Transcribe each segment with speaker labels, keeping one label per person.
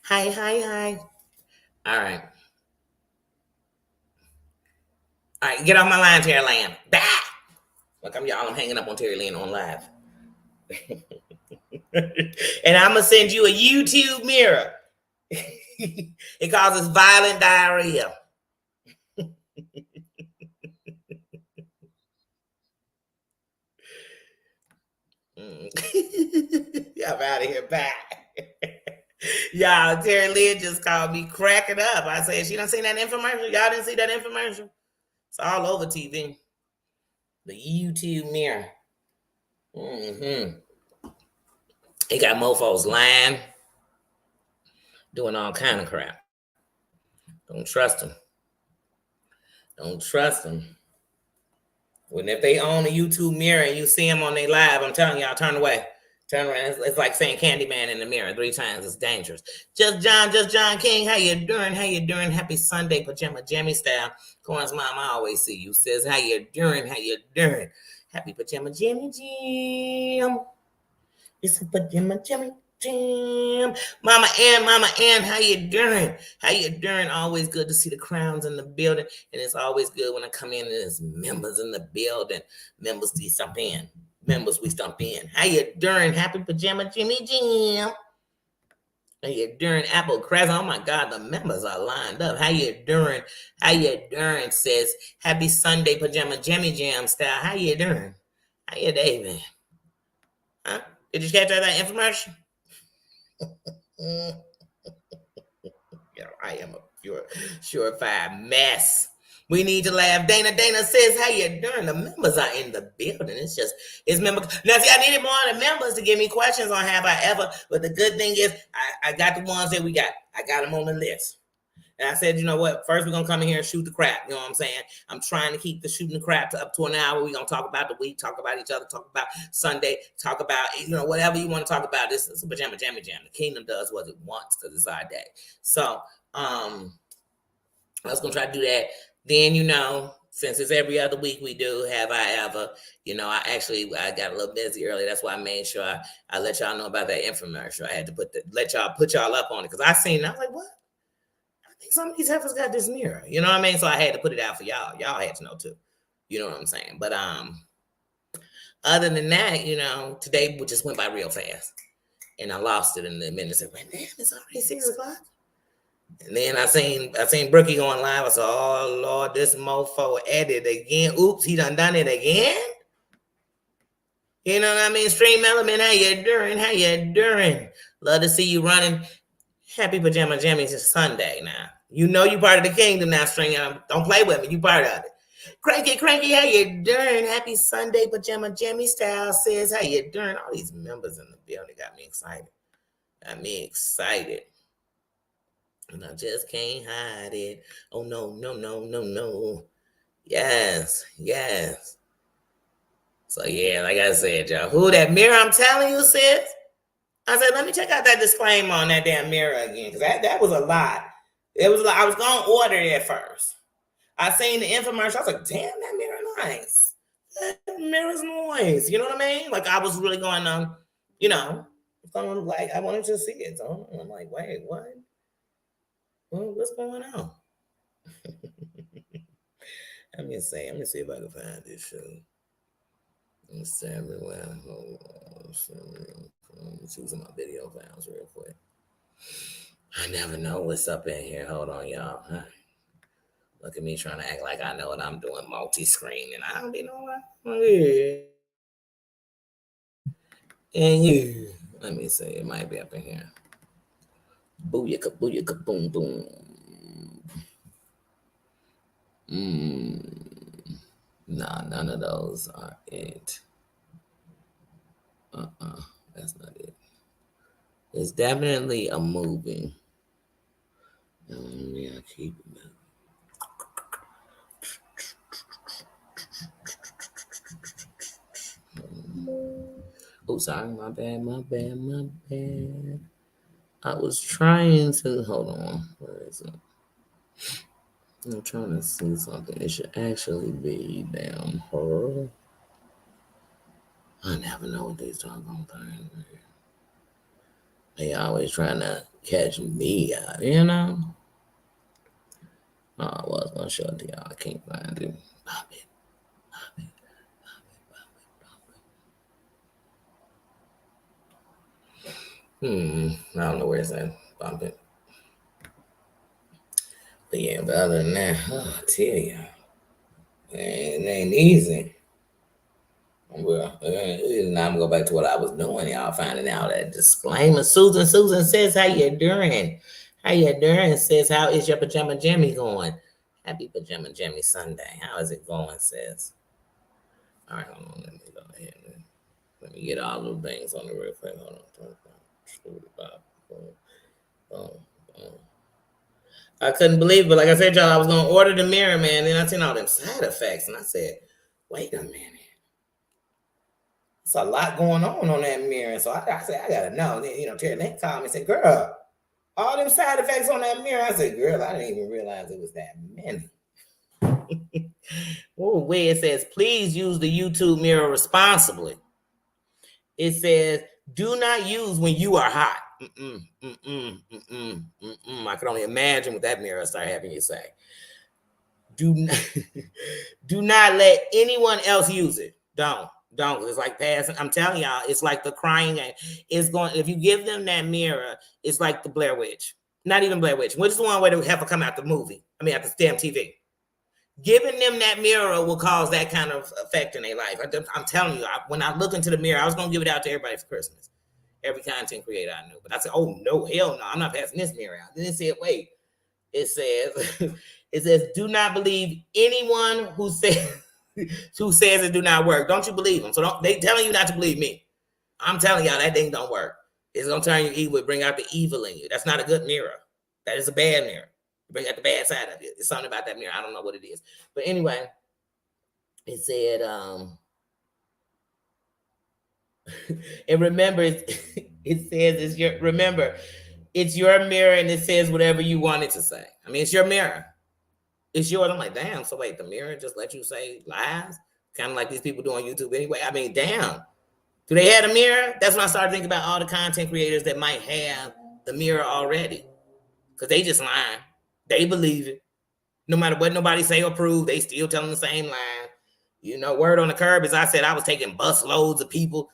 Speaker 1: Hi. All right. All right, get off my line, Terry Lamb. Bah! Look, I'm hanging up on Terry Lynn on live. And I'm going to send you a YouTube mirror. It causes violent diarrhea. I'm out of here. Bye. Y'all, Terry Lynn just called me cracking up. I said, she done seen that infomercial? Y'all didn't see that infomercial? It's all over TV. The YouTube mirror. Mm-hmm. It got mofos lying, doing all kind of crap. Don't trust them. Don't trust them. When if they own a YouTube mirror and you see them on their live, I'm telling y'all, turn away. Turn around. It's like saying Candyman in the mirror 3 times. It's dangerous. Just John King. How you doing? How you doing? Happy Sunday, pajama jammy style. Corn's mom, I always see you. Says, how you doing? How you doing? Happy pajama jammy jam. It's a pajama jammy jam. Mama Ann, how you doing? How you doing? Always good to see the crowns in the building. And it's always good when I come in and there's members in the building. Members we stump in. How you doing? Happy pajama Jimmy Jam. How you doing? Apple Crest. Oh my God, the members are lined up. How you doing? How you doing? Says happy Sunday pajama Jimmy Jam style. How you doing? How you doing? Huh? Did you catch that infomercial? I am a surefire mess. We need to laugh. Dana says, how you doing? The members are in the building. It's members. Now, see, I needed more of the members to give me questions on have I ever. But the good thing is, I got the ones that we got. I got them on the list. And I said, you know what? First, we're going to come in here and shoot the crap. You know what I'm saying? I'm trying to keep the shooting the crap up to an hour. We're going to talk about the week, talk about each other, talk about Sunday, talk about, whatever you want to talk about. This is a pajama jammy jam. The kingdom does what it wants because it's our day. So, I was going to try to do that. Then, since it's every other week we do, have I ever, I got a little busy early. That's why I made sure I let y'all know about that infomercial. I had to put y'all up on it because I seen it. I was like, what? I think some of these heifers got this mirror. You know what I mean? So I had to put it out for y'all. Y'all had to know too. You know what I'm saying? But other than that, today just went by real fast. And I lost it in the minute. I said, man, damn, it's already 6 o'clock. And then I seen Brookie going live. I said, oh Lord, this mofo edited again. Oops, he done it again. You know what I mean? Stream Element, how you doing? How you doing? Love to see you running. Happy Pajama Jammies Sunday now. You part of the kingdom now, String. Don't play with me. You part of it. Cranky, how you doing? Happy Sunday, Pajama Jammy style says, how you doing? All these members in the building got me excited. And I just can't hide it. Oh, no. Yes. So, yeah, like I said, y'all, who that mirror I'm telling you, sis? I said, let me check out that disclaimer on that damn mirror again, because that was a lot. It was like I was going to order it at first. I seen the infomercial. I was like, damn, that mirror nice. That mirror's nice. You know what I mean? Like, I was really going on, like, I wanted to see it. So I'm like, wait, what? Well, what's going on? Let me see if I can find this show. It's everywhere. Let me see some of my video files real quick. I never know what's up in here. Hold on, y'all. Look at me trying to act like I know what I'm doing, multi-screen, and I don't be knowing what. And you, let me see. It might be up in here. Booyaka, boom, boom. Nah, none of those are it. That's not it. It's definitely a moving. I keep it. Oh, sorry, my bad. I was trying to, hold on, where is it? I'm trying to see something. It should actually be down here. I never know what these doggone things are. They always trying to catch me out, you know? Oh, I was gonna show it to y'all. I can't find it. Pop it. I don't know where it's at. Bump it. But yeah, but other than that, I tell you, it ain't easy. Well, now I'm gonna go back to what I was doing. Y'all finding out that disclaimer. Susan says, "How you doing? How you doing?" Says, "How is your pajama jammy going?" Happy pajama jammy Sunday. How is it going? Says. All right, hold on. Let me go ahead and let me get all the things on the real quick. Hold on. I couldn't believe it. But like I said, y'all, I was gonna order the mirror, man. Then I seen all them side effects, and I said, "Wait a minute." It's a lot going on that mirror. So I said, I gotta know. Then, Terry Lynn called me and said, "Girl, all them side effects on that mirror." I said, "Girl, I didn't even realize it was that many." Oh, where it says, "Please use the YouTube mirror responsibly." It says, "Do not use when you are hot." I can only imagine what that mirror started having you say. Do not, do not let anyone else use it. Don't. It's like passing. I'm telling y'all, it's like the crying. It's going. If you give them that mirror, it's like the Blair Witch. Not even Blair Witch. Which is the one where they have to come out the movie. I mean, at the damn TV. Giving them that mirror will cause that kind of effect in their life. I'm telling you, when I look into the mirror, I was going to give it out to everybody for Christmas. Every content creator I knew. But I said, "Oh, no, hell no. I'm not passing this mirror out." Then it said, wait. It says, "Do not believe anyone who says it do not work." Don't you believe them. So they telling you not to believe me. I'm telling y'all that thing don't work. It's going to turn you evil, bring out the evil in you. That's not a good mirror. That is a bad mirror. Bring out the bad side of it. It's something about that mirror. I don't know what it is. But anyway, it said, and remember, it says it's your mirror, and it says whatever you want it to say. I mean, it's your mirror. It's yours. I'm like, damn. So wait, the mirror just let you say lies? Kind of like these people do on YouTube anyway. I mean, damn. Do they have a mirror? That's when I started thinking about all the content creators that might have the mirror already. Because they just lying. They believe it. No matter what nobody say or prove, they still telling the same lie. Word on the curb is I said I was taking bus loads of people.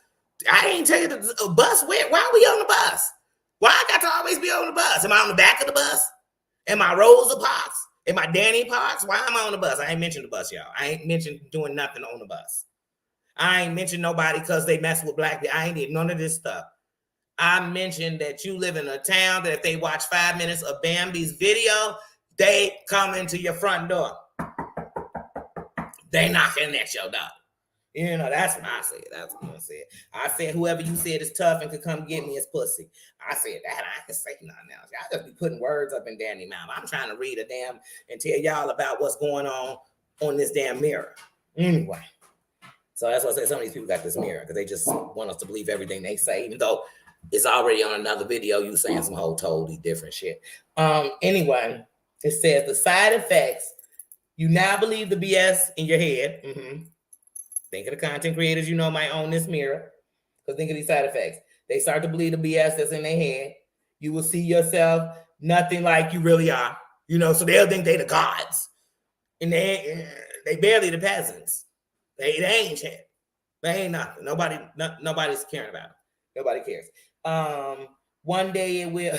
Speaker 1: I ain't taking a bus. Why are we on the bus? Why I got to always be on the bus? Am I on the back of the bus? Am I Rosa Parks? Am I Danny Parks? Why am I on the bus? I ain't mentioned the bus, y'all. I ain't mentioned doing nothing on the bus. I ain't mentioned nobody because they mess with black people. I ain't did none of this stuff. I mentioned that you live in a town that if they watch 5 minutes of Bambi's video, they come into your front door. They knocking at your door. That's what I said. That's what I said. I said, whoever you said is tough and could come get me is pussy. I said that. I can say nothing else. Y'all just be putting words up in Danny mouth. I'm trying to read and tell y'all about what's going on this damn mirror. Anyway. So that's why I said some of these people got this mirror because they just want us to believe everything they say, even though it's already on another video you saying some whole totally different shit. Anyway, it says the side effects. You now believe the BS in your head. Think of the content creators might own this mirror. Because think of these side effects. They start to believe the BS that's in their head. You will see yourself nothing like you really are. So they'll think they the gods. And they barely the peasants. They ain't shit. They ain't nothing. Nobody's caring about it. Nobody cares. One day it will.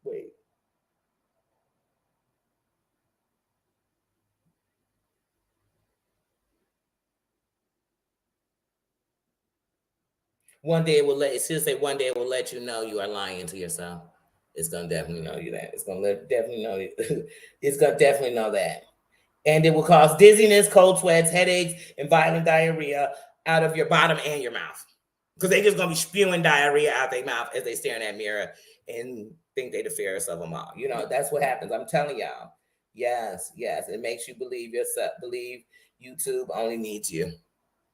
Speaker 1: Wait. One day it should say one day it will let you know you are lying to yourself. It's gonna definitely know you that. It's gonna definitely know you. It's gonna definitely know that. And it will cause dizziness, cold sweats, headaches, and violent diarrhea out of your bottom and your mouth. Because they just gonna be spewing diarrhea out their mouth as they stare in that mirror and think they the fairest of them all. That's what happens. I'm telling y'all. Yes. It makes you believe yourself. Believe YouTube only needs you.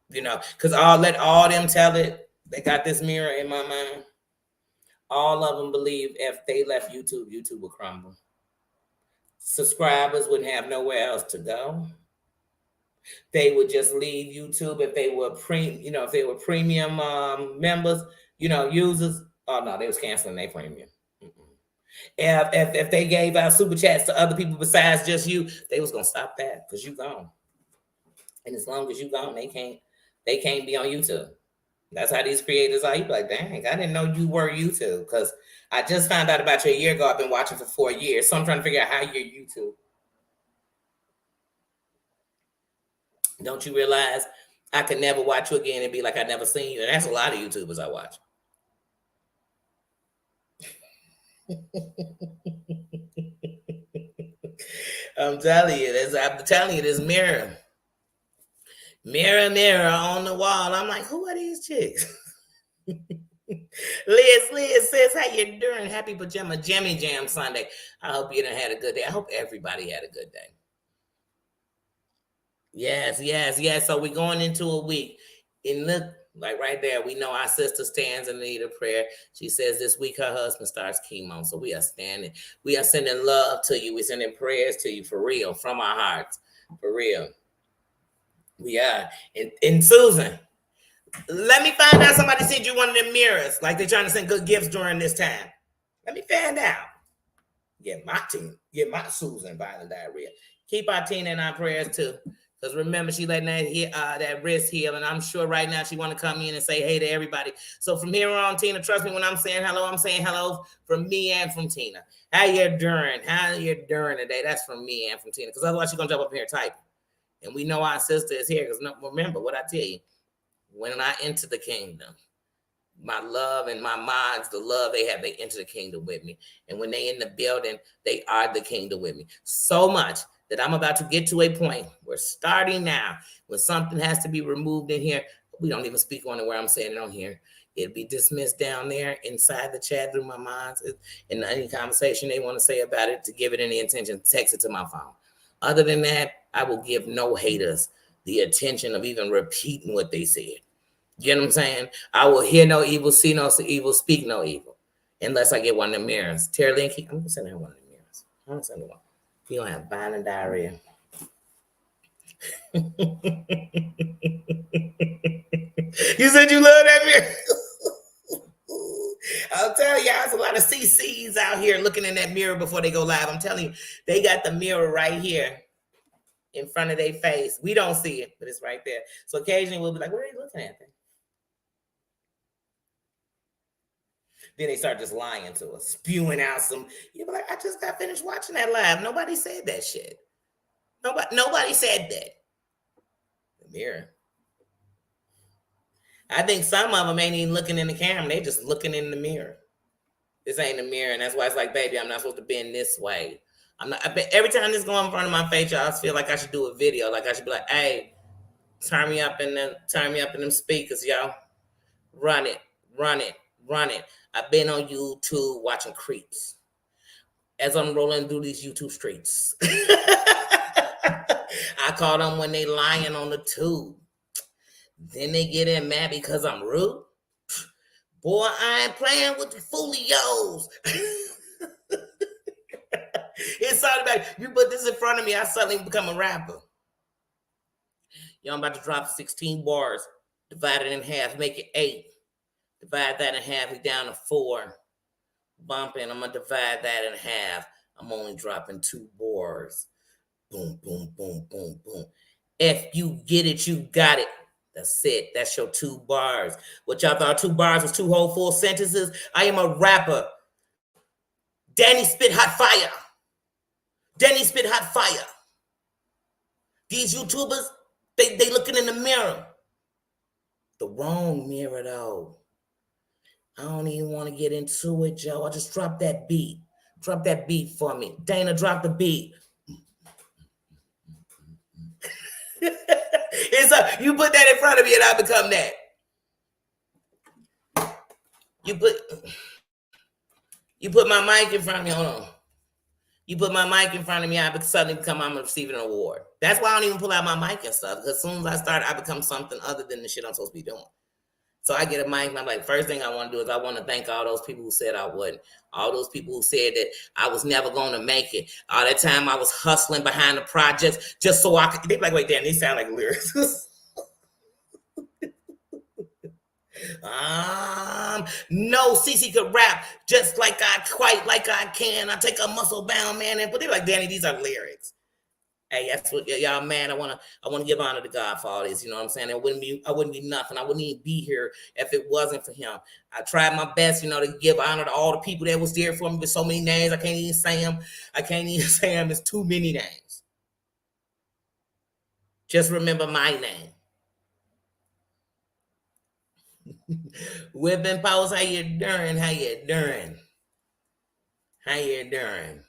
Speaker 1: Because let all them tell it. They got this mirror in my mind. All of them believe if they left YouTube, YouTube would crumble. Subscribers wouldn't have nowhere else to go. They would just leave YouTube if they were premium members, users. Oh no, they was canceling their premium. If they gave out super chats to other people besides just you, they was gonna stop that because you gone. And as long as you gone, they can't be on YouTube. That's how these creators are. You be like, dang, I didn't know you were YouTube because I just found out about you a year ago. I've been watching for 4 years, so I'm trying to figure out how you're YouTube. Don't you realize I could never watch you again and be like I never seen you? And that's a lot of YouTubers I watch. I'm telling you, this mirror. Mirror, mirror on the wall. I'm like, who are these chicks? Liz says, how you doing? Happy Pajama Jammy Jam Sunday. I hope you done had a good day. I hope everybody had a good day. Yes. So we're going into a week. And look, like right there, we know our sister stands in need of prayer. She says this week her husband starts chemo. So we are standing. We are sending love to you. We're sending prayers to you for real, from our hearts. For real. We are. And Susan, let me find out somebody sent you one of them mirrors, like they're trying to send good gifts during this time. Let me find out. Get my Susan violent diarrhea. Keep our Tina in our prayers too. Because remember, she letting that wrist heal, and I'm sure right now she want to come in and say hey to everybody. So from here on, Tina, trust me when I'm saying hello from me and from Tina. How you doing? How you doing today? That's from me and from Tina. Because otherwise she's going to jump up here typing. And we know our sister is here. Because remember what I tell you. When I enter the kingdom, my love and my minds, the love they have, they enter the kingdom with me. And when they in the building, they are the kingdom with me. So much that I'm about to get to a point. We're starting now. When something has to be removed in here, we don't even speak on it where I'm saying it on here. It'll be dismissed down there inside the chat through my minds. And any conversation they want to say about it, to give it any attention, text it to my phone. Other than that, I will give no haters the attention of even repeating what they said. You know what I'm saying? I will hear no evil, see no evil, speak no evil, unless I get one of the mirrors. Terry Lynn, I'm going to send her one of the mirrors. I'm going to send her one. You don't have violent diarrhea. You said you love that mirror? I'll tell y'all, there's a lot of CCs out here looking in that mirror before they go live. I'm telling you, they got the mirror right here in front of their face. We don't see it, but it's right there. So occasionally we'll be like, what are you looking at? Then they start just lying to us, spewing out some. You're like, I just got finished watching that live. Nobody said that shit. Nobody said that. The mirror. I think some of them ain't even looking in the camera. They just looking in the mirror. This ain't a mirror, and that's why it's like, baby, I'm not supposed to bend this way. I'm not. Every time this go in front of my face, y'all feel like I should do a video. Like I should be like, hey, turn me up in them speakers, y'all. Run it. I've been on YouTube watching creeps as I'm rolling through these YouTube streets. I call them when they lying on the tube. Then they get in mad because I'm rude. Boy, I ain't playing with the folios. It's all about you put this in front of me, I suddenly become a rapper. Yo, I'm about to drop 16 bars, divide it in half, make it 8. Divide that in half, we down to 4. Bumping, I'm gonna divide that in half. I'm only dropping 2 bars. Boom, boom, boom, boom, boom. If you get it, you got it. That's it. That's your 2 bars. What y'all thought 2 bars was 2 whole full sentences? I am a rapper. Danny spit hot fire. These YouTubers, they looking in the mirror. The wrong mirror, though. I don't even want to get into it, Joe. I just drop that beat. Drop that beat for me. Dana, drop the beat. You put that in front of me and I become that. You put my mic in front of me. Hold on. You put my mic in front of me, I suddenly become, I'm receiving an award. That's why I don't even pull out my mic and stuff. Because as soon as I start, I become something other than the shit I'm supposed to be doing. So I get a mic and I'm like, first thing I want to do is I want to thank all those people who said I wouldn't. All those people who said that I was never going to make it. All that time I was hustling behind the projects just so I could. They're like, wait, damn, these sound like lyrics. No, Cece could rap just like quite like I can. I take a muscle bound man and but they're like, Danny, these are lyrics. Hey, that's what y'all, man. I wanna give honor to God for all this. You know what I'm saying? I wouldn't be nothing. I wouldn't even be here if it wasn't for him. I tried my best, to give honor to all the people that was there for me with so many names. I can't even say them. I can't even say them. It's too many names. Just remember my name. Whipping Post, how you doing? How you doing? How you doing?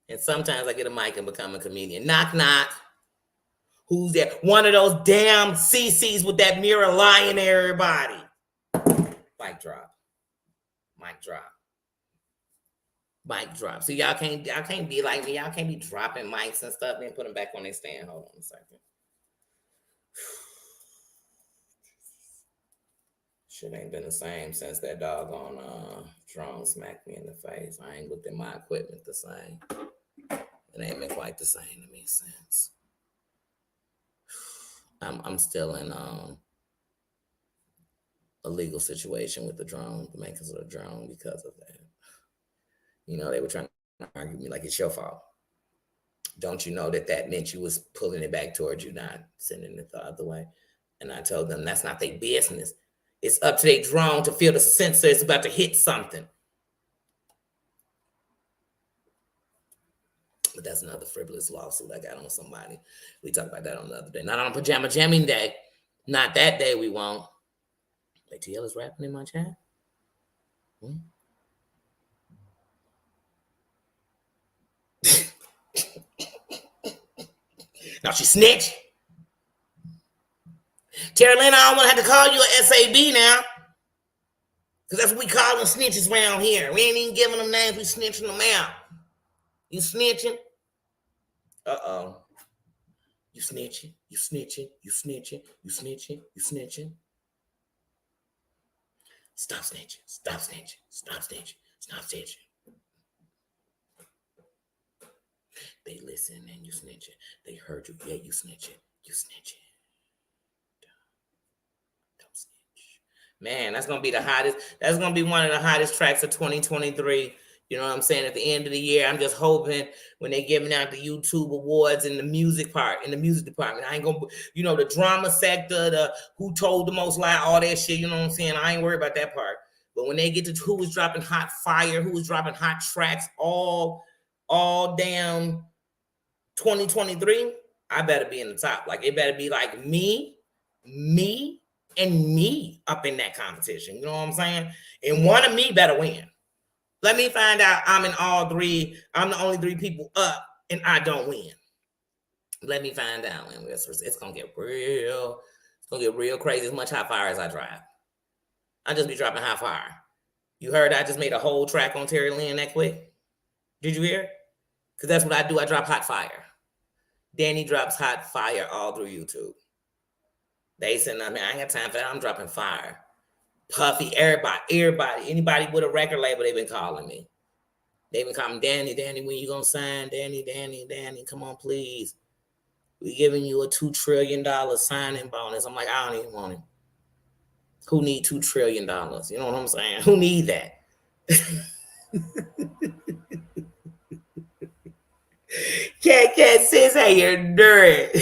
Speaker 1: And sometimes I get a mic and become a comedian. Knock, knock. Who's there? One of those damn CCs with that mirror lying everybody. Mic drop. Mic drop. Mic drop. So y'all can't be like me. Y'all can't be dropping mics and stuff and put them back on their stand. Hold on a second. Shit ain't been the same since that doggone drone smacked me in the face. I ain't looked at my equipment the same. It ain't been quite the same to me since. I'm still in a legal situation with the drone, the makers of the drone, because of that. They were trying to argue with me like it's your fault. Don't you know that meant you was pulling it back towards you, not sending it the other way? And I told them that's not their business. It's up to their drone to feel the sensor it's about to hit something. But that's another frivolous lawsuit I got on somebody. We talked about that on the other day. Not on Pajama Jamming Day. Not that day we won't. ATL is rapping in my chat. Now she snitch. Terry Lynn, I don't want to have to call you an SAB now. Because that's what we call them snitches around here. We ain't even giving them names. We snitching them out. You snitching? Uh-oh. You snitching? You snitching? You snitching? You snitching? You snitching? Stop snitching. Stop snitching. Stop snitching. Stop snitching. They listen and you snitching. They heard you. Yeah, you snitching. You snitching. Don't snitch. Man, that's going to be the hottest. That's going to be one of the hottest tracks of 2023. You know what I'm saying? At the end of the year, I'm just hoping when they're giving out the YouTube awards in the music department, I ain't gonna, the drama sector, the who told the most lie, all that shit, you know what I'm saying? I ain't worried about that part. But when they get to who was dropping hot fire, who was dropping hot tracks, all damn 2023, I better be in the top. Like, it better be like me, and me up in that competition. You know what I'm saying? And one of me better win. Let me find out I'm in all three. I'm the only three people up, and I don't win. Let me find out. And it's gonna get real. It's gonna get real crazy. As much hot fire as I drive, I just be dropping hot fire. You heard I just made a whole track on Terry Lynn that quick. Did you hear? Because that's what I do. I drop hot fire. Danny drops hot fire all through YouTube. They said, I ain't got time for that. I'm dropping fire. Puffy, everybody, anybody with a record label, they've been calling me. They've been calling Danny, when you gonna sign? Danny, come on, please. We giving you a $2 trillion signing bonus. I'm like, I don't even want it. Who need $2 trillion? You know what I'm saying? Who need that? Cat says, hey, you're dirty.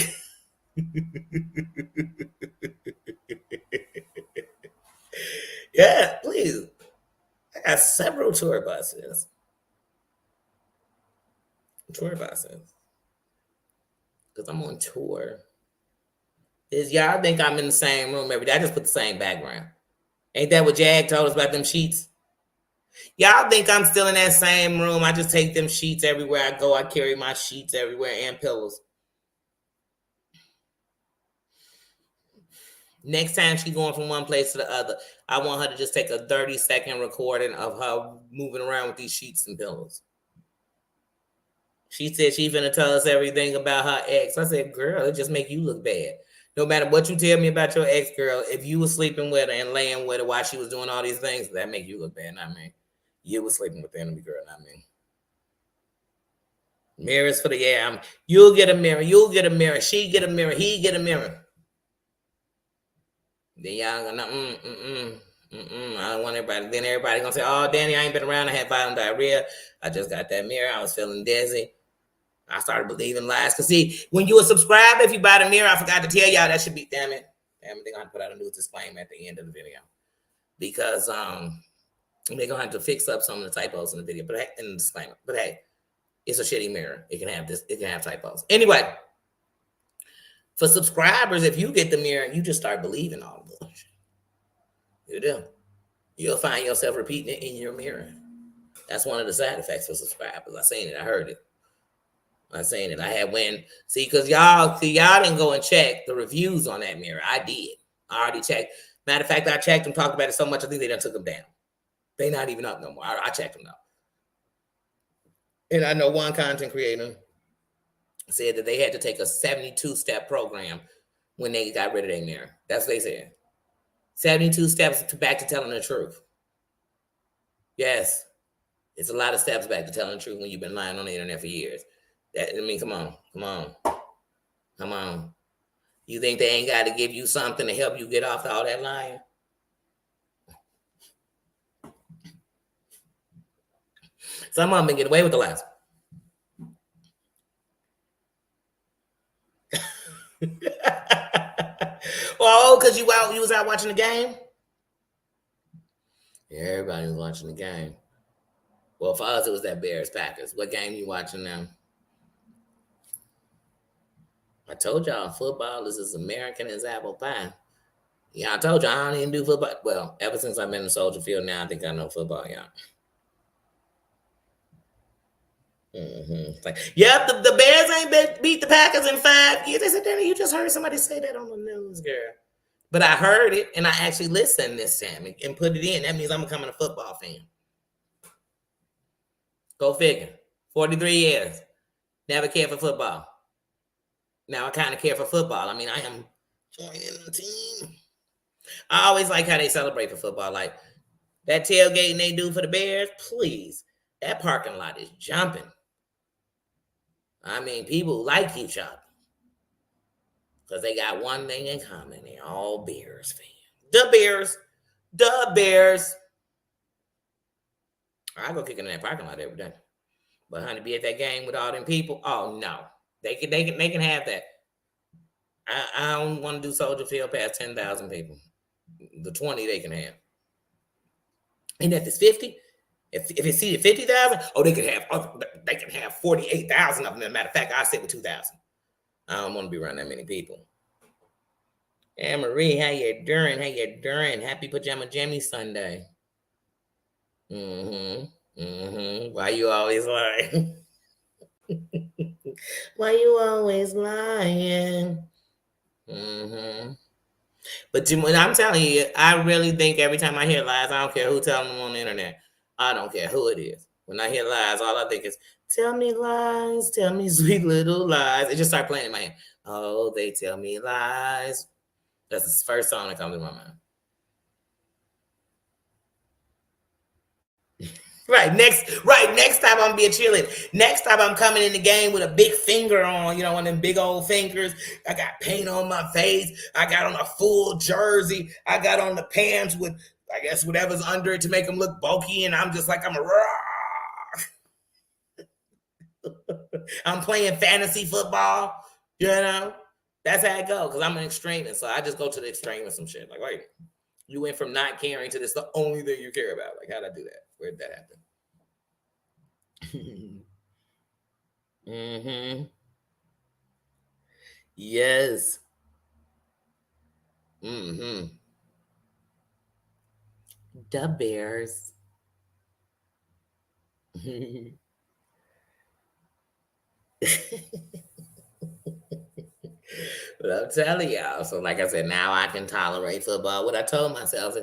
Speaker 1: Yeah, please. I got several tour buses. Because I'm on tour. Y'all think I'm in the same room every day. I just put the same background. Ain't that what Jag told us about them sheets? Y'all think I'm still in that same room. I just take them sheets everywhere I go. I carry my sheets everywhere and pillows. Next time she's going from one place to the other, I want her to just take a 30-second recording of her moving around with these sheets and pillows. She said she's gonna tell us everything about her ex. I said, girl, it just make you look bad. No matter what you tell me about your ex, girl, if you were sleeping with her and laying with her while she was doing all these things, that make you look bad, not me. You were sleeping with the enemy, girl, not me. Mirrors for the air. You'll get a mirror. She get a mirror. He get a mirror. Then y'all gonna I don't want everybody. Then everybody gonna say, "Oh, Danny, I ain't been around. I had violent diarrhea. I just got that mirror. I was feeling dizzy." I started believing lies. Cause see, when you were subscribed, if you buy the mirror, I forgot to tell y'all that should be. Damn it, they're gonna put out a new disclaimer at the end of the video because they're gonna have to fix up some of the typos in the video. But in the disclaimer, but hey, it's a shitty mirror. It can have this. It can have typos. Anyway, for subscribers, if you get the mirror, you just start believing all the bullshit. You do. You'll find yourself repeating it in your mirror. That's one of the side effects for subscribers. I seen it. I heard it. I seen it. I had because y'all didn't go and check the reviews on that mirror. I did. I already checked. Matter of fact, I checked them, talked about it so much, I think they done took them down. They not even up no more. I checked them though. And I know one content creator said that they had to take a 72-step program when they got rid of their mirror. That's what they said. 72 steps back to telling the truth. Yes. It's a lot of steps back to telling the truth when you've been lying on the internet for years. Come on. You think they ain't got to give you something to help you get off all that lying? Some of them been getting away with the lies. Oh, because you was out watching the game? Yeah, everybody was watching the game. Well, for us, it was that Bears-Packers. What game you watching now? I told y'all football is as American as apple pie. Yeah, I told you I don't even do football. Well, ever since I've been in Soldier Field now, I think I know football, y'all. Like, yep, the Bears ain't beat the Packers in 5 years. They said, Danny, you just heard somebody say that on the news, girl. But I heard it, and I actually listened this time and put it in. That means I'm becoming a football fan. Go figure. 43 years. Never cared for football. Now I kind of care for football. I mean, I am joining the team. I always like how they celebrate for football. Like, that tailgating they do for the Bears, please. That parking lot is jumping. I mean, people like each other. Because they got one thing in common. They're all Bears fans. The Bears. I go kicking in that parking lot every day. But honey, be at that game with all them people. Oh no. They can have that. I don't want to do Soldier Field past 10,000 people. The 20 they can have. And if it's 50, if it's seated 50,000, they can have 48,000 of them. As a matter of fact, I sit with 2,000. I don't want to be around that many people. Hey Marie, how you doing? Happy Pajama Jammy Sunday. Why you always lying? Why you always lying? But I'm telling you, I really think every time I hear lies, I don't care who telling them on the internet. I don't care who it is. When I hear lies, all I think is, tell me lies, tell me sweet little lies. It just start playing in my head. Oh, they tell me lies. That's the first song that comes to my mind. Right. Next time I'm gonna be a cheerleader. Next time I'm coming in the game with a big finger on, one of them big old fingers. I got paint on my face. I got on a full jersey. I got on the pants with, I guess, whatever's under it to make them look bulky. And I'm just like, I'm playing fantasy football. That's how it goes. Because I'm an extremist. So I just go to the extreme with some shit. Like, wait, you went from not caring to this the only thing you care about. Like, how'd I do that? Where did that happen? Yes. The Bears. But I'm telling y'all, so like I said, now I can tolerate football. What I told myself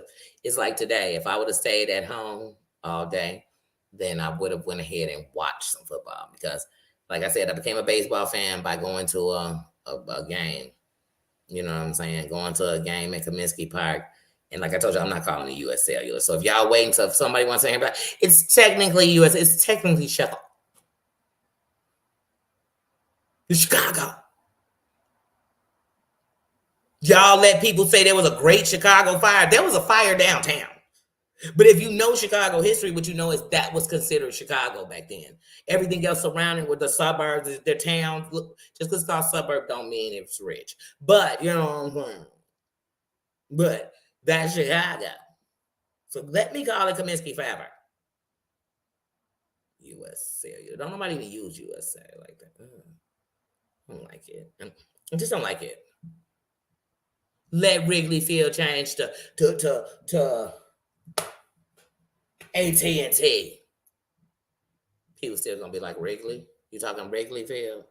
Speaker 1: is like today, if I would have stayed at home all day, then I would have went ahead and watched some football because, like I said, I became a baseball fan by going to a game. You know what I'm saying? Going to a game at Comiskey Park. And like I told you, I'm not calling it U.S. Cellular. So if y'all waiting until somebody wants to hear about it, it's technically U.S. It's technically Chicago. It's Chicago. Y'all let people say there was a great Chicago fire. There was a fire downtown. But if you know Chicago history, what you know is that was considered Chicago back then. Everything else surrounding with the suburbs, their towns, look, just because it's called suburb don't mean it's rich. But, you know what I'm saying? But that's Chicago. So let me call it Kaminsky Fiber. U.S. Cellular. Don't nobody even use U.S. Cellular like that. I don't like it. I just don't like it. Let Wrigley Field change to AT&T. People still gonna be like Wrigley. You talking Wrigley Field?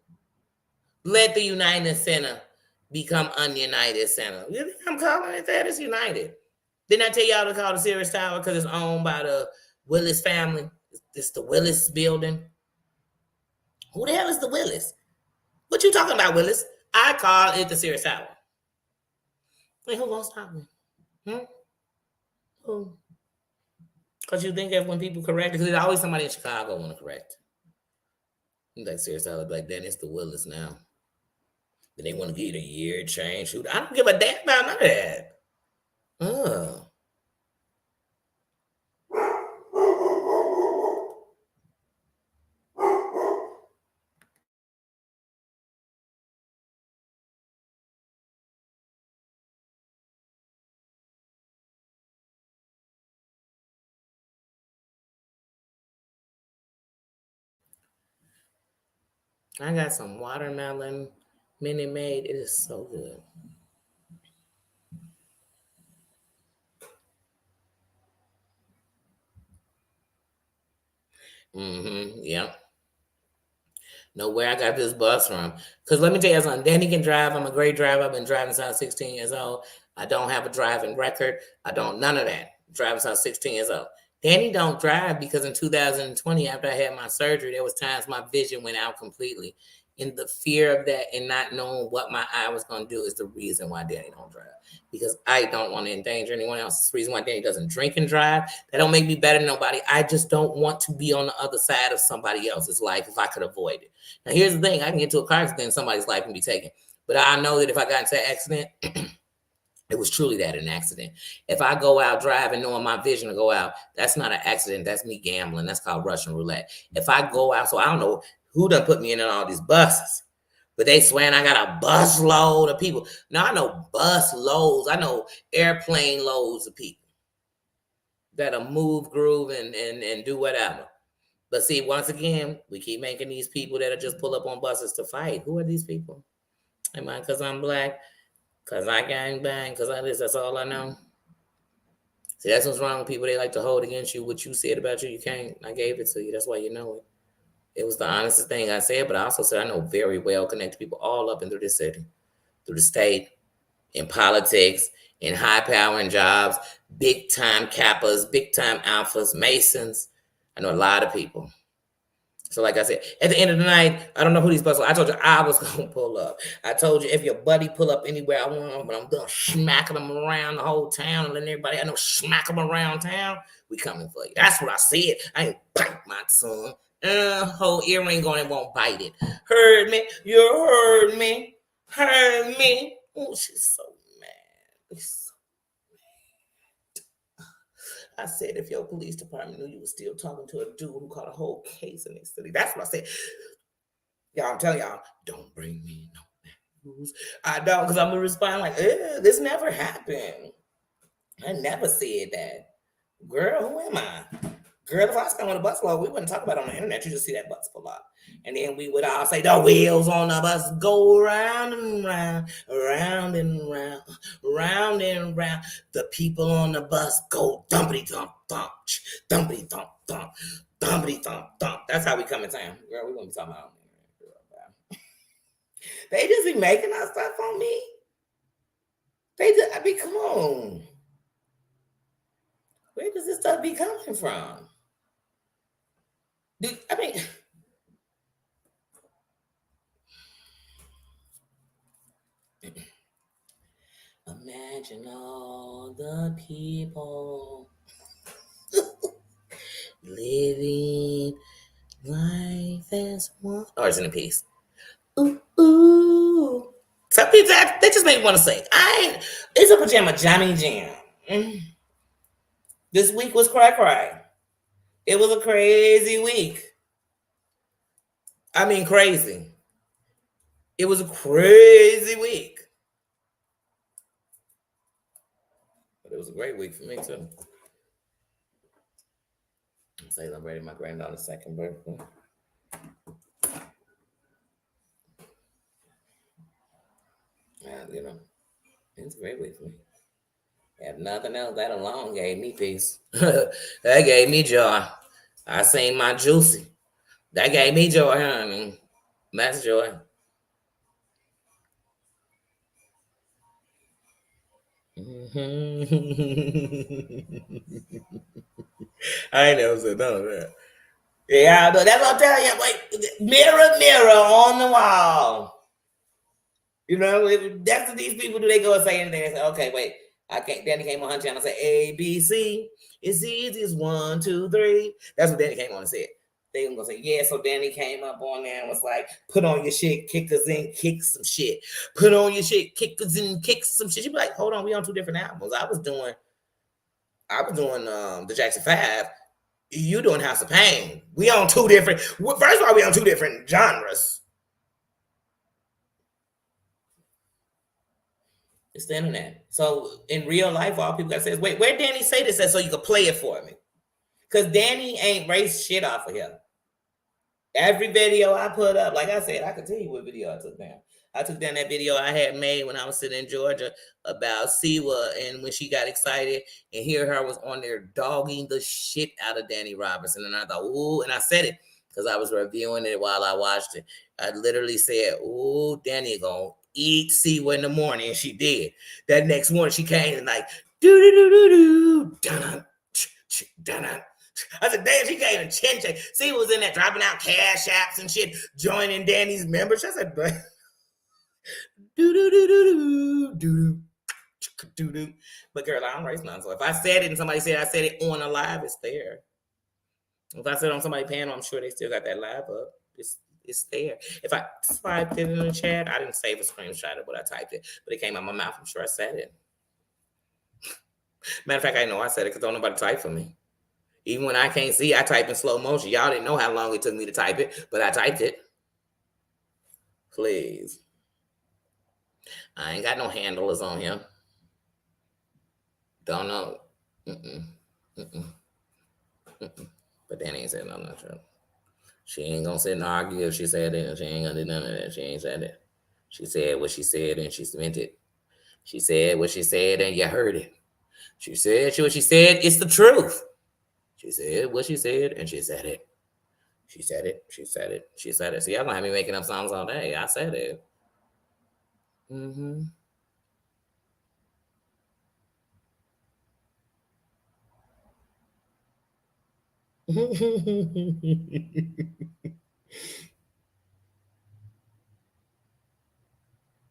Speaker 1: Let the United Center become Ununited Center. You think I'm calling it that? It's United. Didn't I tell y'all to call the Sears Tower because it's owned by the Willis family? It's the Willis building. Who the hell is the Willis? What you talking about, Willis? I call it the Sears Tower. Wait, who gonna stop me? Who? Because you think that when people correct it, because there's always somebody in Chicago want to correct. Like Sears Tower, like then it's the Willis now. Then they want to get a year change. I don't give a damn about none of that. I got some watermelon Minute Maid. It is so good. Yep. Know where I got this bus from. Because let me tell you something. Danny can drive. I'm a great driver. I've been driving since I was 16 years old. I don't have a driving record. I don't, none of that. Driving since I was 16 years old. Danny don't drive because in 2020, after I had my surgery, there was times my vision went out completely. And the fear of that and not knowing what my eye was going to do is the reason why Danny don't drive. Because I don't want to endanger anyone else. It's the reason why Danny doesn't drink and drive. That don't make me better than nobody. I just don't want to be on the other side of somebody else's life if I could avoid it. Now, here's the thing. I can get into a car accident and somebody's life can be taken. But I know that if I got into an accident, it was truly that, an accident. If I go out driving knowing my vision to go out, that's not an accident. That's me gambling. That's called Russian roulette. If I go out, so I don't know who done put me in all these buses, but they swearing I got a bus load of people. Now, I know bus loads. I know airplane loads of people that'll move, groove, and do whatever. But see, once again, we keep making these people that'll just pull up on buses to fight. Who are these people? Am I because I'm black? Because I gang bang? Because I this? That's all I know. See, that's what's wrong with people. They like to hold against you what you said about you. You can't. I gave it to you. That's why you know it. It was the honestest thing I said, but I also said I know very well connected people all up and through this city, through the state, in politics, in high power and jobs, big time Kappas, big time Alphas, Masons. I know a lot of people. So like I said, at the end of the night, I don't know who these buses are. I told you I was going to pull up. I told you if your buddy pull up anywhere I want, but I'm done smacking them around the whole town and letting everybody I know smack them around town, we coming for you. That's what I said. I ain't bite my tongue. Whole earring on it won't bite it. Heard me? You heard me? Heard me? Oh, she's so mad. I said, if your police department knew you were still talking to a dude who caught a whole case in this city, that's what I said. Y'all, I'm telling y'all, don't bring me no news. I don't, because I'm going to respond like, this never happened. I never said that. Girl, who am I? Girl, if I was on a bus load, we wouldn't talk about it on the internet. You just see that bus pull up. And then we would all say, the wheels on the bus go round and round, round and round, round and round. The people on the bus go dumpity-dump, dump, dumpity-dump, dump, dumpity-dump, dump. That's how we come in town. Girl, we wouldn't be talking about it. They just be making that stuff on me. They just, I mean, come on. Where does this stuff be coming from? I mean, imagine all the people living life as one. Oh, it's in a piece. Ooh, ooh. Some people, they just make me want to say, it's a pajama Johnny Jam. This week was cry. It was a crazy week. I mean, crazy. It was a crazy week. But it was a great week for me, too. I'm celebrating my granddaughter's second birthday. You know, it's a great week for me. If nothing else, that alone gave me peace. That gave me joy. I seen my juicy. That gave me joy, honey. That's joy. I ain't never said none of that. Yeah, but that's what I'm telling you. Wait, mirror, mirror on the wall. You know, that's what these people do. They go and say anything. They say, okay, wait, I can't. Danny came on her channel and said A, B, C. It's easy as 1, 2, 3. That's what Danny came on and said. They were gonna say, yeah. So Danny came up on there and was like, put on your shit, kick us in, kick some shit. Put on your shit, kick us in, kick some shit. She'd be like, hold on, we on 2 different albums. I was doing the Jackson 5. You doing House of Pain. We on 2 different. First of all, we on 2 different genres. It's the internet. So in real life, all people gotta say is, wait, where Danny say this at so you can play it for me? Because Danny ain't raced shit off of him. Every video I put up, like I said, I can tell you what video I took down. I took down that video I had made when I was sitting in Georgia about Siwa, and when she got excited, and here her was on there dogging the shit out of Danny Robinson. And I thought, ooh, and I said it because I was reviewing it while I watched it. I literally said, ooh, Danny gonna eat Siwa in the morning, and she did. That next morning, she came and like, do-do-do-do-do, dun-dun, dun-dun. I said, damn, she gave a chin check. Siwa was in there dropping out cash apps and shit, joining Danny's members. I said, do-do-do-do-do, but girl, I don't race none. So if I said it and somebody said I said it on a live, it's there. If I said it on somebody's panel, I'm sure they still got that live up. It's there. If I typed it in the chat, I didn't save a screenshot of what I typed it, but it came out my mouth. I'm sure I said it. Matter of fact, I know I said it because don't nobody type for me. Even when I can't see, I type in slow motion. Y'all didn't know how long it took me to type it, but I typed it. Please. I ain't got no handlers on him. Don't know. But Danny ain't said nothing. Sure. She ain't gonna sit and argue if she said it. She ain't gonna do none of that. She ain't said it. She said what she said and she meant it. She said what she said and you heard it. She said what she said. It's the truth. She said what she said and she said it. She said it. She said it. She said it. See, y'all gonna have me making up songs all day. I said it.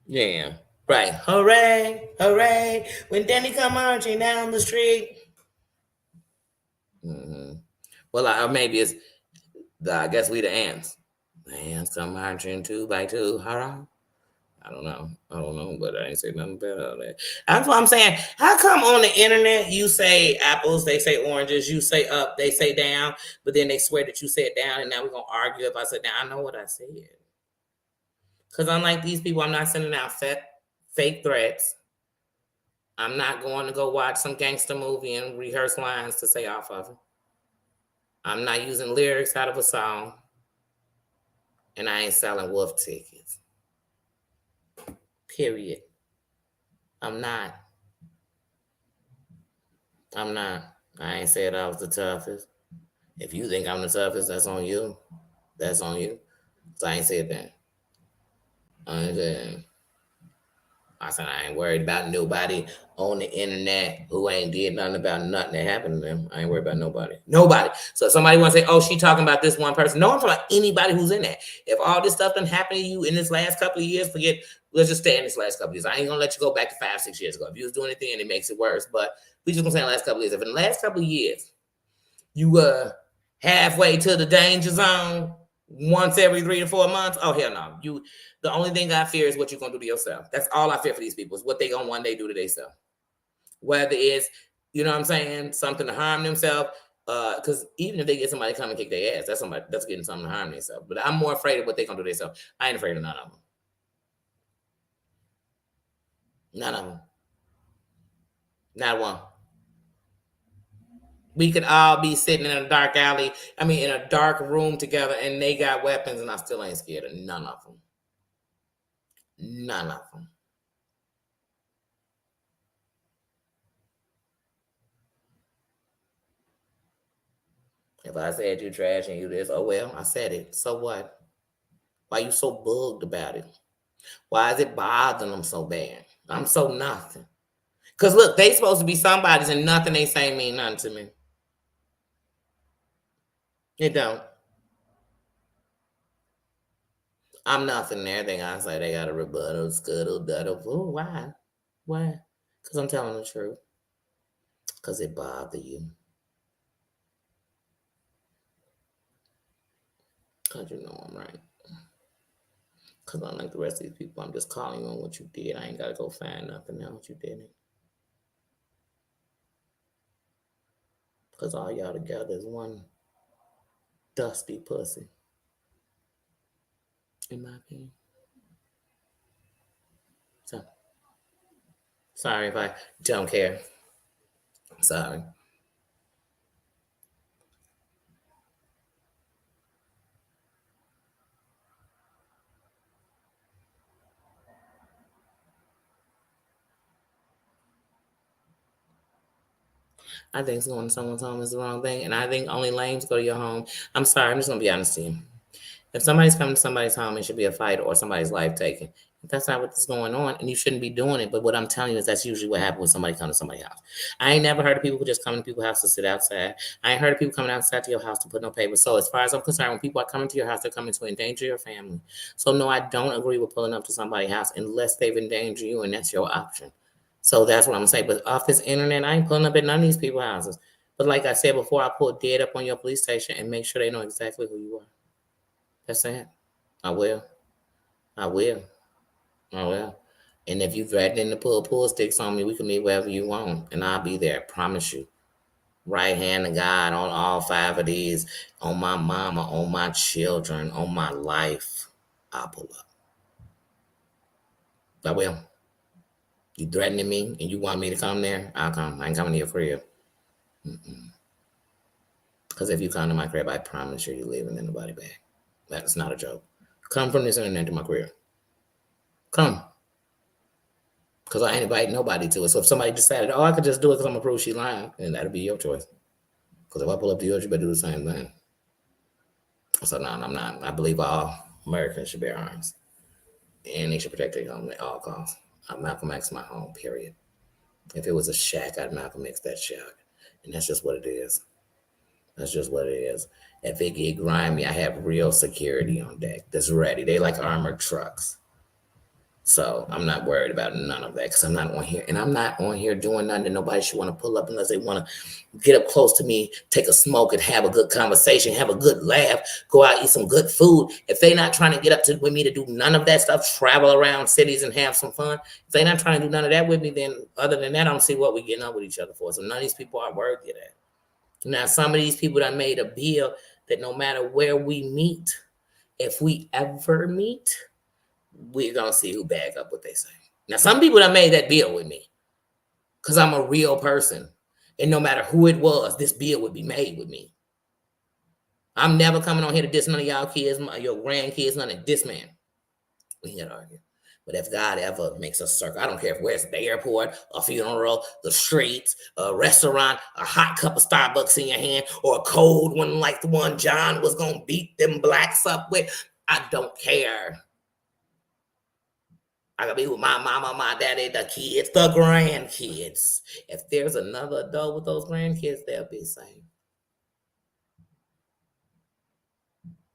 Speaker 1: Yeah. Right. Hooray, hooray. When Danny come marching down the street. Well, maybe it's I guess we the ants. The ants come marching 2 by 2. Hurrah. I don't know, but I ain't say nothing about that. That's what I'm saying. How come on the internet you say apples, they say oranges, you say up, they say down, but then they swear that you said down, and now we're going to argue if I said down. I know what I said. Because unlike these people, I'm not sending out fake threats. I'm not going to go watch some gangster movie and rehearse lines to say off of it. I'm not using lyrics out of a song. And I ain't selling wolf tickets. Period. I'm not. I ain't said I was the toughest. If you think I'm the toughest, that's on you. That's on you. So I ain't said that. I said I ain't worried about nobody on the internet who ain't did nothing about nothing that happened to them. I ain't worried about nobody. Nobody. So if somebody want to say, oh, she talking about this one person. No, I'm talking about anybody who's in that. If all this stuff done happened to you in this last couple of years, forget, let's just stay in this last couple of years. I ain't gonna let you go back to 5, 6 years ago. If you was doing anything and it makes it worse, but we just gonna say in the last couple of years. If in the last couple of years you were halfway to the danger zone, once every 3 to 4 months. Oh hell no! The only thing I fear is what you're gonna do to yourself. That's all I fear for these people is what they gonna one day do to themselves. Whether it's, you know what I'm saying, something to harm themselves. Because even if they get somebody to come and kick their ass, that's somebody that's getting something to harm themselves. But I'm more afraid of what they gonna do to themselves. I ain't afraid of none of them. None of them. Not one. We could all be sitting in a dark alley. I mean, in a dark room together, and they got weapons, and I still ain't scared of none of them. None of them. If I said you trash and you this, oh well, I said it. So what? Why you so bugged about it? Why is it bothering them so bad? I'm so nothing. Cause look, they supposed to be somebody's, and nothing they say mean nothing to me. It don't. I'm nothing. Everything I say, they got a rebuttal, scuttle, duddle. Ooh, why? Why? Cause I'm telling the truth. Cause it bother you. Cause you know I'm right. Cause unlike the rest of these people, I'm just calling you on what you did. I ain't gotta go find nothing else you didn't. Cause all y'all together is one dusty pussy, in my opinion. So sorry if I don't care. Sorry. I think going to someone's home is the wrong thing, and I think only lames go to your home. I'm sorry. I'm just gonna be honest to you. If somebody's coming to somebody's home, it should be a fight or somebody's life taken. If that's not what's going on, and you shouldn't be doing it. But what I'm telling you is that's usually what happens when somebody comes to somebody's house. I ain't never heard of people who just come to people's house to sit outside. I ain't heard of people coming outside to your house to put no papers. So as far as I'm concerned, when people are coming to your house, they're coming to endanger your family. So no, I don't agree with pulling up to somebody's house unless they've endangered you, and that's your option. So that's what I'm saying. But off this internet, I ain't pulling up at none of these people's houses. But like I said before, I pull dead up on your police station and make sure they know exactly who you are. That's it. I will. I will. I will. And if you threatening to pull sticks on me, we can meet wherever you want, and I'll be there. I promise you. Right hand of God on all five of these, on my mama, on my children, on my life. I'll pull up. I will. You threatening me and you want me to come there? I'll come. I ain't coming to your crib. Because if you come to my crib, I promise you, you're leaving in the body bag. That's not a joke. Come from this internet to my crib. Come. Because I ain't inviting nobody to it. So if somebody decided, oh, I could just do it because I'm going to prove she lying, then that'll be your choice. Because if I pull up to yours, you better do the same thing. So no, I'm not. I believe all Americans should bear arms. And they should protect their home at all costs. Malcolm X my home, period. If it was a shack, I'd Malcolm X that shack. And that's just what it is. That's just what it is. If it get grimy, I have real security on deck that's ready. They like armored trucks. So I'm not worried about none of that because I'm not on here. And I'm not on here doing nothing that nobody should want to pull up unless they want to get up close to me, take a smoke and have a good conversation, have a good laugh, go out, eat some good food. If they're not trying to get up to with me to do none of that stuff, travel around cities and have some fun, if they're not trying to do none of that with me, then other than that, I don't see what we're getting up with each other for. So none of these people are worthy of that. Now, some of these people that made a bill that no matter where we meet, if we ever meet, we're gonna see who back up what they say. Now, some people that made that bill with me, because I'm a real person, and no matter who it was, this bill would be made with me. I'm never coming on here to diss none of y'all kids, your grandkids, none of this man. We ain't gonna argue. But if God ever makes a circle, I don't care if where's the airport, a funeral, the streets, a restaurant, a hot cup of Starbucks in your hand, or a cold one like the one John was gonna beat them blacks up with, I don't care. I can be with my mama, my daddy, the kids, the grandkids. If there's another adult with those grandkids, they'll be safe.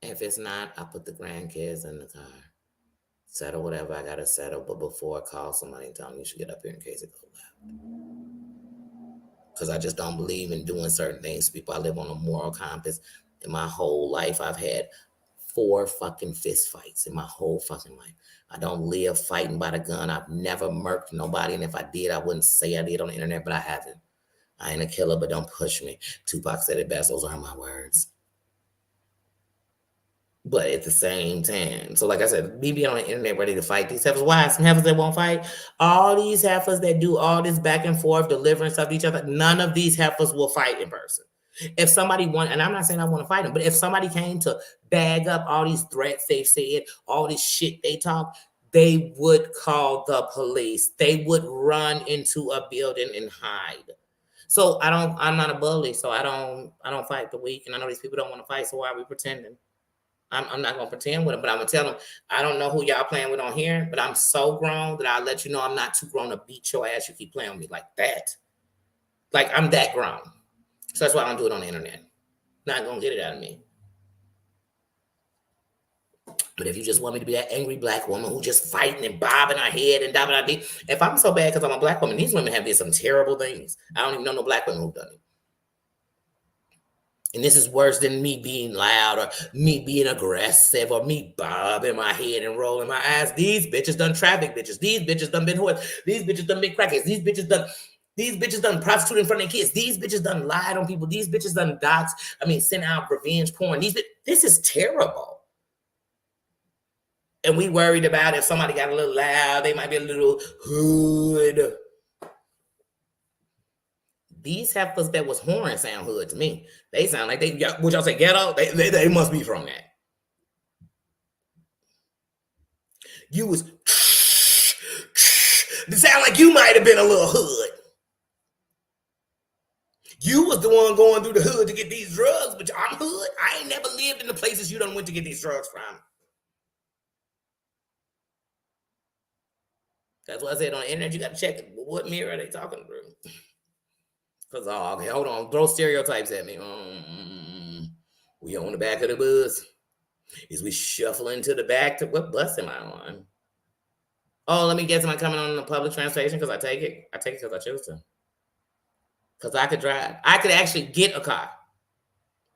Speaker 1: If it's not, I put the grandkids in the car. Settle whatever I gotta settle, but before I call somebody and tell them you should get up here in case it goes left. Because I just don't believe in doing certain things to people. I live on a moral compass. In my whole life, I've had 4 fucking fist fights in my whole fucking life. I don't live fighting by the gun. I've never murked nobody. And if I did, I wouldn't say I did on the internet, but I haven't. I ain't a killer, but don't push me. Tupac said it best. Those are my words. But at the same time, so like I said, me being on the internet ready to fight these heifers. Why? Some heifers that won't fight. All these heifers that do all this back and forth, delivering stuff to each other, none of these heifers will fight in person. If somebody and I'm not saying I want to fight them, but if somebody came to bag up all these threats they've said, all this shit they talk, they would call the police. They would run into a building and hide. So I'm not a bully, so I don't fight the weak, and I know these people don't want to fight, so why are we pretending? I'm not gonna pretend with them, but I'm gonna tell them I don't know who y'all playing with on here, but I'm so grown that I'll let you know I'm not too grown to beat your ass. You keep playing with me like that. Like I'm that grown. So that's why I don't do it on the internet. Not gonna get it out of me. But if you just want me to be that angry black woman who just fighting and bobbing her head and dabbing her beat, if I'm so bad because I'm a black woman, these women have did some terrible things. I don't even know no black women who've done it. And this is worse than me being loud or me being aggressive or me bobbing my head and rolling my eyes. These bitches done traffic bitches. These bitches done been whores. These bitches done been crackheads. These bitches done prostitute in front of their kids. These bitches done lied on people. These bitches done sent out revenge porn. This is terrible. And we worried about if somebody got a little loud, they might be a little hood. These heifers that was whoring sound hood to me. They sound like would y'all say ghetto? They must be from that. You was it sound like you might have been a little hood. You was the one going through the hood to get these drugs, but I'm hood. I ain't never lived in the places you done went to get these drugs from. That's why I said on the internet, you got to check what mirror are they talking through. Because, okay, hold on. Throw stereotypes at me. We on the back of the bus. Is we shuffling to the back? What bus am I on? Oh, let me guess. Am I coming on the public transportation? Because I take it. I take it because I choose to. Because I could drive. I could actually get a car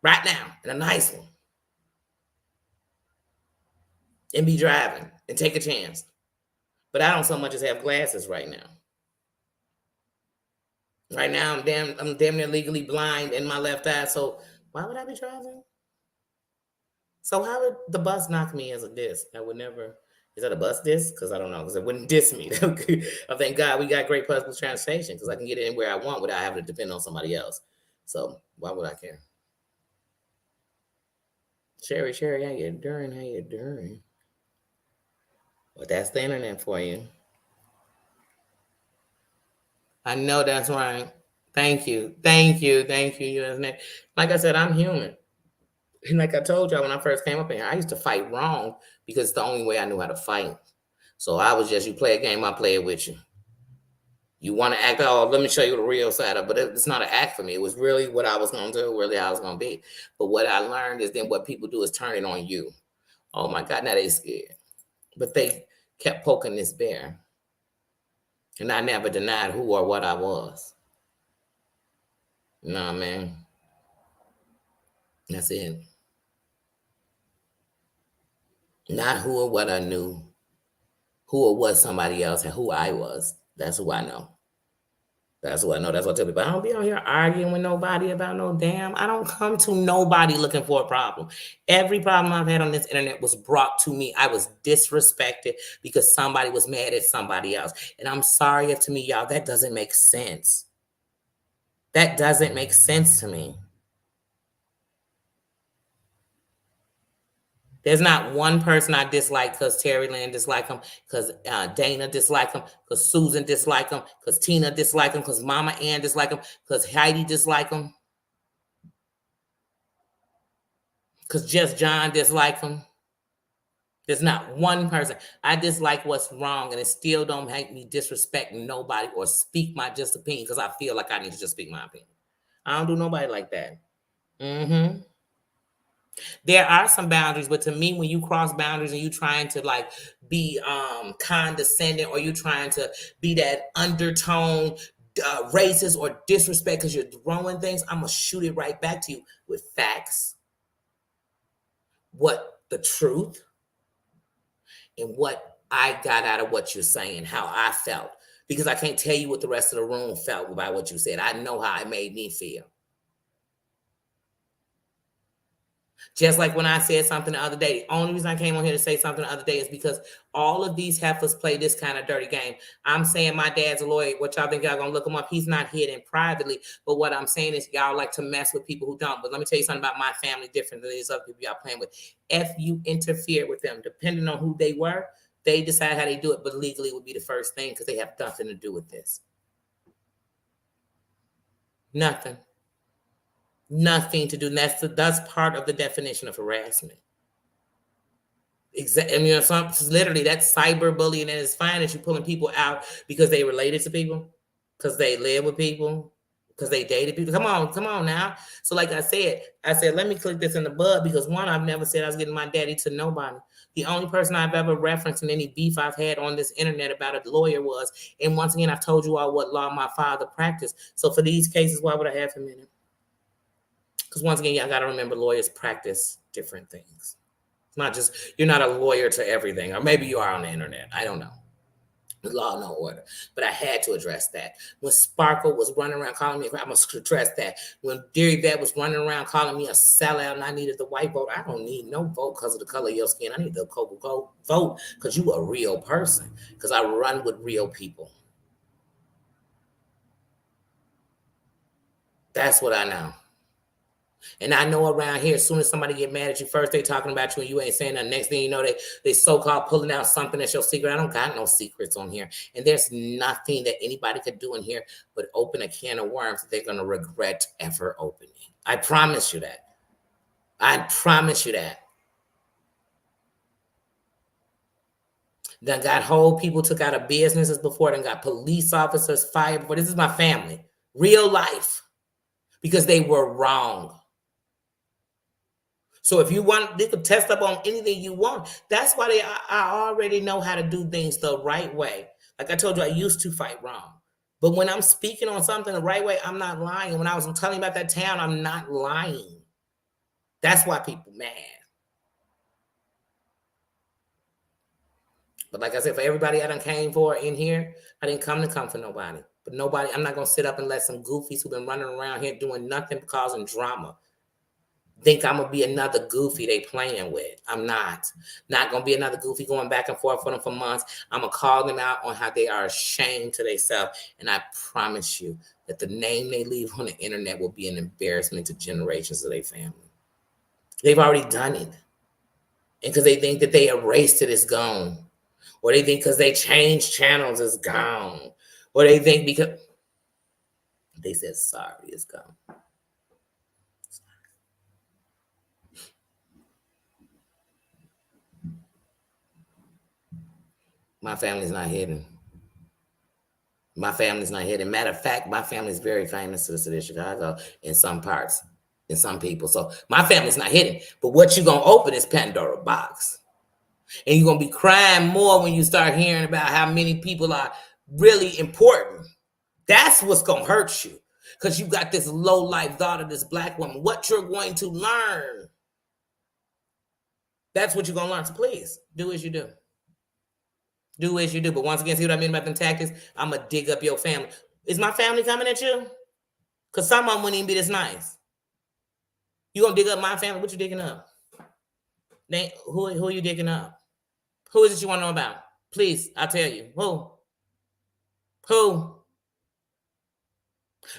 Speaker 1: right now, and a nice one. And be driving and take a chance. But I don't so much as have glasses right now. Right now, I'm damn near legally blind in my left eye. So why would I be driving? So how would the bus knock me as a diss? I would never. Is that a bus diss? Because I don't know. Because it wouldn't diss me. I thank God we got great public transportation because I can get anywhere I want without having to depend on somebody else. So why would I care? Sherry, how you doing? Well, that's the internet for you. I know that's right. Thank you. Like I said, I'm human. And like I told y'all when I first came up here, I used to fight wrong because it's the only way I knew how to fight. So I was just, you play a game, I play it with you. You want to act, let me show you the real side of it. But it's not an act for me. It was really what I was going to do, really how I was going to be. But what I learned is then what people do is turn it on you. Oh my God, now they scared. But they kept poking this bear. And I never denied who or what I was. Nah, man. That's it. Not who or what I knew. Who or what somebody else and who I was. That's who I know. That's who I know. That's what I tell people. I don't be on here arguing with nobody about no damn. I don't come to nobody looking for a problem. Every problem I've had on this internet was brought to me. I was disrespected because somebody was mad at somebody else. And I'm sorry if to me, y'all, that doesn't make sense. That doesn't make sense to me. There's not one person I dislike because Terry Lynn dislike him, because Dana dislike him, because Susan dislike him, because Tina dislike him, because Mama Ann dislike him, because Heidi dislike him, because Just John dislike him. There's not one person. I dislike what's wrong, and it still don't make me disrespect nobody or speak my just opinion because I feel like I need to just speak my opinion. I don't do nobody like that. There are some boundaries, but to me, when you cross boundaries and you trying to like be condescending or you trying to be that undertone racist or disrespect because you're throwing things, I'm gonna shoot it right back to you with facts. What the truth and what I got out of what you're saying, how I felt. Because I can't tell you what the rest of the room felt about what you said. I know how it made me feel. Just like when I said something the other day, the only reason I came on here to say something the other day is because all of these heifers play this kind of dirty game. I'm saying my dad's a lawyer. What y'all think y'all gonna look him up? He's not hidden privately. But what I'm saying is y'all like to mess with people who don't. But let me tell you something about my family different than these other people y'all playing with. If you interfere with them, depending on who they were, they decide how they do it. But legally would be the first thing because they have nothing to do with this. Nothing. Nothing to do. That's part of the definition of harassment. Exactly. I mean, literally that's cyberbullying, and it's fine that you're pulling people out because they related to people, because they live with people, because they dated people. Come on now. So, like I said, let me click this in the bud because one, I've never said I was getting my daddy to nobody. The only person I've ever referenced in any beef I've had on this internet about a lawyer was, and once again, I've told you all what law my father practiced. So for these cases, why would I have him in it? Because once again, y'all got to remember lawyers practice different things. It's not just, you're not a lawyer to everything, or maybe you are on the internet. I don't know. Law, no order. But I had to address that. When Sparkle was running around calling me, I must address that. When Deary Vet was running around calling me a sellout and I needed the white vote, I don't need no vote because of the color of your skin. I need the vote because you a real person. Because I run with real people. That's what I know. And I know around here, as soon as somebody get mad at you, first they talking about you and you ain't saying nothing. Next thing you know, they so-called pulling out something that's your secret. I don't got no secrets on here. And there's nothing that anybody could do in here but open a can of worms that they're going to regret ever opening. I promise you that. I promise you that. Done got whole people took out of businesses before, then got police officers fired before. This is my family. Real life. Because they were wrong. So if you want, they could test up on anything you want. That's why I already know how to do things the right way. Like I told you, I used to fight wrong. But when I'm speaking on something the right way, I'm not lying. When I was telling you about that town, I'm not lying. That's why people mad. But like I said, for everybody I done came for in here, I didn't come for nobody. But nobody, I'm not going to sit up and let some goofies who've been running around here doing nothing but causing drama think I'm gonna be another goofy they playing with. I'm not gonna be another goofy going back and forth with them for months. I'm gonna call them out on how they are ashamed to themselves, and I promise you that the name they leave on the internet will be an embarrassment to generations of their family. They've already done it, and because they think that they erased it, it's gone, or they think because they changed channels, it's gone, or they think because they said sorry, it's gone. My family's not hidden. My family's not hidden. Matter of fact, my family's very famous to the city of Chicago in some parts, in some people. So my family's not hidden. But what you're going to open is Pandora box. And you're going to be crying more when you start hearing about how many people are really important. That's what's going to hurt you. Because you got this low-life daughter, this black woman. What you're going to learn. That's what you're going to learn. So please, do as you do. Do as you do. But once again, see what I mean about them tactics? I'm going to dig up your family. Is my family coming at you? Because some of them wouldn't even be this nice. You going to dig up my family? What you digging up? Who are you digging up? Who is it you want to know about? Please, I'll tell you. Who?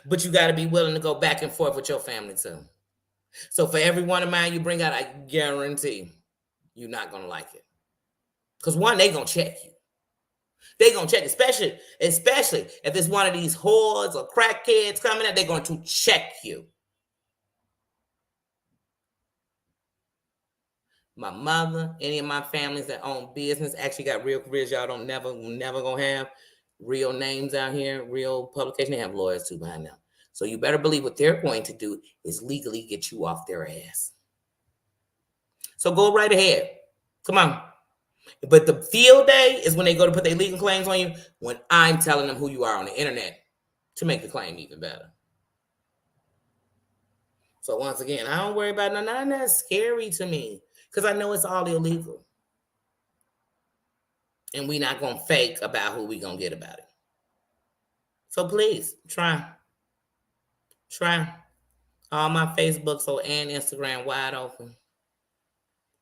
Speaker 1: But you got to be willing to go back and forth with your family too. So for every one of mine you bring out, I guarantee you're not going to like it. Because one, they going to check you. They're going to check, especially if it's one of these whores or crackheads coming out, they're going to check you. My mother, any of my families that own business actually got real careers. Y'all don't never going to have real names out here, real publication. They have lawyers too behind them. So you better believe what they're going to do is legally get you off their ass. So go right ahead. Come on. But the field day is when they go to put their legal claims on you, when I'm telling them who you are on the internet to make the claim even better. So once again, I don't worry about nothing that's scary to me. Because I know it's all illegal. And we not going to fake about who we going to get about it. So please, try. All my Facebook and Instagram wide open.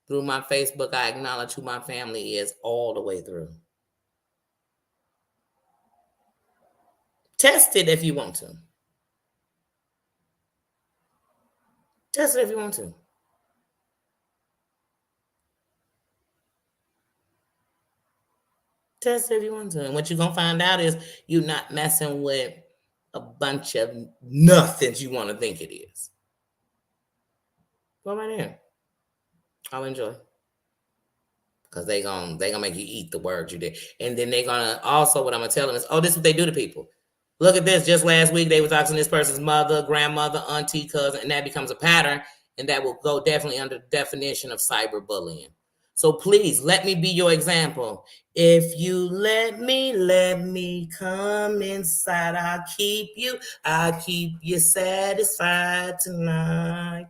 Speaker 1: Through my Facebook, I acknowledge who my family is all the way through. Test it if you want to. Test it if you want to. Test it if you want to. And what you're going to find out is you're not messing with a bunch of nothings you want to think it is. Go right in. I'll enjoy. Because they're gonna make you eat the word you did. And then they're going to also, what I'm going to tell them is, this is what they do to people. Look at this. Just last week, they was asking this person's mother, grandmother, auntie, cousin, and that becomes a pattern. And that will go definitely under the definition of cyberbullying. So please, let me be your example. If you let me come inside. I'll keep you satisfied tonight.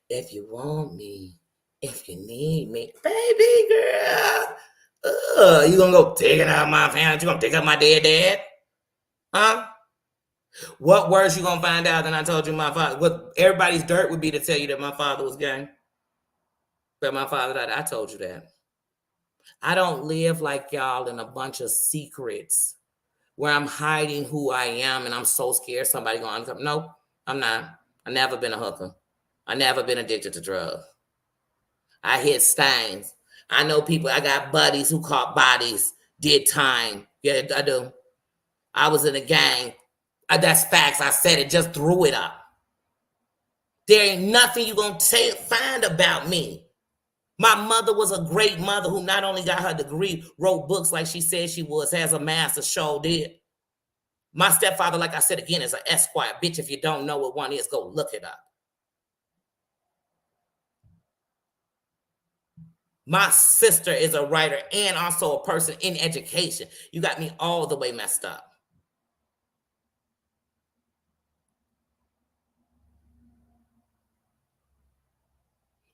Speaker 1: If you want me, if you need me, baby girl. You gonna go taking out my family? You gonna take out my dead dad? Huh? What worse you gonna find out than I told you my father? What everybody's dirt would be to tell you that my father was gay. But my father died. I told you that. I don't live like y'all in a bunch of secrets where I'm hiding who I am and I'm so scared somebody gonna uncover. Nope, I'm not. I've never been a hooker. I've never been addicted to drugs. I hit stains. I know people. I got buddies who caught bodies, did time. Yeah, I do. I was in a gang. That's facts. I said it, just threw it up. There ain't nothing you gonna find about me. My mother was a great mother who not only got her degree, wrote books like she said she was, has a master's, show did. My stepfather, like I said again, is an Esquire. Bitch, if you don't know what one is, go look it up. My sister is a writer and also a person in education. You got me all the way messed up.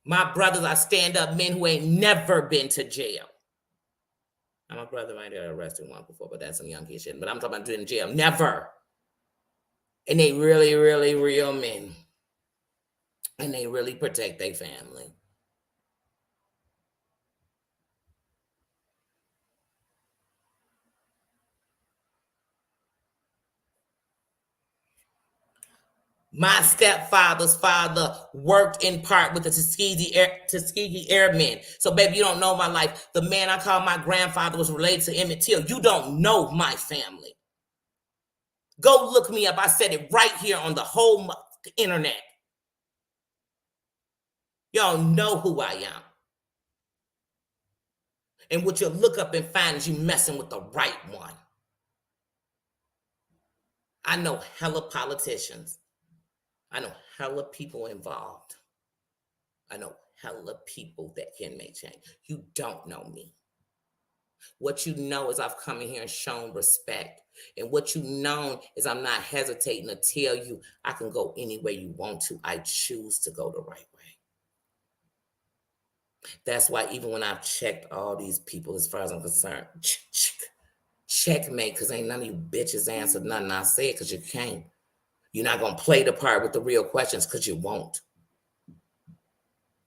Speaker 1: My brothers are stand-up men who ain't never been to jail. Now, my brother might have arrested one before, but that's some young kid shit. But I'm talking about doing jail. Never. And they really, really real men. And they really protect their family. My stepfather's father worked in part with the Tuskegee Airmen. So, baby, you don't know my life. The man I call my grandfather was related to Emmett Till. You don't know my family. Go look me up. I said it right here on the whole internet. Y'all know who I am. And what you'll look up and find is you messing with the right one. I know hella politicians. I know hella people involved. I know hella people that can make change. You don't know me. What you know is I've come in here and shown respect. And what you know is I'm not hesitating to tell you I can go any way you want to. I choose to go the right way. That's why even when I've checked all these people, as far as I'm concerned, checkmate, because ain't none of you bitches answered nothing I said, because you can't. You're not going to play the part with the real questions, because you won't.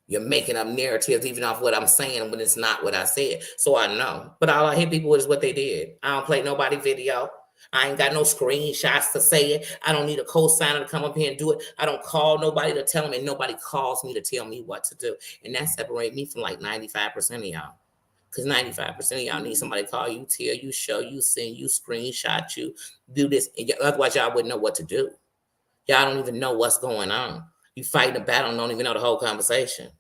Speaker 1: You're making up narratives even off what I'm saying when it's not what I said. So I know. But all I hit people with is what they did. I don't play nobody video. I ain't got no screenshots to say it. I don't need a co-signer to come up here and do it. I don't call nobody to tell them, and nobody calls me to tell me what to do. And that separates me from like 95% of y'all. Because 95% of y'all need somebody to call you, tell you, show you, send you, screenshot you, do this. And otherwise, y'all wouldn't know what to do. Y'all don't even know what's going on. You fighting a battle and don't even know the whole conversation.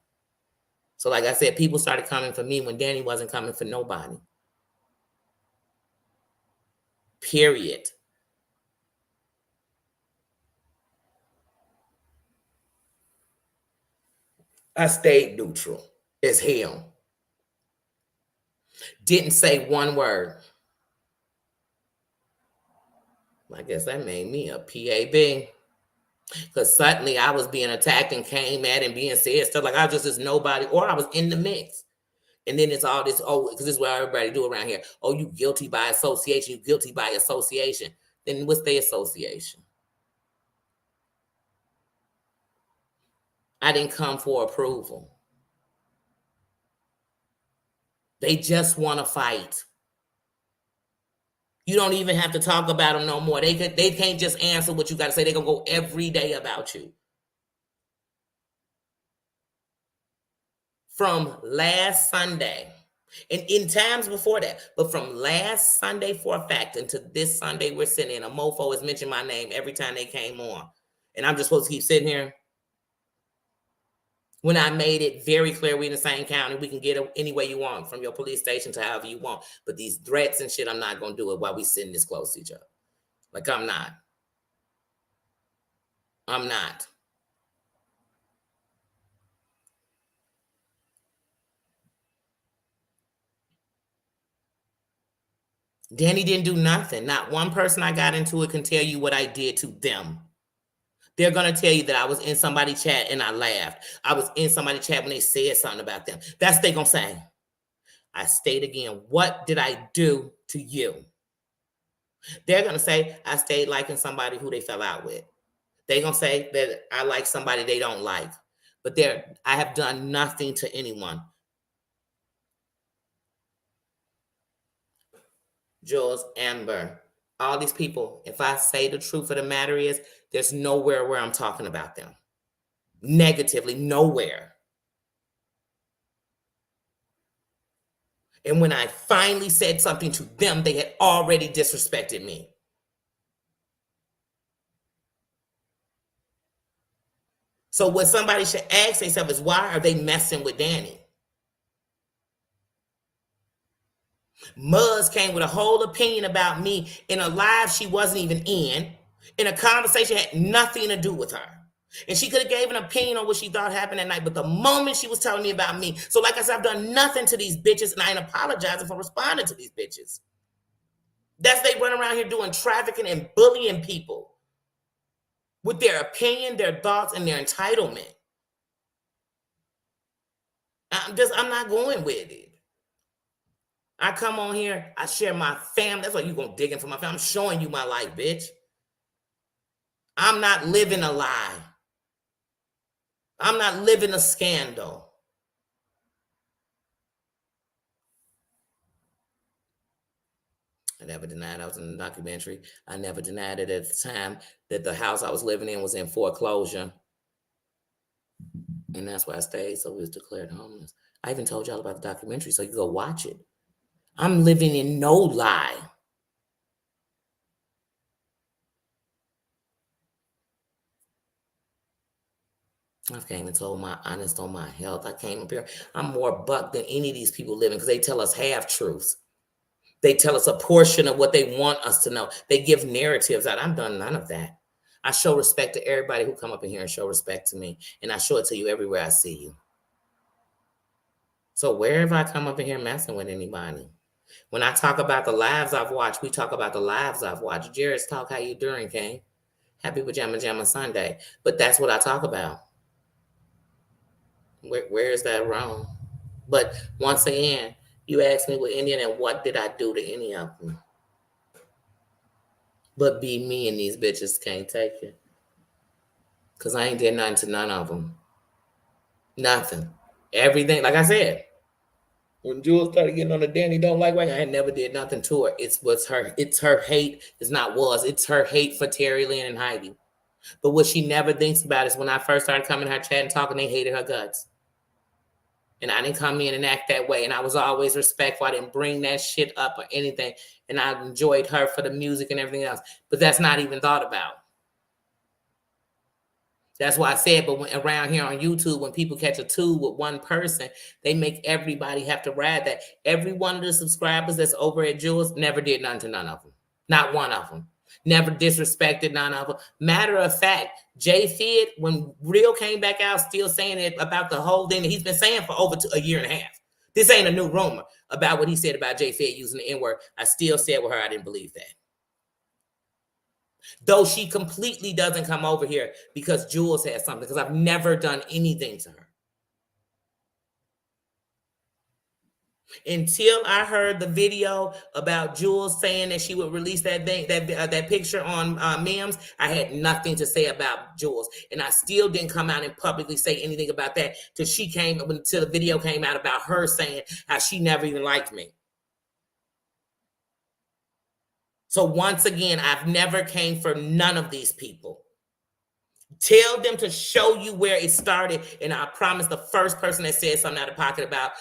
Speaker 1: So like I said, people started coming for me when Danny wasn't coming for nobody. Period. I stayed neutral as hell. Didn't say one word. I guess that made me a PAB. Because suddenly I was being attacked and came at and being said stuff like I was just this nobody, or I was in the mix. And then it's all this, oh, because this is what everybody do around here. Oh, you guilty by association, you guilty by association. Then what's the association? I didn't come for approval. They just want to fight. You don't even have to talk about them no more. They can't just answer what you got to say. They're going to go every day about you. From last Sunday, and in times before that, but from last Sunday for a fact until this Sunday we're sitting in, a mofo has mentioned my name every time they came on. And I'm just supposed to keep sitting here? When I made it very clear we in the same county, we can get it any way you want, from your police station to however you want. But these threats and shit, I'm not going to do it while we sitting this close to each other. Like, I'm not. I'm not. Danny didn't do nothing. Not one person I got into it can tell you what I did to them. They're going to tell you that I was in somebody's chat and I laughed. I was in somebody's chat when they said something about them. That's what they're going to say. I state again, what did I do to you? They're going to say, I stayed liking somebody who they fell out with. They're going to say that I like somebody they don't like. But I have done nothing to anyone. Jules, Amber, all these people, if I say the truth of the matter is, there's nowhere where I'm talking about them. Negatively, nowhere. And when I finally said something to them, they had already disrespected me. So what somebody should ask themselves is, why are they messing with Danny? Muzz came with a whole opinion about me in a live she wasn't even in a conversation that had nothing to do with her. And she could have gave an opinion on what she thought happened that night. But the moment she was telling me about me, so like I said, I've done nothing to these bitches, and I ain't apologizing for responding to these bitches. That's they run around here doing trafficking and bullying people with their opinion, their thoughts, and their entitlement. I'm not going with it. I come on here, I share my family. That's why you gonna dig in for my family. I'm showing you my life, bitch. I'm not living a lie. I'm not living a scandal. I never denied I was in the documentary. I never denied it at the time that the house I was living in was in foreclosure. And that's why I stayed, so we was declared homeless. I even told y'all about the documentary, so you go watch it. I'm living in no lie. I came and told my honest on my health. I came up here. I'm more buck than any of these people living because they tell us half truths. They tell us a portion of what they want us to know. They give narratives out. I've done none of that. I show respect to everybody who come up in here and show respect to me. And I show it to you everywhere I see you. So wherever I come up in here messing with anybody, when I talk about the lives I've watched, we talk about the lives I've watched. Jared's talk, how you doing, King? Happy Pajama Sunday. But that's what I talk about. Where is that wrong? But once again, you asked me with Indian and what did I do to any of them? But be me and these bitches can't take it. Because I ain't did nothing to none of them. Nothing. Everything, like I said, when Jules started getting on the Danny don't like way, I never did nothing to her. It's her hate. It's her hate for Terry Lynn and Heidi. But what she never thinks about is when I first started coming to her chat and talking, they hated her guts. And I didn't come in and act that way. And I was always respectful. I didn't bring that shit up or anything. And I enjoyed her for the music and everything else. But that's not even thought about. That's why I said, but around here on YouTube, when people catch a tube with one person, they make everybody have to ride that. Every one of the subscribers that's over at Jules never did nothing to none of them. Not one of them. Never disrespected none of them. Matter of fact, Jay Fid, when Real came back out, still saying it about the whole thing that he's been saying for over a year and a half. This ain't a new rumor about what he said about Jay Fid using the N-word. I still said with her, I didn't believe that. Though she completely doesn't come over here because Jules has something, because I've never done anything to her. Until I heard the video about Jules saying that she would release that thing, that picture on memes, I had nothing to say about Jules, and I still didn't come out and publicly say anything about that till the video came out about her saying how she never even liked me. So once again, I've never came for none of these people. Tell them to show you where it started, and I promise the first person that says something out of pocket about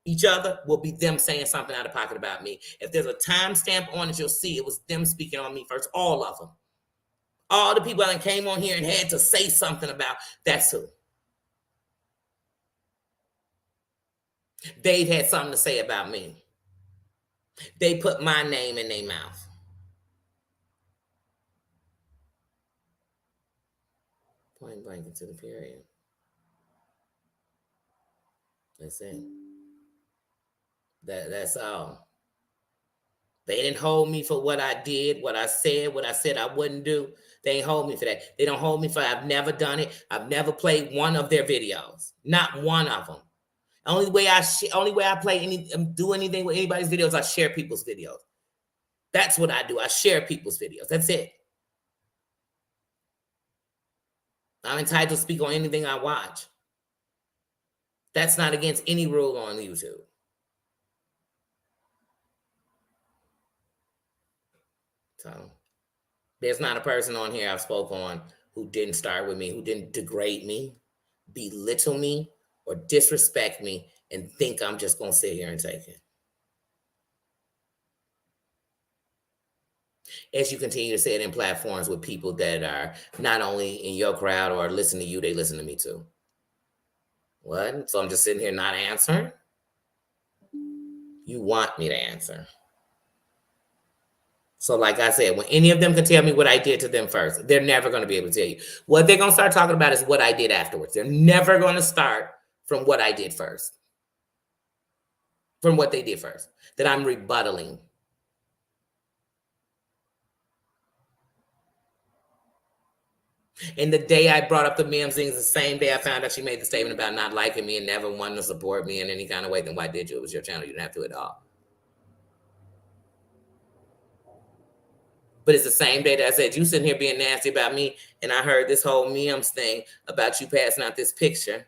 Speaker 1: each other will be them saying something out of pocket about me. If there's a timestamp on it, you'll see it was them speaking on me first. All of them. All the people that came on here and had to say something about, that's who. They've had something to say about me. They put my name in their mouth. Point blank into the period. That's it. That's all. They didn't hold me for what I did, what I said I wouldn't do. They ain't hold me for that. They don't hold me for I've never done it. I've never played one of their videos. Not one of them. Only way I play do anything with anybody's videos, I share people's videos. That's what I do. I share people's videos. That's it. I'm entitled to speak on anything I watch. That's not against any rule on YouTube. So there's not a person on here I've spoke on who didn't start with me, who didn't degrade me, belittle me, or disrespect me and think I'm just going to sit here and take it. As you continue to say it in platforms with people that are not only in your crowd or listen to you, they listen to me too. What? So I'm just sitting here not answering? You want me to answer. So like I said, when any of them can tell me what I did to them first, they're never going to be able to tell you. What they're going to start talking about is what I did afterwards. They're never going to start from what I did first. From what they did first. That I'm rebuttaling. And the day I brought up the memes things, the same day I found out she made the statement about not liking me and never wanting to support me in any kind of way, then why did you? It was your channel. You didn't have to at all. But it's the same day that I said, you sitting here being nasty about me, and I heard this whole memes thing about you passing out this picture.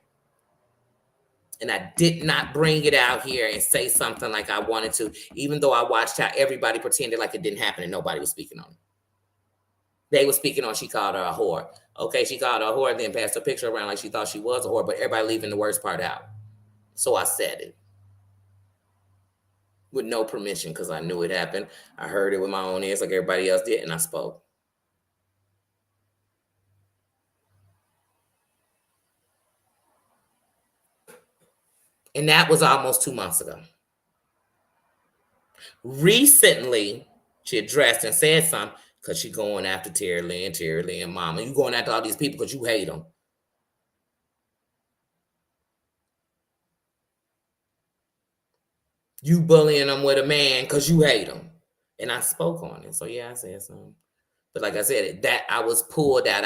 Speaker 1: And I did not bring it out here and say something like I wanted to, even though I watched how everybody pretended like it didn't happen and nobody was speaking on it. They were speaking on she called her a whore. Okay, she called her a whore, then passed a picture around like she thought she was a whore, but everybody leaving the worst part out. So I said it. With no permission, because I knew it happened. I heard it with my own ears like everybody else did, and I spoke. And that was almost 2 months ago. Recently, she addressed and said something because she going after Terry Lynn, Mama. You going after all these people because you hate them. You bullying them with a man because you hate them. And I spoke on it. So yeah, I said something. But like I said, that I was pulled out.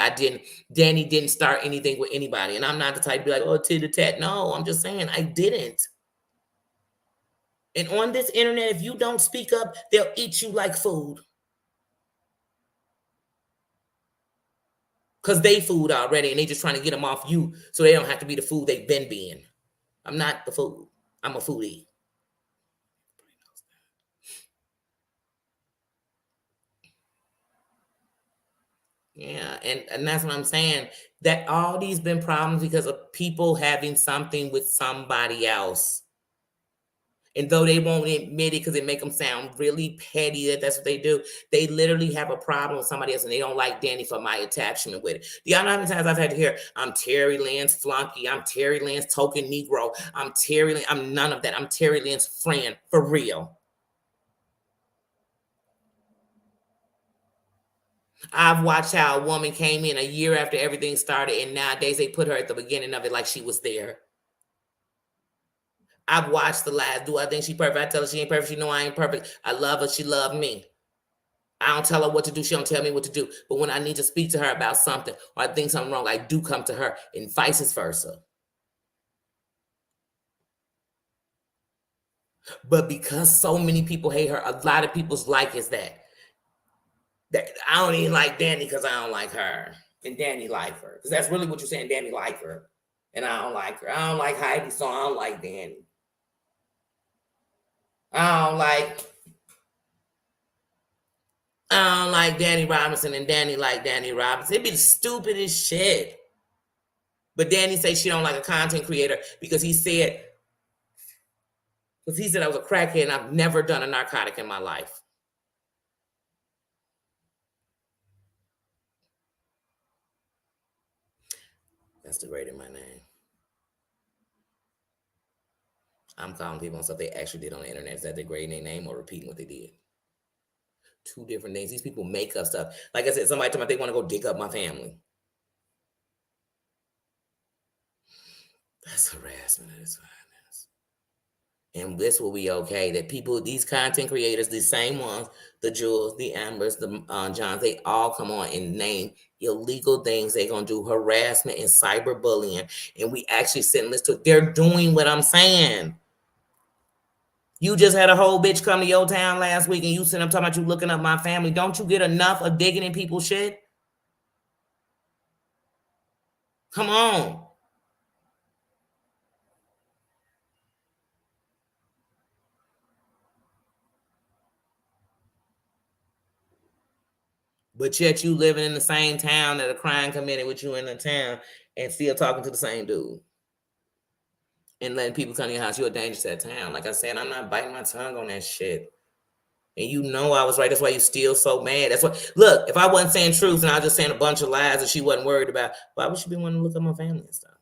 Speaker 1: Danny didn't start anything with anybody. And I'm not the type to be like, oh, tit-a-tat. No, I'm just saying I didn't. And on this internet, if you don't speak up, they'll eat you like food. Because they food already, and they just trying to get them off you so they don't have to be the food they've been being. I'm not the food. I'm a foodie. Yeah, and that's what I'm saying. That all these been problems because of people having something with somebody else. And though they won't admit it because it make them sound really petty that that's what they do, they literally have a problem with somebody else and they don't like Danny for my attachment with it. Do y'all know how many times I've had to hear, I'm Terry Lynn's flunky, I'm Terry Lynn's token Negro, I'm none of that. I'm Terry Lynn's friend, for real. I've watched how a woman came in a year after everything started, and nowadays they put her at the beginning of it like she was there. I've watched the lives. Do I think she perfect? I tell her she ain't perfect. She know I ain't perfect. I love her. She loved me. I don't tell her what to do. She don't tell me what to do. But when I need to speak to her about something or I think something wrong, I do come to her, and vice versa. But because so many people hate her, a lot of people's like is that I don't even like Danny because I don't like her, and Danny like her. Because that's really what you're saying. Danny like her, and I don't like her. I don't like Heidi, so I don't like Danny. I don't like Danny Robinson, and Danny like Danny Robinson. It'd be the stupidest shit. But Danny says she don't like a content creator because he said I was a crackhead and I've never done a narcotic in my life. That's degrading my name. I'm calling people on stuff they actually did on the internet. Is that degrading their name or repeating what they did? Two different things. These people make up stuff. Like I said, somebody told me they want to go dig up my family. That's harassment at its finest. And this will be okay. That people, these content creators, these same ones, the Jules, the Ambers, the Johns, they all come on and name illegal things. They're going to do harassment and cyberbullying. And we actually sit and listen to it. They're doing what I'm saying. You just had a whole bitch come to your town last week and you sitting up talking about you looking up my family. Don't you get enough of digging in people's shit? Come on. But yet you living in the same town that a crime committed with you in the town and still talking to the same dude. And letting people come to your house. You're a danger to that town. Like I said, I'm not biting my tongue on that shit. And you know I was right. That's why you still so mad. That's what. Look, if I wasn't saying truth and I was just saying a bunch of lies that she wasn't worried about, why would she be wanting to look at my family and stuff?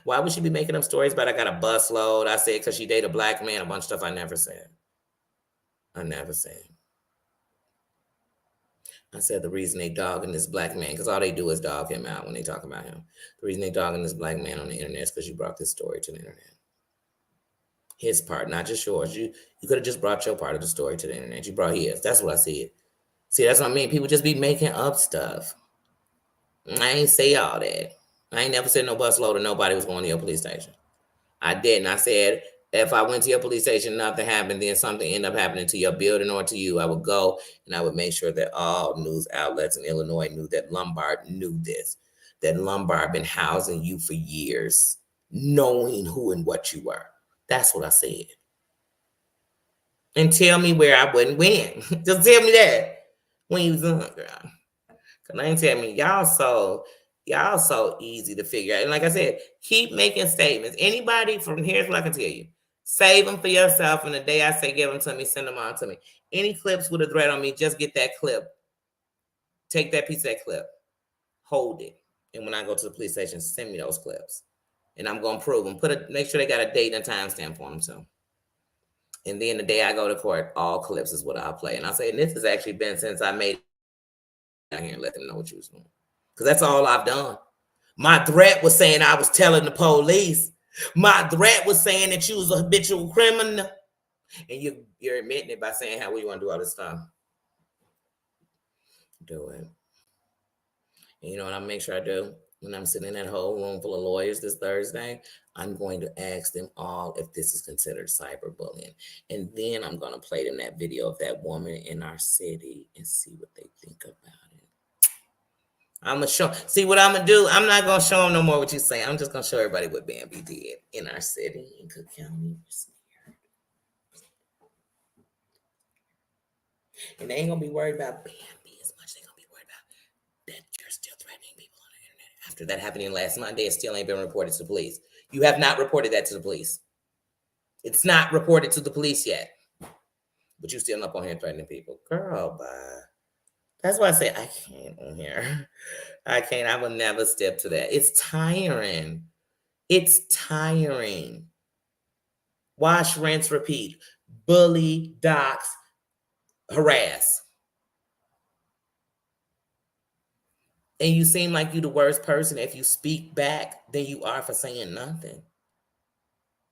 Speaker 1: Why would she be making up stories about I got a bus load? I said because she dated a black man, a bunch of stuff I never said. I never said. I said the reason they dogging this black man, because all they do is dog him out when they talk about him. The reason they dogging this black man on the internet is because you brought this story to the internet. His part, not just yours. You could have just brought your part of the story to the internet. You brought his. That's what I said. See, that's what I mean. People just be making up stuff. I ain't say all that. I ain't never said no bus load or nobody was going to your police station. I didn't. I said if I went to your police station, nothing happened, then something ended up happening to your building or to you, I would go and I would make sure that all news outlets in Illinois knew that Lombard knew this, that Lombard been housing you for years, knowing who and what you were. That's what I said. And tell me where I wouldn't win. Just tell me that when you was on, girl. Cause I ain't tell me y'all so easy to figure out. And like I said, keep making statements. Anybody from here's what I can tell you. Save them for yourself. And the day I say give them to me, send them on to me. Any clips with a threat on me, just get that clip. Take that piece of that clip. Hold it. And when I go to the police station, send me those clips. And I'm gonna prove them. Make sure they got a date and a timestamp for them too. And then the day I go to court, all clips is what I'll play. And I'll say, and this has actually been since I made it out here and let them know what you was doing. Because that's all I've done. My threat was saying I was telling the police. My threat was saying that you was a habitual criminal. And you're admitting it by saying how you want to do all this stuff. Do it. And you know what I'm make sure I do? When I'm sitting in that whole room full of lawyers this Thursday, I'm going to ask them all if this is considered cyberbullying. And then I'm going to play them that video of that woman in our city and see what they think about it. I'm going to show, see what I'm going to do? I'm not going to show them no more what you say. I'm just going to show everybody what Bambi did in our city in Cook County. And they ain't going to be worried about Bambi as much. They're going to be worried about that you're still threatening people on the internet. After that happening last Monday, it still ain't been reported to the police. You have not reported that to the police. It's not reported to the police yet. But you still up on here threatening people. Girl, bye. That's why I say I can't on here. I can't. I will never step to that. It's tiring. It's tiring. Wash, rinse, repeat. Bully, dox, harass. And you seem like you're the worst person if you speak back than you are for saying nothing.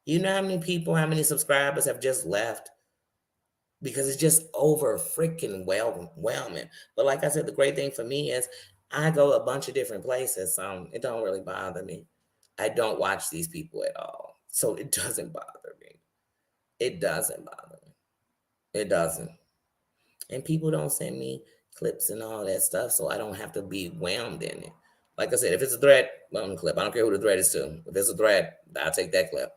Speaker 1: You know how many people, how many subscribers have just left because it's just over freaking whelming. But like I said, the great thing for me is I go a bunch of different places, so it don't really bother me. I don't watch these people at all, so it doesn't bother me. It doesn't bother me. It doesn't. And people don't send me clips and all that stuff, so I don't have to be whelmed in it. Like I said, if it's a threat, well, clip. I don't care who the threat is to. If it's a threat, I'll take that clip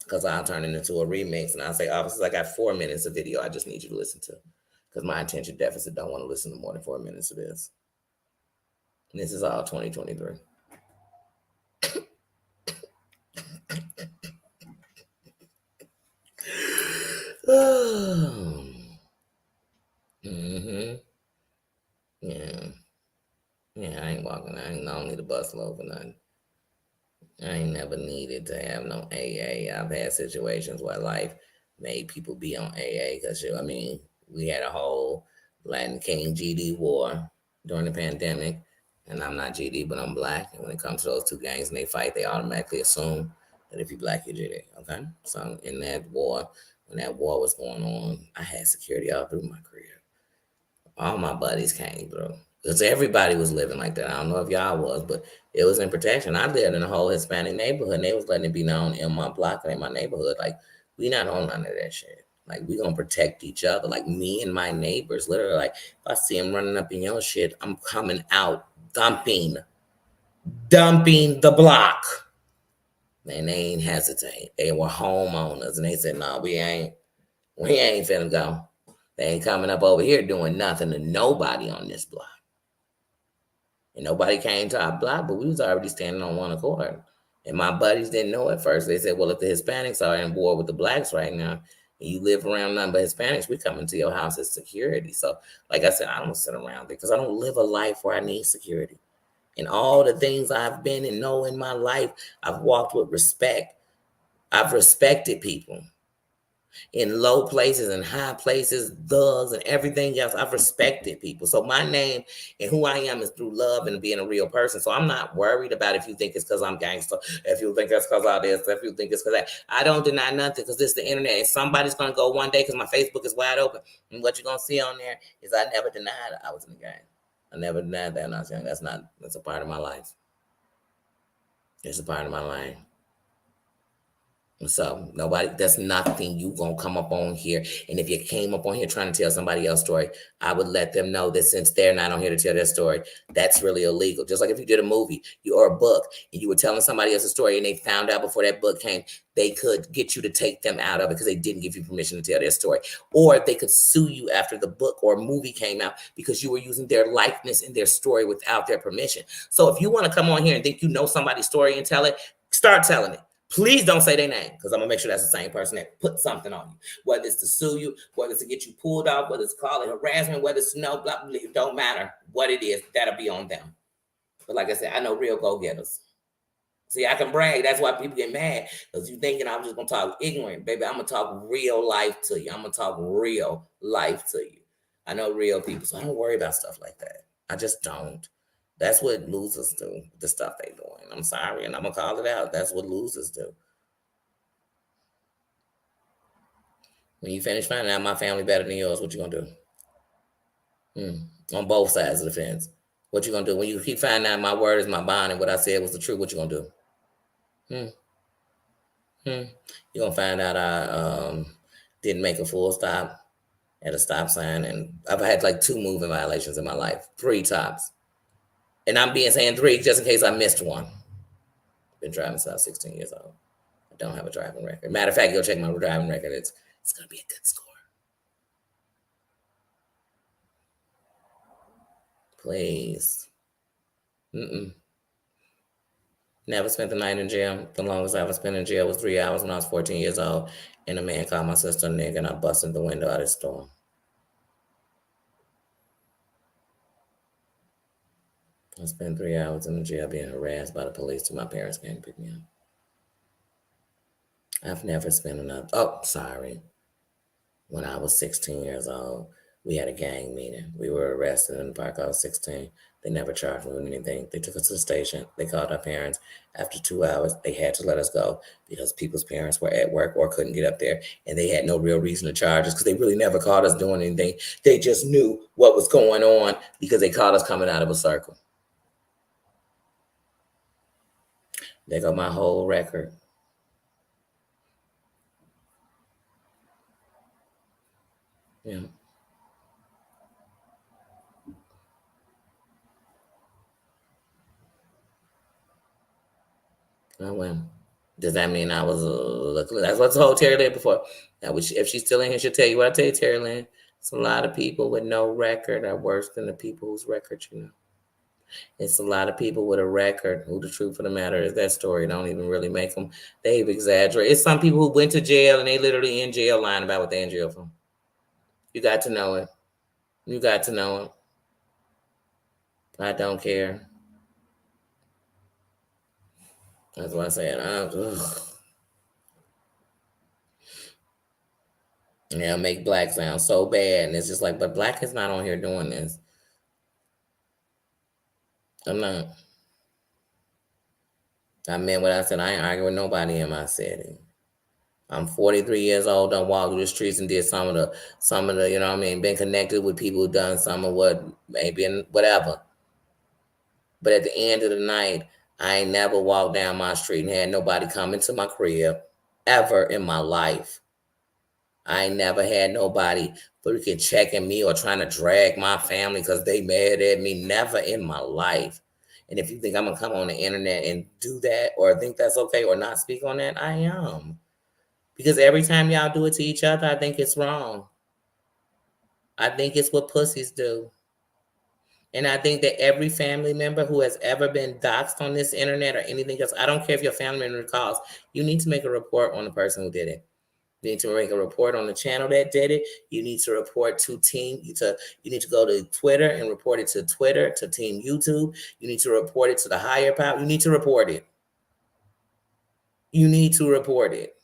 Speaker 1: because I'll turn it into a remix and I'll say, officers, I got 4 minutes of video I just need you to listen to because my attention deficit don't want to listen to more than 4 minutes of this. And this is all 2023. Mm-hmm. Yeah. Yeah, I ain't walking. I don't need a bus load for nothing. I ain't never needed to have no AA. I've had situations where life made people be on AA because, I mean, we had a whole Latin King GD war during the pandemic. And I'm not GD, but I'm black. And when it comes to those two gangs and they fight, they automatically assume that if you're black, you're GD. Okay? So in that war, when that war was going on, I had security all through my career. All my buddies came through because everybody was living like that. I don't know if y'all was, but it was in protection. I lived in a whole Hispanic neighborhood, and they was letting it be known in my block and in my neighborhood, like, we not on none of that shit. Like, we gonna protect each other. Like, me and my neighbors, literally, like, if I see them running up in your shit, I'm coming out, dumping the block. And they ain't hesitate. They were homeowners, and they said, "No, we ain't finna go. They ain't coming up over here doing nothing to nobody on this block." And nobody came to our block, but we was already standing on one accord. And my buddies didn't know at first. They said, well, if the Hispanics are in war with the blacks right now, and you live around nothing but Hispanics, we come into your house as security. So, like I said, I don't sit around there because I don't live a life where I need security. And all the things I've been and know in my life, I've walked with respect. I've respected people in low places and high places, thugs and everything else. I've respected people. So my name and who I am is through love and being a real person. So I'm not worried about if you think it's because I'm gangster, if you think it's because of this, if you think it's because that. I don't deny nothing because this is the internet. And somebody's going to go one day because my Facebook is wide open. And what you're going to see on there is I never denied I was in the gang. I never denied that when I was young. That's a part of my life. It's a part of my life. So that's nothing you gonna come up on here. And if you came up on here trying to tell somebody else's story, I would let them know that since they're not on here to tell their story, that's really illegal. Just like if you did a movie or a book and you were telling somebody else's story and they found out before that book came, they could get you to take them out of it because they didn't give you permission to tell their story. Or they could sue you after the book or movie came out because you were using their likeness in their story without their permission. So if you want to come on here and think you know somebody's story and tell it, start telling it. Please don't say their name because I'm going to make sure that's the same person that put something on you. Whether it's to sue you, whether it's to get you pulled off, whether it's to call it harassment, whether it's no, blah, blah, it don't matter what it is. That'll be on them. But like I said, I know real go-getters. See, I can brag. That's why people get mad because you thinking I'm just going to talk ignorant. Baby, I'm going to talk real life to you. I'm going to talk real life to you. I know real people, so I don't worry about stuff like that. I just don't. That's what losers do, the stuff they doing. I'm sorry, and I'm going to call it out. That's what losers do. When you finish finding out my family better than yours, what you going to do? On both sides of the fence. What you going to do? When you keep finding out my word is my bond and what I said was the truth, what you going to do? You're going to find out I didn't make a full stop at a stop sign. And I've had like 2 moving violations in my life, 3 tops. And I'm saying 3 just in case I missed one. Been driving since I was 16 years old. I don't have a driving record. Matter of fact, go check my driving record. It's going to be a good score. Please. Never spent the night in jail. The longest I ever spent in jail was 3 hours when I was 14 years old. And a man called my sister a nigga and I busted the window out of his store. I spent 3 hours in the jail being harassed by the police till my parents came to pick me up. I've never spent when I was 16 years old, We had a gang meeting. We were arrested in the park. I was 16. They never charged me with anything. They took us to the station. They called our parents. After 2 hours, they had to let us go because people's parents were at work or couldn't get up there, and they had no real reason to charge us because they really never caught us doing anything. They just knew what was going on because they caught us coming out of a circle. They got my whole record. Yeah. I went. Does that mean I was that's what I told Terry Lynn before. Now, if she's still in here, she'll tell you what I tell you, Terry Lynn. It's a lot of people with no record are worse than the people whose record you know. It's a lot of people with a record who the truth of the matter is that story don't even really make them. They've exaggerated. It's some people who went to jail and they literally in jail lying about what they're in jail for. You got to know it. You got to know it. I don't care. That's what I said. Yeah, make black sound so bad. And it's just like, but black is not on here doing this. I'm not. I meant what I said. I ain't arguing with nobody in my city. I'm 43 years old. Done walked through the streets and did some of the, you know what I mean, been connected with people who done some of what maybe and whatever. But at the end of the night, I ain't never walked down my street and had nobody come into my crib ever in my life. I ain't never had nobody freaking checking me or trying to drag my family because they mad at me. Never in my life. And if you think I'm going to come on the internet and do that or think that's okay or not speak on that, I am. Because every time y'all do it to each other, I think it's wrong. I think it's what pussies do. And I think that every family member who has ever been doxxed on this internet or anything else, I don't care if your family member calls, you need to make a report on the person who did it. You need to make a report on the channel that did it. You need to report to team. You need to go to Twitter and report it to Twitter, to Team YouTube. You need to report it to the higher power. You need to report it. You need to report it.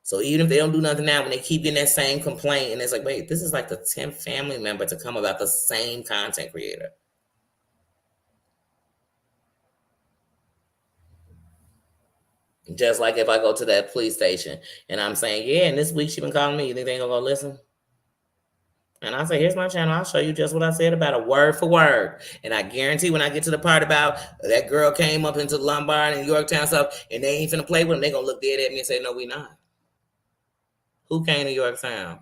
Speaker 1: So even if they don't do nothing now, when they keep getting that same complaint, and it's like, wait, this is like the 10th family member to come about the same content creator. Just like if I go to that police station and I'm saying, yeah, and this week she been calling me, you think they ain't gonna go listen? And I say, here's my channel. I'll show you just what I said about it, word for word. And I guarantee when I get to the part about that girl came up into Lombard and Yorktown stuff, and they ain't finna play with them, they gonna look dead at me and say, no, we not. Who came to Yorktown?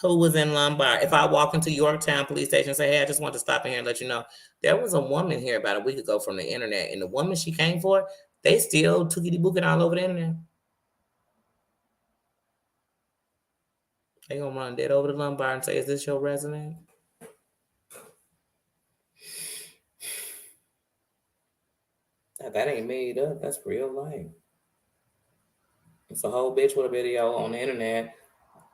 Speaker 1: Who was in Lombard? If I walk into Yorktown police station and say, hey, I just want to stop in here and let you know, there was a woman here about a week ago from the internet, and the woman she came for, they still tookity booking all over the internet. They gonna run dead over to Lombard and say, is this your resident? That ain't made up. That's real life. It's a whole bitch with a video on the internet,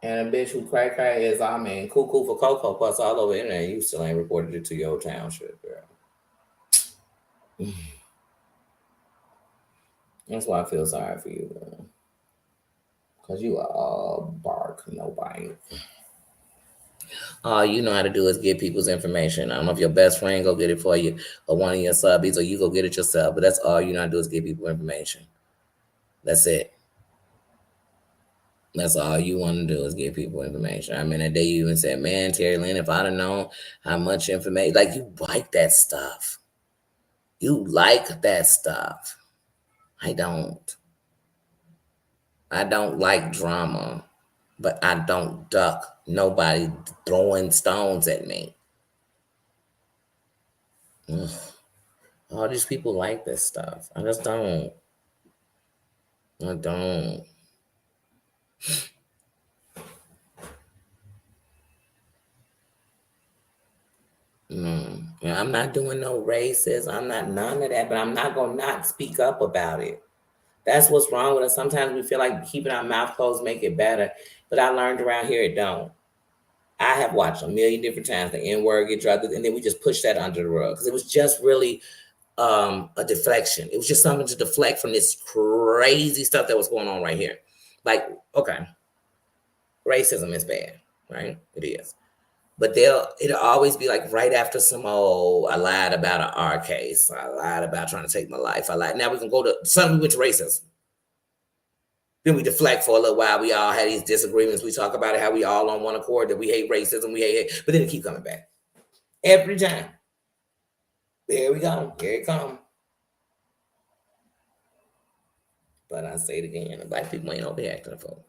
Speaker 1: and a bitch who cray is, I mean, cuckoo for Cocoa Puffs all over the internet. You still ain't reported it to your town shit, girl. That's why I feel sorry for you, girl. Because you are all bark, no bite. All you know how to do is get people's information. I don't know if your best friend go get it for you or one of your subbies or you go get it yourself, but that's all you know how to do is get people information. That's it. That's all you want to do is give people information. I mean, that day you even said, man, Terry Lynn, if I'd have known how much information, like you like that stuff. You like that stuff. I don't. I don't like drama, but I don't duck nobody throwing stones at me. Ugh. All these people like this stuff. I just don't. I don't. Yeah, I'm not doing no racist. I'm not none of that, but I'm not going to not speak up about it. That's what's wrong with us. Sometimes we feel like keeping our mouth closed make it better, but I learned around here it don't. I have watched a million different times the N-word get dropped, and then we just push that under the rug because it was just really a deflection. It was just something to deflect from this crazy stuff that was going on right here. Like, okay, racism is bad, right? It is. But it'll always be like right after some I lied about an R case. I lied about trying to take my life. I lied. Now we can go to something we went to racism. Then we deflect for a little while. We all had these disagreements. We talk about it, how we all on one accord, that we hate racism, we hate, but then it keep coming back. Every time. There we go. Here it comes. But I say it again, the black people ain't over here acting a fool.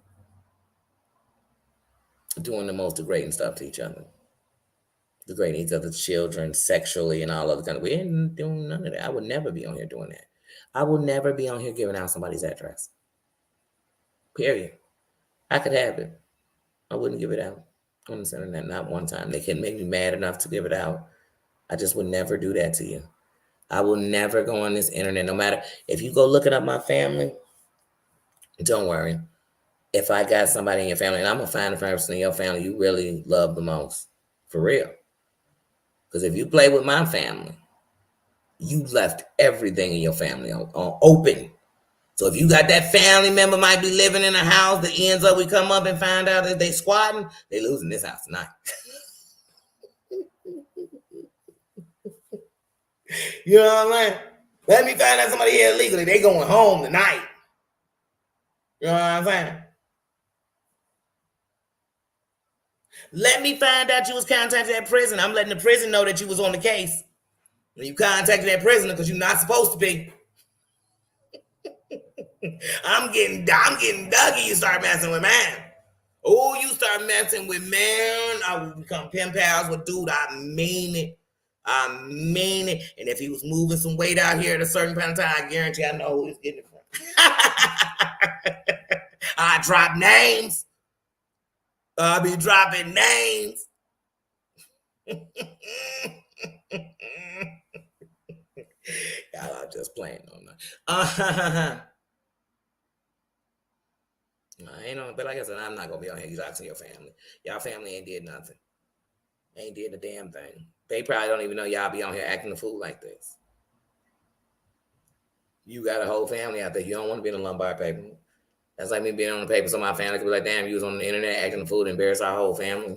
Speaker 1: Doing the most degrading stuff to each other. Degrading each other's children sexually and all other kind of. We ain't doing none of that. I would never be on here doing that. I will never be on here giving out somebody's address. Period. I could have it. I wouldn't give it out on this internet, not one time. They couldn't make me mad enough to give it out. I just would never do that to you. I will never go on this internet, no matter if you go looking up my family. Don't worry. If I got somebody in your family, and I'm going to find a person in your family you really love the most, for real. Because if you play with my family, you left everything in your family on open. So if you got that family member might be living in a house that ends up we come up and find out that they squatting, they losing this house tonight. You know what I'm saying? Let me find out somebody here illegally. They going home tonight. You know what I'm saying? Let me find out you was contacted at prison. I'm letting the prison know that you was on the case. When you contacted that prisoner because you're not supposed to be. I'm getting duggy. You start messing with man. Oh, you start messing with man. I will become pen pals with dude. I mean it. I mean it. And if he was moving some weight out here at a certain point in time, I guarantee I know who he's getting it from. I drop names. I'll be dropping names. Y'all just playing on that. I ain't know, but like I said, I'm not gonna be on here talking your family. Y'all family ain't did nothing. Ain't did a damn thing. They probably don't even know y'all be on here acting a fool like this. You got a whole family out there. You don't want to be in the Lombard paper. That's like me being on the paper, so my family could be like, damn, you was on the internet acting a fool to embarrass our whole family.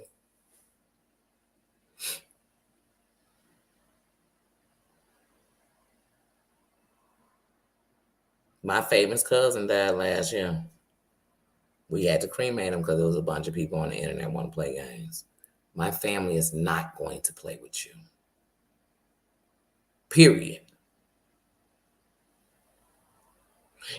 Speaker 1: My famous cousin died last year. We had to cremate him because there was a bunch of people on the internet want to play games. My family is not going to play with you. Period.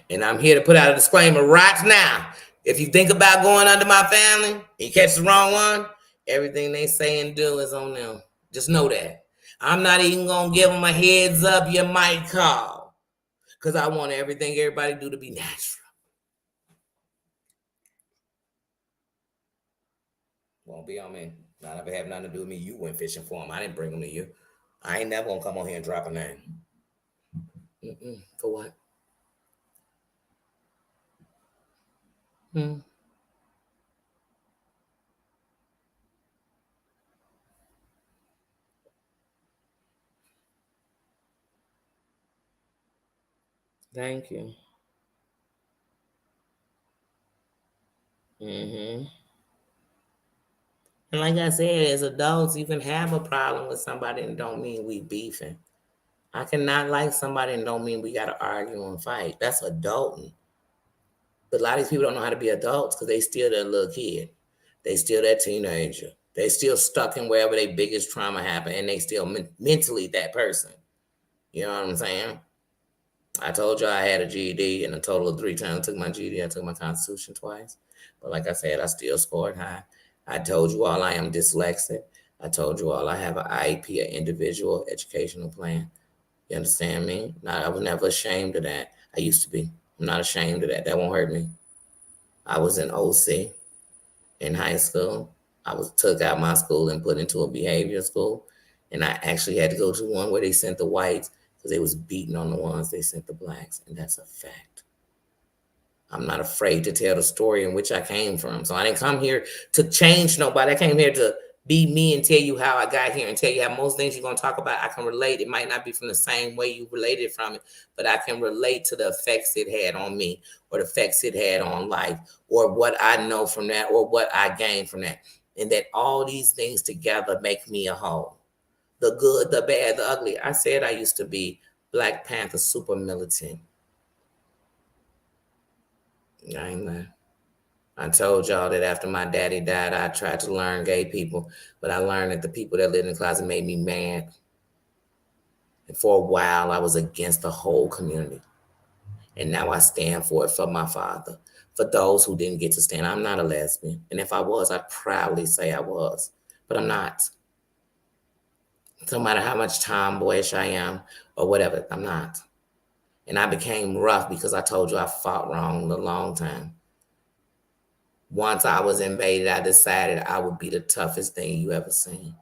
Speaker 1: And I'm here to put out a disclaimer right now. If you think about going under my family, and you catch the wrong one, everything they say and do is on them. Just know that. I'm not even going to give them a heads up you might call. Because I want everybody do to be natural. Won't be on me. Not ever have nothing to do with me. You went fishing for them. I didn't bring them to you. I ain't never going to come on here and drop a name. For what? Thank you. And like I said, as adults, you can have a problem with somebody and don't mean we beefing. I cannot like somebody and don't mean we got to argue and fight. That's adulting. But a lot of these people don't know how to be adults because they still that little kid. They still that teenager. They still stuck in wherever their biggest trauma happened and they still mentally that person. You know what I'm saying? I told you I had a GED and a total of 3 times. I took my GED. I took my Constitution twice. But like I said, I still scored high. I told you all I am dyslexic. I told you all I have an IEP, an individual educational plan. You understand me? I was never ashamed of that. I used to be. I'm not ashamed of that. That won't hurt me. I was in OC in high school. I was took out my school and put into a behavior school. And I actually had to go to one where they sent the whites because they was beating on the ones they sent the blacks. And that's a fact. I'm not afraid to tell the story in which I came from. So I didn't come here to change nobody. I came here to be me and tell you how I got here and tell you how most things you're going to talk about, I can relate. It might not be from the same way you related from it, but I can relate to the effects it had on me or the effects it had on life or what I know from that or what I gained from that. and that all these things together make me a whole. The good, the bad, the ugly. I said I used to be Black Panther super militant. I ain't lying. I told y'all that after my daddy died, I tried to learn gay people, but I learned that the people that lived in the closet made me mad. And for a while, I was against the whole community. And now I stand for it for my father. For those who didn't get to stand, I'm not a lesbian. And if I was, I'd proudly say I was. But I'm not. No matter how much tomboyish I am or whatever, I'm not. And I became rough because I told you I fought wrong a long time. Once I was invaded, I decided I would be the toughest thing you ever seen.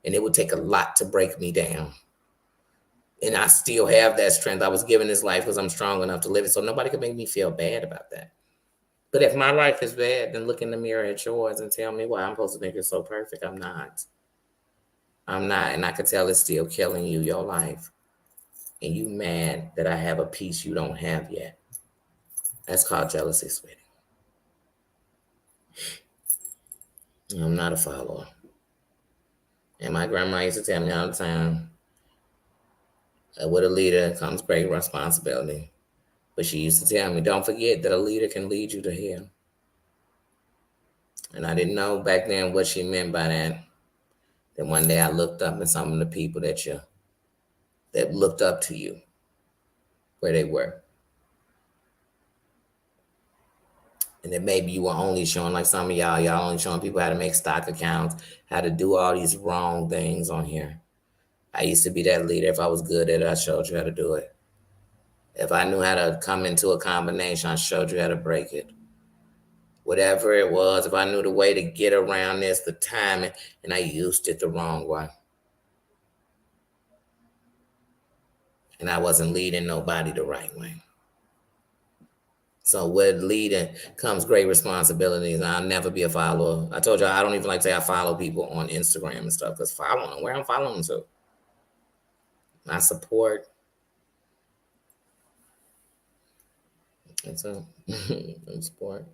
Speaker 1: And it would take a lot to break me down. And I still have that strength. I was given this life because I'm strong enough to live it. So nobody can make me feel bad about that. But if my life is bad, then look in the mirror at yours and tell me why I'm supposed to think it's so perfect. I'm not. I'm not. And I can tell it's still killing you, your life. And you mad that I have a piece you don't have yet. That's called jealousy, sweetie. I'm not a follower. And my grandma used to tell me all the time, with a leader comes great responsibility. But she used to tell me, don't forget that a leader can lead you to hell. And I didn't know back then what she meant by that. Then one day I looked up at some of the people that looked up to you, where they were. And then maybe you were only showing, like some of y'all only showing people how to make stock accounts, how to do all these wrong things on here. I used to be that leader. If I was good at it, I showed you how to do it. If I knew how to come into a combination, I showed you how to break it. Whatever it was, if I knew the way to get around this, the timing, and I used it the wrong way. And I wasn't leading nobody the right way. So with leading comes great responsibilities. I'll never be a follower. I told you I don't even like to say I follow people on Instagram and stuff, because following them, where I'm following them to. I support. That's it. I support.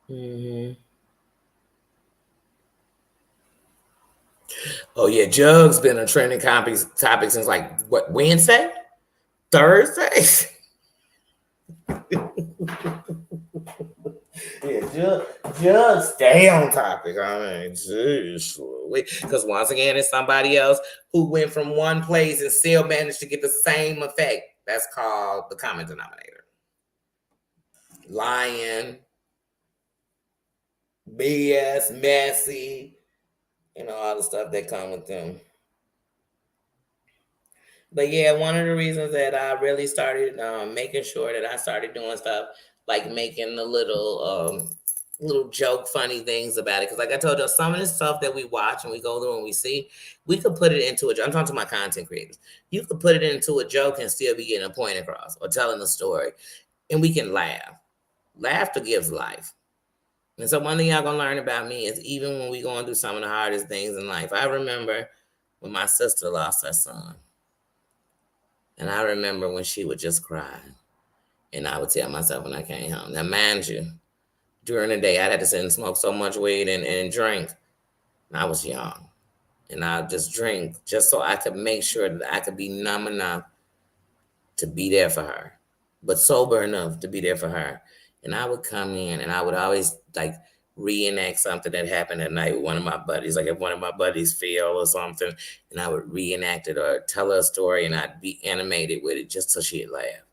Speaker 1: Mm-hmm. Oh yeah, Jug's been a trending topic since like what, Wednesday, Thursday. Yeah, just stay on topic. I mean, because once again, it's somebody else who went from one place and still managed to get the same effect. That's called the common denominator. Lying, BS, messy, all the stuff that come with them. But yeah, one of the reasons that I really started making sure that I started doing stuff like making the little joke, funny things about it. Because like I told you, some of the stuff that we watch and we go through and we see, we could put it into a joke. I'm talking to my content creators. You could put it into a joke and still be getting a point across or telling a story, and we can laugh. Laughter gives life. And so one thing y'all gonna learn about me is even when we going through some of the hardest things in life. I remember when my sister lost her son. And I remember when she would just cry. And I would tell myself when I came home. Now, mind you, during the day, I'd have to sit and smoke so much weed and drink. And I was young. And I'd just drink just so I could make sure that I could be numb enough to be there for her, but sober enough to be there for her. And I would come in and I would always like reenact something that happened at night with one of my buddies. Like if one of my buddies fell or something, and I would reenact it or tell her a story, and I'd be animated with it just so she'd laugh.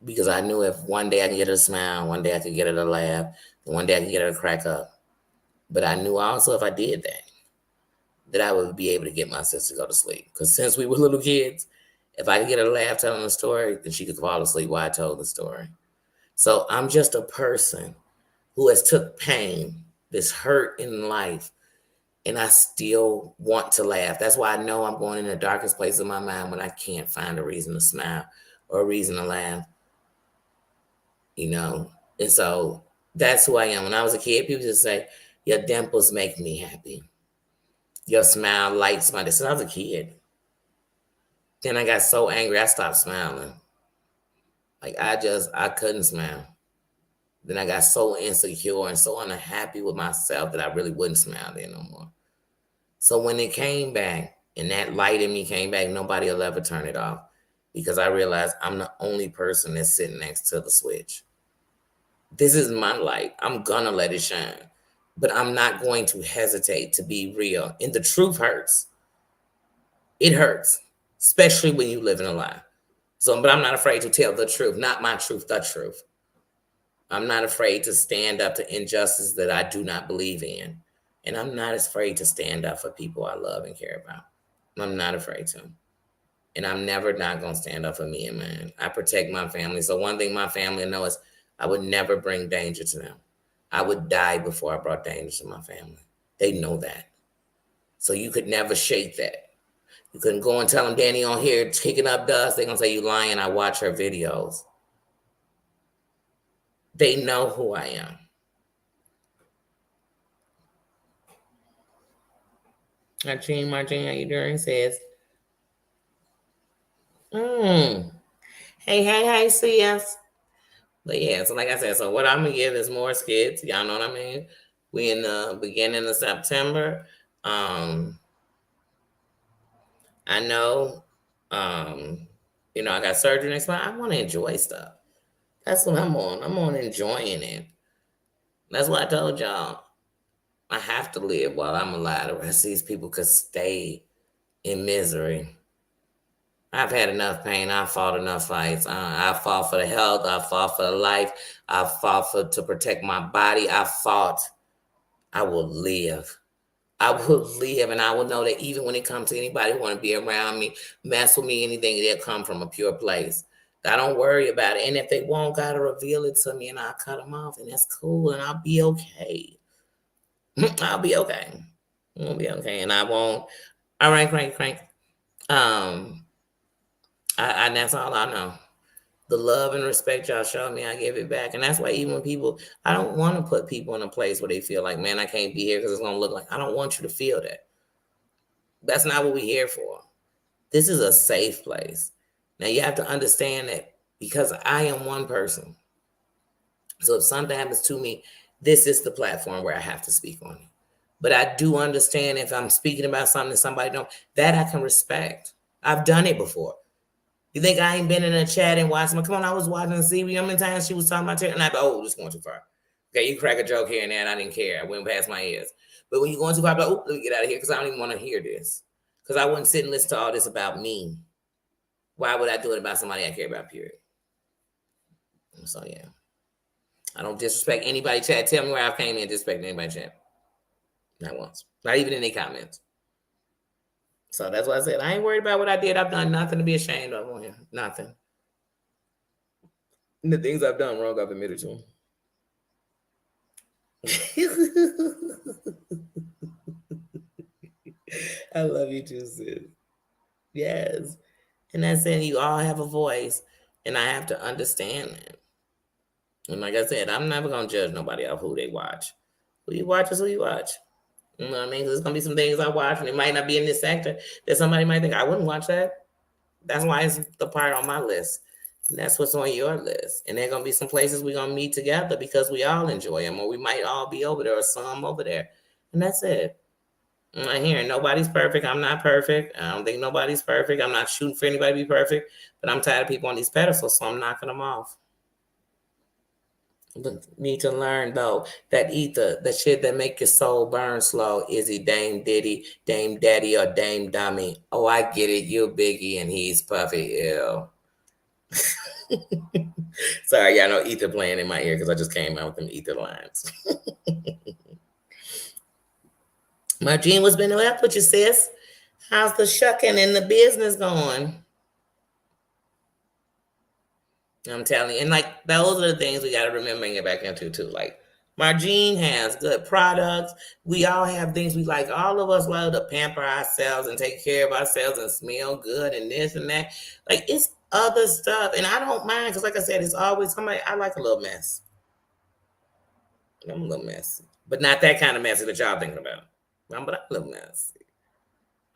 Speaker 1: Because I knew if one day I could get her to smile, one day I could get her to laugh, and one day I could get her to crack up. But I knew also if I did that I would be able to get my sister to go to sleep. Because since we were little kids, if I could get her to laugh telling the story, then she could fall asleep while I told the story. So I'm just a person who has took pain, this hurt in life, and I still want to laugh. That's why I know I'm going in the darkest place of my mind when I can't find a reason to smile or a reason to laugh. And so that's who I am. When I was a kid, people just say, your dimples make me happy. Your smile lights my day. Since I was a kid. Then I got so angry, I stopped smiling. Like I couldn't smile. Then I got so insecure and so unhappy with myself that I really wouldn't smile there no more. So when it came back and that light in me came back, nobody will ever turn it off because I realized I'm the only person that's sitting next to the switch. This is my light. I'm gonna let it shine, but I'm not going to hesitate to be real. And the truth hurts. It hurts, especially when you live in a lie. So, but I'm not afraid to tell the truth, not my truth, the truth. I'm not afraid to stand up to injustice that I do not believe in. And I'm not afraid to stand up for people I love and care about. I'm not afraid to. And I'm never not going to stand up for me and mine. I protect my family. So one thing my family knows is I would never bring danger to them. I would die before I brought danger to my family. They know that. So you could never shake that. You couldn't go and tell them Danny on here kicking up dust. They're going to say you lying. I watch her videos. They know who I am. Martine, how you doing? Says, hey, see us. But yeah, so like I said, so what I'm gonna give is more skits. Y'all know what I mean? We in the beginning of September. I know, I got surgery next month. I want to enjoy stuff. That's what I'm on. I'm on enjoying it. That's what I told y'all. I have to live while I'm alive. The rest of these people could stay in misery. I've had enough pain. I fought enough fights. I fought for the health. I fought for the life. I fought to protect my body. I fought. I will live. I will live, and I will know that even when it comes to anybody who want to be around me, mess with me, anything, they'll come from a pure place. I don't worry about it. And if they won't, God will reveal it to me, and I'll cut them off, and that's cool, and I'll be okay. I'll be okay. I'll be okay, and I won't. All right, crank. And that's all I know. The love and respect y'all show me, I give it back. And that's why even when people, I don't want to put people in a place where they feel like, man, I can't be here because it's going to look like, I don't want you to feel that. That's not what we're here for. This is a safe place. Now you have to understand that because I am one person. So if something happens to me, this is the platform where I have to speak on it. But I do understand if I'm speaking about something that somebody don't, that I can respect. I've done it before. You think I ain't been in a chat and watching? Come on, I was watching CB. How many times she was talking about it? And I thought, oh, this going too far. Okay, you crack a joke here and there, and I didn't care. I went past my ears. But when you're going too far, I'm like, oh, let me get out of here because I don't even want to hear this. Because I wouldn't sit and listen to all this about me. Why would I do it about somebody I care about, period? So, yeah. I don't disrespect anybody chat. Tell me where I came in disrespecting anybody chat. Not once. Not even in any comments. So that's what I said. I ain't worried about what I did. I've done nothing to be ashamed of on here. Nothing. And the things I've done wrong, I've admitted to them. I love you too, sis. Yes. And that's saying you all have a voice, and I have to understand that. And like I said, I'm never going to judge nobody off who they watch. Who you watch is who you watch. You know what I mean? There's going to be some things I watch, and it might not be in this sector that somebody might think, I wouldn't watch that. That's why it's the part on my list. And that's what's on your list. And there are going to be some places we're going to meet together because we all enjoy them, or we might all be over there or some over there. And that's it. I'm not hearing nobody's perfect. I'm not perfect. I don't think nobody's perfect. I'm not shooting for anybody to be perfect. But I'm tired of people on these pedestals, so I'm knocking them off. Need to learn though that ether, the shit that make your soul burn slow. Is he Dame Diddy, Dame Daddy, or Dame Dummy? Oh, I get it. You're Biggie and he's Puffy. Ew. Sorry, y'all know ether playing in my ear because I just came out with them ether lines. Margene, what's been up with you, sis? How's the shucking and the business going? I'm telling you, and like those are the things we got to remember and get back into too. Like Margene has good products. We all have things we like. All of us love to pamper ourselves and take care of ourselves and smell good and this and that. Like it's other stuff, and I don't mind because, like I said, it's always somebody. I like a little mess. I'm a little messy, but not that kind of messy that y'all thinking about. But I'm a little messy.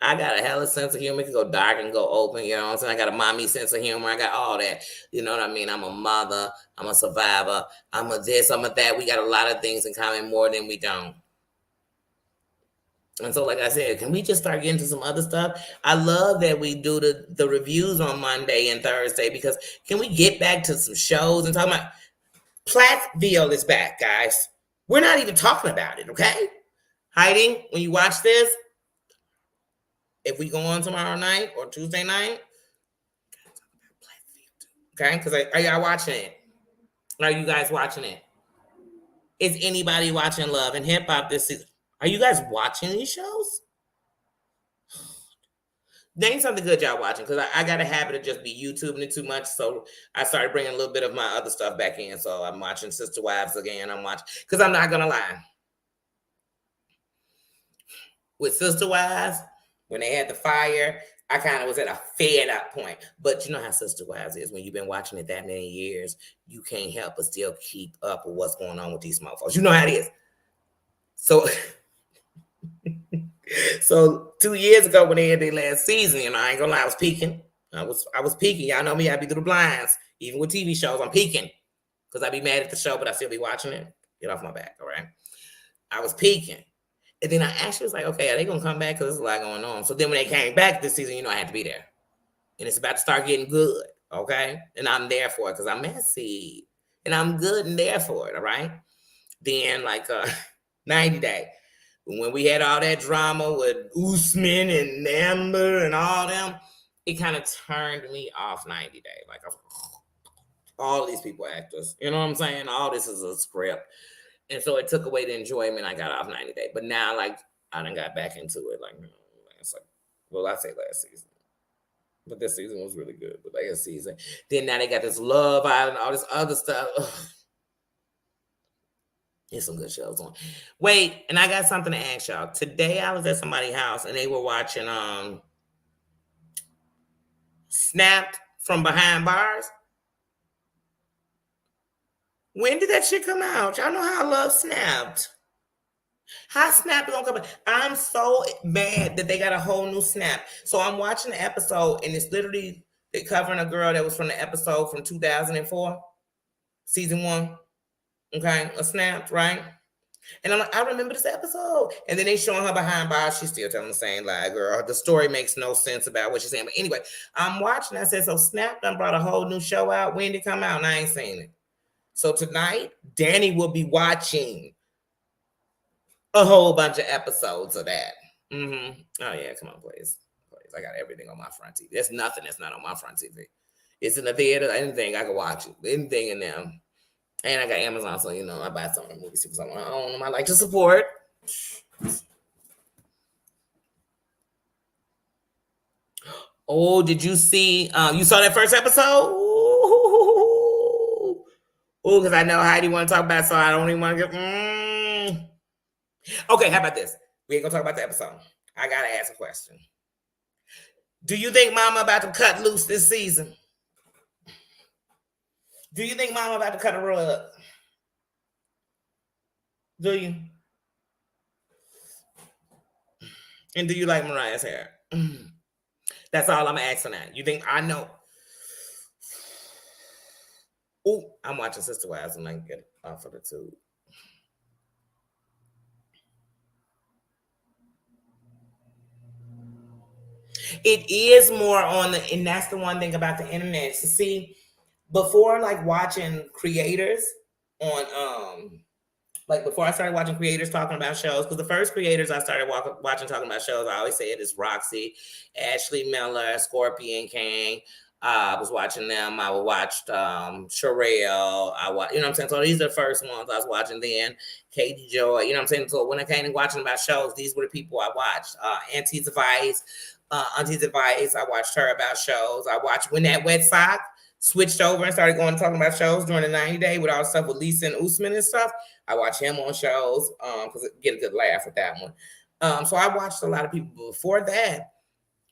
Speaker 1: I got a hella sense of humor. It can go dark and go open, you know what I'm saying? I got a mommy sense of humor. I got all that. You know what I mean? I'm a mother. I'm a survivor. I'm a this, I'm a that. We got a lot of things in common more than we don't. And so, like I said, can we just start getting to some other stuff? I love that we do the reviews on Monday and Thursday because can we get back to some shows and talk about Platteville is back, guys. We're not even talking about it, okay? Heidi, when you watch this, if we go on tomorrow night or Tuesday night, okay? Because are y'all watching it? Are you guys watching it? Is anybody watching Love and Hip Hop this season? Are you guys watching these shows? Name something good y'all watching because I got a habit of just be YouTubing it too much. So I started bringing a little bit of my other stuff back in. So I'm watching Sister Wives again. I'm watching because I'm not gonna lie. With Sister Wives, when they had the fire, I kind of was at a fed up point. But you know how Sister Wives is. When you've been watching it that many years, you can't help but still keep up with what's going on with these motherfuckers. You know how it is. So, so 2 years ago when they had their last season, you know, I ain't gonna lie, I was peaking. I was peaking. Y'all know me, I be through the blinds. Even with TV shows, I'm peaking. Because I be mad at the show, but I still be watching it. Get off my back, all right? I was peaking. And then I actually was like, okay, are they gonna come back? Because there's a lot going on. So then when they came back this season, you know, I had to be there. And it's about to start getting good, okay? And I'm there for it because I'm messy. And I'm good and there for it, all right? Then like 90 Day, when we had all that drama with Usman and Amber and all them, it kind of turned me off 90 Day. Like all these people actors, you know what I'm saying? All this is a script. And so it took away the enjoyment I got off 90 Day. But now, like, I done got back into it. Like, it's like, well, I say last season. But this season was really good. But last season. Then now they got this Love Island, all this other stuff. Ugh. There's some good shows on. Wait, and I got something to ask y'all. Today I was at somebody's house and they were watching Snapped from Behind Bars. When did that shit come out? Y'all know how I love Snapped. How Snap is gonna come? I'm so mad that they got a whole new Snap. So I'm watching the episode, and it's literally they're covering a girl that was from the episode from 2004, season 1. Okay, a Snapped, right? And I'm like, I remember this episode. And then they showing her behind bars. She's still telling the same lie, girl. The story makes no sense about what she's saying. But anyway, I'm watching. I said, so Snap done brought a whole new show out. When did it come out? And I ain't seen it. So tonight, Danny will be watching a whole bunch of episodes of that. Mm-hmm. Oh yeah, come on, please. I got everything on my front TV. There's nothing that's not on my front TV. It's in the theater. Anything I can watch it. Anything in them. And I got Amazon, so you know I buy some of the movies because I own them. I like to support. Oh, did you see? You saw that first episode? Ooh, because I know Heidi want to talk about, it, so I don't even want to get. Okay, how about this? We ain't gonna talk about the episode. I gotta ask a question. Do you think Mama about to cut loose this season? Do you think Mama about to cut a rug? Do you? And do you like Mariah's hair? That's all I'm asking that. You think I know? Oh, I'm watching Sister Wives and I can get off of the tube. It is more on the, and that's the one thing about the internet. So see, before like watching creators on like before I started watching creators talking about shows, because the first creators I started watching talking about shows, I always say it is Roxy, Ashley Miller, Scorpion King. I was watching them. I watched Sherelle. I watched, you know what I'm saying? So these are the first ones I was watching then. Katie Joy, you know what I'm saying? So when I came to watching about shows, these were the people I watched. Auntie's Advice, I watched her about shows. I watched When That Wet Sock switched over and started going talking about shows during the 90 Day with all the stuff with Lisa and Usman and stuff. I watch him on shows because I get a good laugh with that one. So I watched a lot of people. Before that,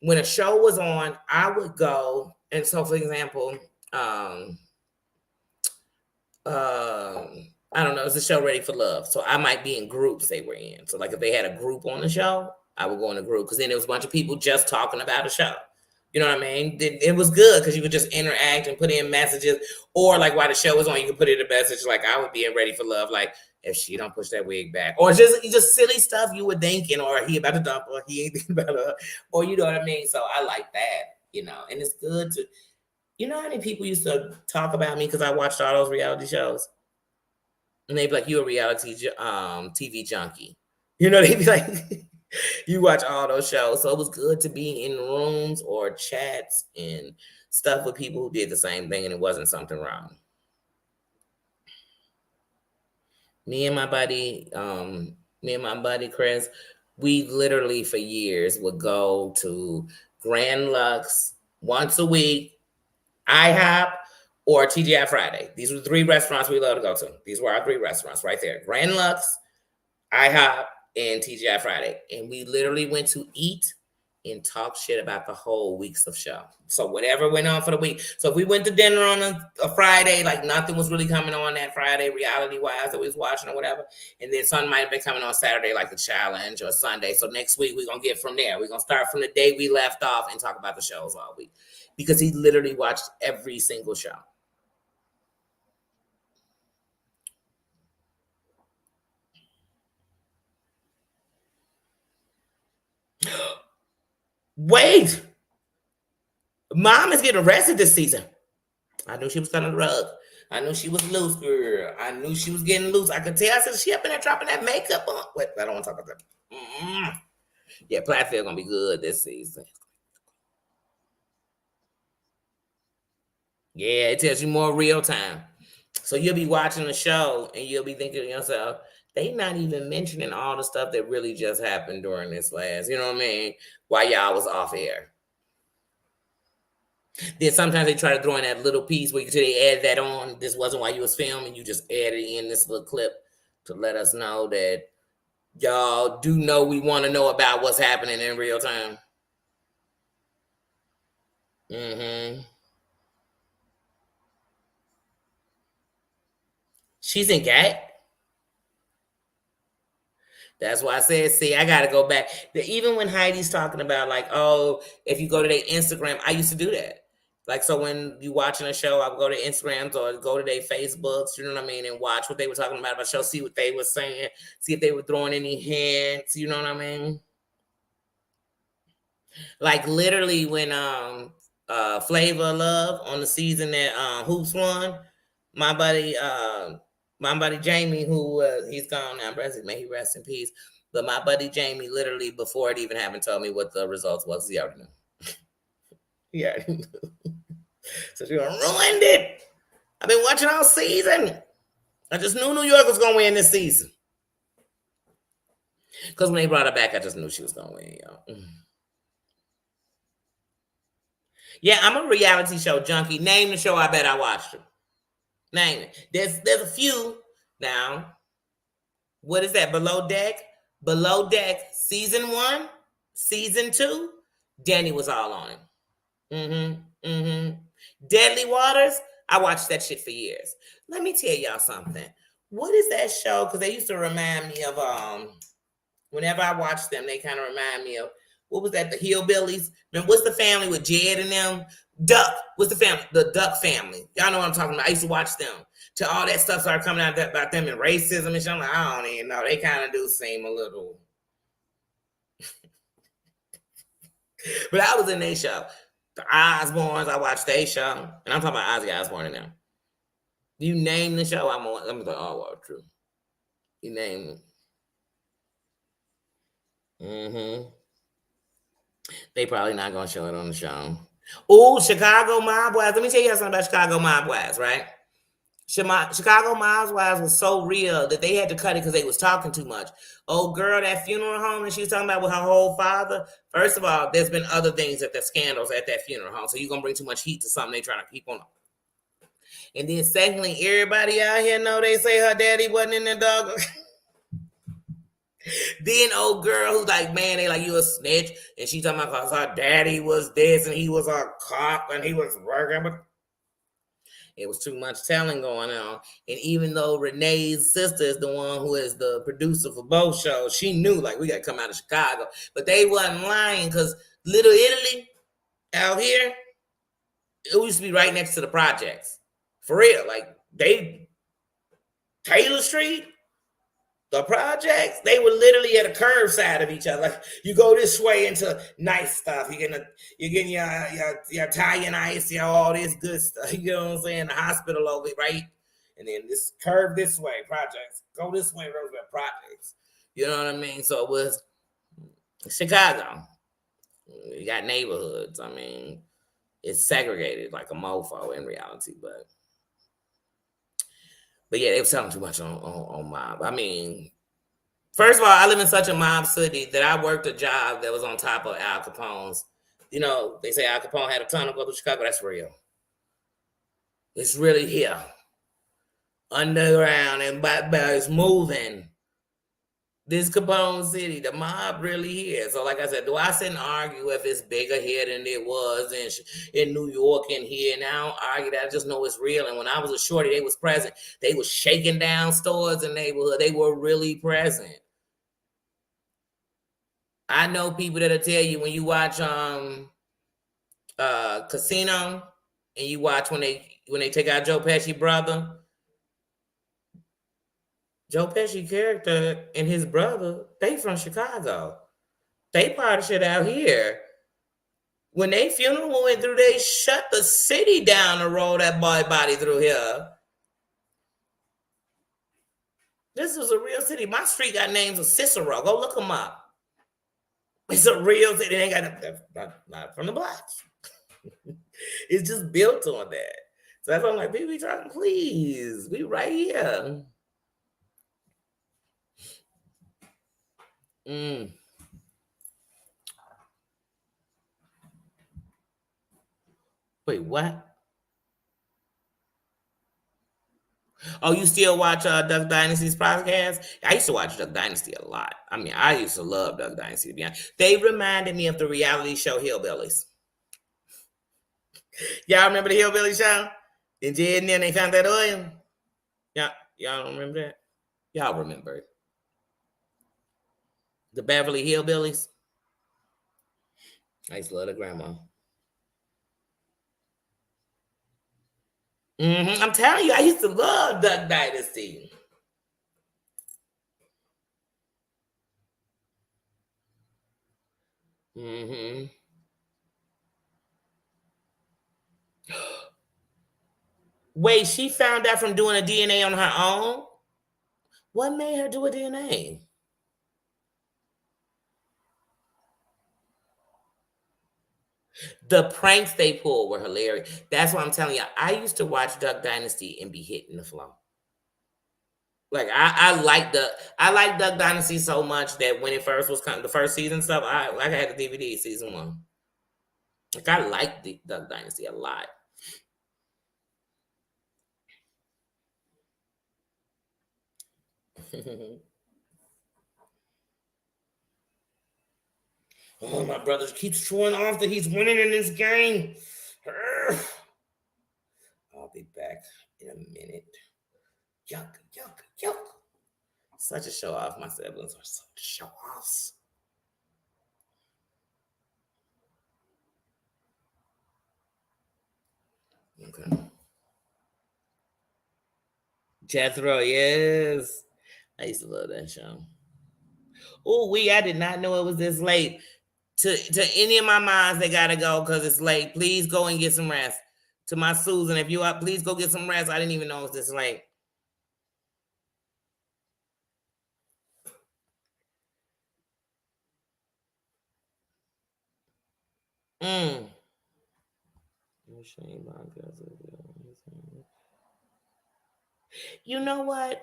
Speaker 1: when a show was on, I would go. And so, for example, I don't know, it's a show Ready for Love. So I might be in groups they were in. So like if they had a group on the show, I would go in a group because then there was a bunch of people just talking about a show. You know what I mean? It was good because you could just interact and put in messages, or like while the show was on, you could put in a message like, "I would be in Ready for Love," like if she don't push that wig back, or just silly stuff you were thinking, or he about to dump, or he ain't thinking about her, or you know what I mean. So I like that, and it's good to, how many people used to talk about me because I watched all those reality shows, and they'd be like, "You a reality TV junkie," they'd be like. You watch all those shows. So it was good to be in rooms or chats and stuff with people who did the same thing and it wasn't something wrong. Me and my buddy Chris, we literally for years would go to Grand Lux once a week, IHOP, or TGI Friday. These were the 3 restaurants we love to go to. These were our 3 restaurants right there. Grand Lux, IHOP, and TGI Friday. And we literally went to eat and talk shit about the whole weeks of show. So whatever went on for the week. So if we went to dinner on a Friday, like nothing was really coming on that Friday, reality-wise, that we was watching or whatever. And then something might have been coming on Saturday, like the challenge or Sunday. So next week, we're going to get from there. We're going to start from the day we left off and talk about the shows all week. Because he literally watched every single show. Wait, Mom is getting arrested this season. I knew she was under the rug. I knew she was loose, girl. I knew she was getting loose. I could tell. I said, she up in there dropping that makeup on. Wait, I don't want to talk about that. Yeah, Plattfield gonna be good this season. Yeah, it tells you more real time. So you'll be watching the show and you'll be thinking to yourself, they not even mentioning all the stuff that really just happened during this last, you know what I mean? While y'all was off air. Then sometimes they try to throw in that little piece where you can they add that on. This wasn't while you was filming. You just added in this little clip to let us know that y'all do know we want to know about what's happening in real time. She's in gay. That's why I said, see, I got to go back. Even when Heidi's talking about, like, oh, if you go to their Instagram, I used to do that. Like, so when you watching a show, I would go to Instagrams or go to their Facebooks, you know what I mean, and watch what they were talking about the show, see what they were saying, see if they were throwing any hints, you know what I mean? Like, literally when Flavor of Love on the season that Hoops won, my buddy Jamie, who he's gone now, may he rest in peace. But my buddy Jamie, literally before it even happened, told me what the results was. He already knew. He already knew. So she ruined it. I've been watching all season. I just knew New York was gonna win this season. Because when they brought her back, I just knew she was gonna win, y'all. Yeah, I'm a reality show junkie. Name the show I bet I watched it. Name it. There's a few now. What is that? Below Deck? Below Deck, season 1, season 2. Danny was all on it. Deadly Waters. I watched that shit for years. Let me tell y'all something. What is that show? Because they used to remind me of whenever I watched them, they kind of remind me of what was that? The Hillbillies. Remember, what's the family with Jed and them? Duck. What's the family? The Duck family. Y'all know what I'm talking about. I used to watch them. Till all that stuff started coming out about them and racism and shit. I'm like, I don't even know. They kind of do seem a little. But I was in their show. The Osbournes, I watched their show. And I'm talking about Ozzy Osbourne now. You name the show, I'm like, oh, well, true. You name it. They probably not going to show it on the show. Oh, Chicago Mob Wives. Let me tell you something about Chicago Mob Wives, right? Chicago Mob Wives was so real that they had to cut it because they was talking too much. Oh, girl, that funeral home that she was talking about with her whole father. First of all, there's been other things at the scandals at that funeral home. So you're going to bring too much heat to something they trying to keep on. And then secondly, everybody out here know they say her daddy wasn't in the dog. Then old girl who's like, man, they like, you a snitch. And she talking about her daddy was this and he was a cop and he was working. It was too much telling going on. And even though Renee's sister is the one who is the producer for both shows, she knew, like, we got to come out of Chicago. But they wasn't lying, because Little Italy out here, it used to be right next to the projects. For real. Like, Taylor Street, the projects, they were literally at a curve side of each other. Like, you go this way into nice stuff. You're getting your Italian ice, all this good stuff. You know what I'm saying? The hospital over, right? And then this curve this way, projects. Go this way, Roosevelt, projects. You know what I mean? So it was Chicago. You got neighborhoods. I mean, it's segregated like a mofo in reality, but yeah, they were selling too much on mob. I mean, first of all, I live in such a mob city that I worked a job that was on top of Al Capone's. You know, they say Al Capone had a tunnel go to Chicago. That's real. It's really here. Underground, and it's moving. This Capone City, the mob really here. So, like I said, do I sit and argue if it's bigger here than it was in New York and here? And I don't argue that. I just know it's real. And when I was a shorty, they was present. They was shaking down stores in the neighborhood. They were really present. I know people that'll tell you when you watch Casino and you watch when they take out Joe Pesci brother. Joe Pesci character and his brother, they from Chicago. They part of shit out here. When they funeral went through, they shut the city down to roll that boy body through here. This is a real city. My street got names of Cicero. Go look them up. It's a real city. They ain't got not from the blacks. It's just built on that. So that's why I'm like, people be talking, please. We right here. Wait, what? Oh, you still watch Duck Dynasty's podcast? I used to watch Duck Dynasty a lot. I mean, I used to love Duck Dynasty, to be honest. They reminded me of the reality show Hillbillies. Y'all remember the Hillbilly show? And then they found that oil? Y'all don't remember that? Y'all remember it. The Beverly Hillbillies? I used to love the grandma. I'm telling you, I used to love Duck Dynasty. Wait, she found out from doing a DNA on her own? What made her do a DNA? The pranks they pulled were hilarious. That's what I'm telling you. I used to watch Duck Dynasty and be hitting the flow. Like I like Duck Dynasty so much that when it first was coming, the first season stuff, I had the DVD season 1. Like I liked the Duck Dynasty a lot. Oh, my brother keeps showing off that he's winning in this game. I'll be back in a minute. Yuck, yuck, yuck. Such a show off. My siblings are such show offs. Okay. Jethro, yes. I used to love that show. Oh, I did not know it was this late. To any of my moms, they gotta go because it's late. Please go and get some rest. To my Susan, if you up, please go get some rest. I didn't even know it was this late. You know what?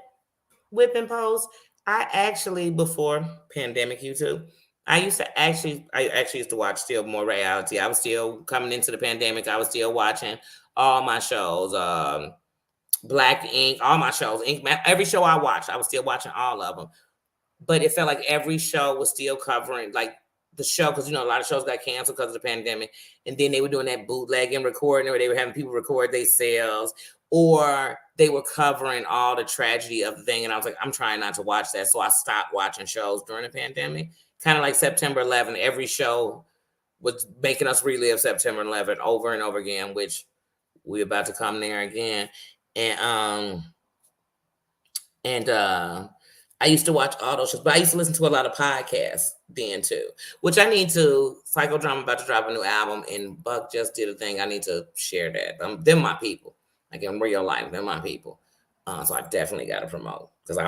Speaker 1: Whipping post. I actually, before pandemic YouTube, I actually used to watch still more reality. I was still coming into the pandemic. I was still watching all my shows, Black Ink, all my shows, Ink, every show I watched, I was still watching all of them. But it felt like every show was still covering, like the show, because a lot of shows got canceled because of the pandemic, and then they were doing that bootlegging recording where they were having people record themselves, or they were covering all the tragedy of the thing. And I was like, I'm trying not to watch that, so I stopped watching shows during the pandemic. Kind of like September 11th, every show was making us relive September 11th over and over again, which we're about to come there again. And I used to watch all those shows, but I used to listen to a lot of podcasts then too, which I need to. Psychodrama about to drop a new album, and Buck just did a thing. I need to share that. They're my people. Like in real life, they're my people. So I definitely got to promote, because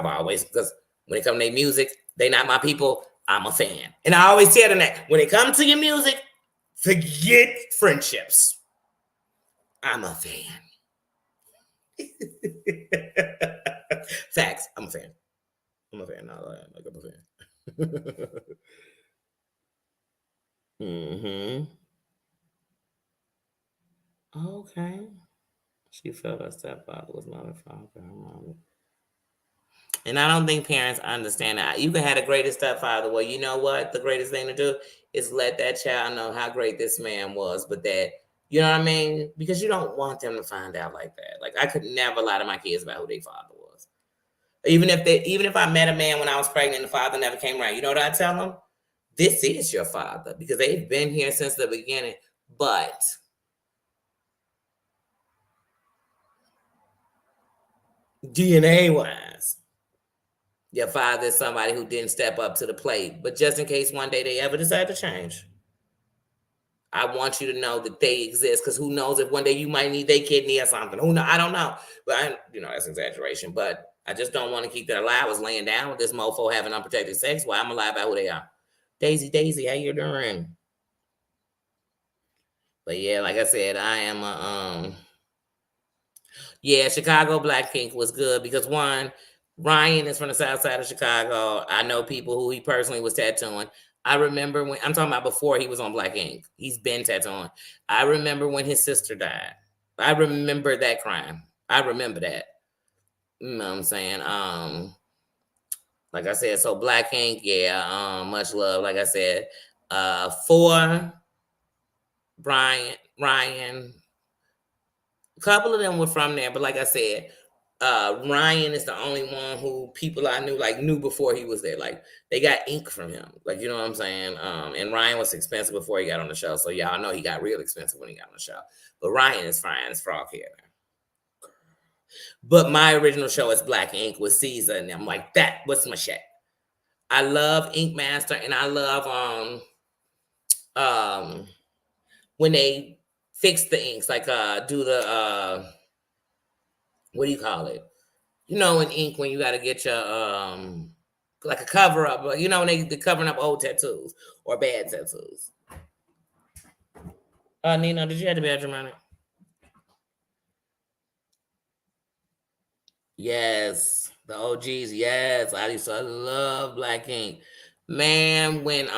Speaker 1: because when it comes to their music, they not my people. I'm a fan. And I always tell them that when it comes to your music, forget friendships. I'm a fan. Facts. I'm a fan. I'm a fan. I'm a fan. Mm-hmm. Okay. She felt her stepfather was not a father. And I don't think parents understand that. You can have the greatest stepfather. Well, you know what? The greatest thing to do is let that child know how great this man was, but that, you know what I mean? Because you don't want them to find out like that. Like, I could never lie to my kids about who their father was. Even if I met a man when I was pregnant and the father never came around, you know what I tell them? This is your father, because they've been here since the beginning. But DNA wise, your father is somebody who didn't step up to the plate. But just in case one day they ever decide to change, I want you to know that they exist, because who knows if one day you might need their kidney or something. Who know? I don't know. But that's exaggeration. But I just don't want to keep that alive. I was laying down with this mofo having unprotected sex. Well, I'm alive about who they are. Daisy, how you doing? But yeah, like I said, I am Chicago Blackpink was good because, one, Ryan is from the south side of Chicago. I know people who he personally was tattooing. I remember when, I'm talking about before he was on Black Ink. He's been tattooing. I remember when his sister died. I remember that crime. I remember that. You know what I'm saying? Like I said, so Black Ink, much love. Like I said, for Ryan, a couple of them were from there, but like I said, Ryan is the only one who people I knew before he was there. Like, they got ink from him. Like, you know what I'm saying? And Ryan was expensive before he got on the show. So y'all know he got real expensive when he got on the show. But Ryan is fine as frog hair. But my original show is Black Ink with Caesar, and I'm like, that was my shit. I love Ink Master, and I love when they fix the inks, like do the what do you call it? In ink, when you got to get your like a cover up, when they're covering up old tattoos or bad tattoos. Nina, did you have the bedroom on it? Yes, the OGs. Yes, I used to love Black Ink. Man, when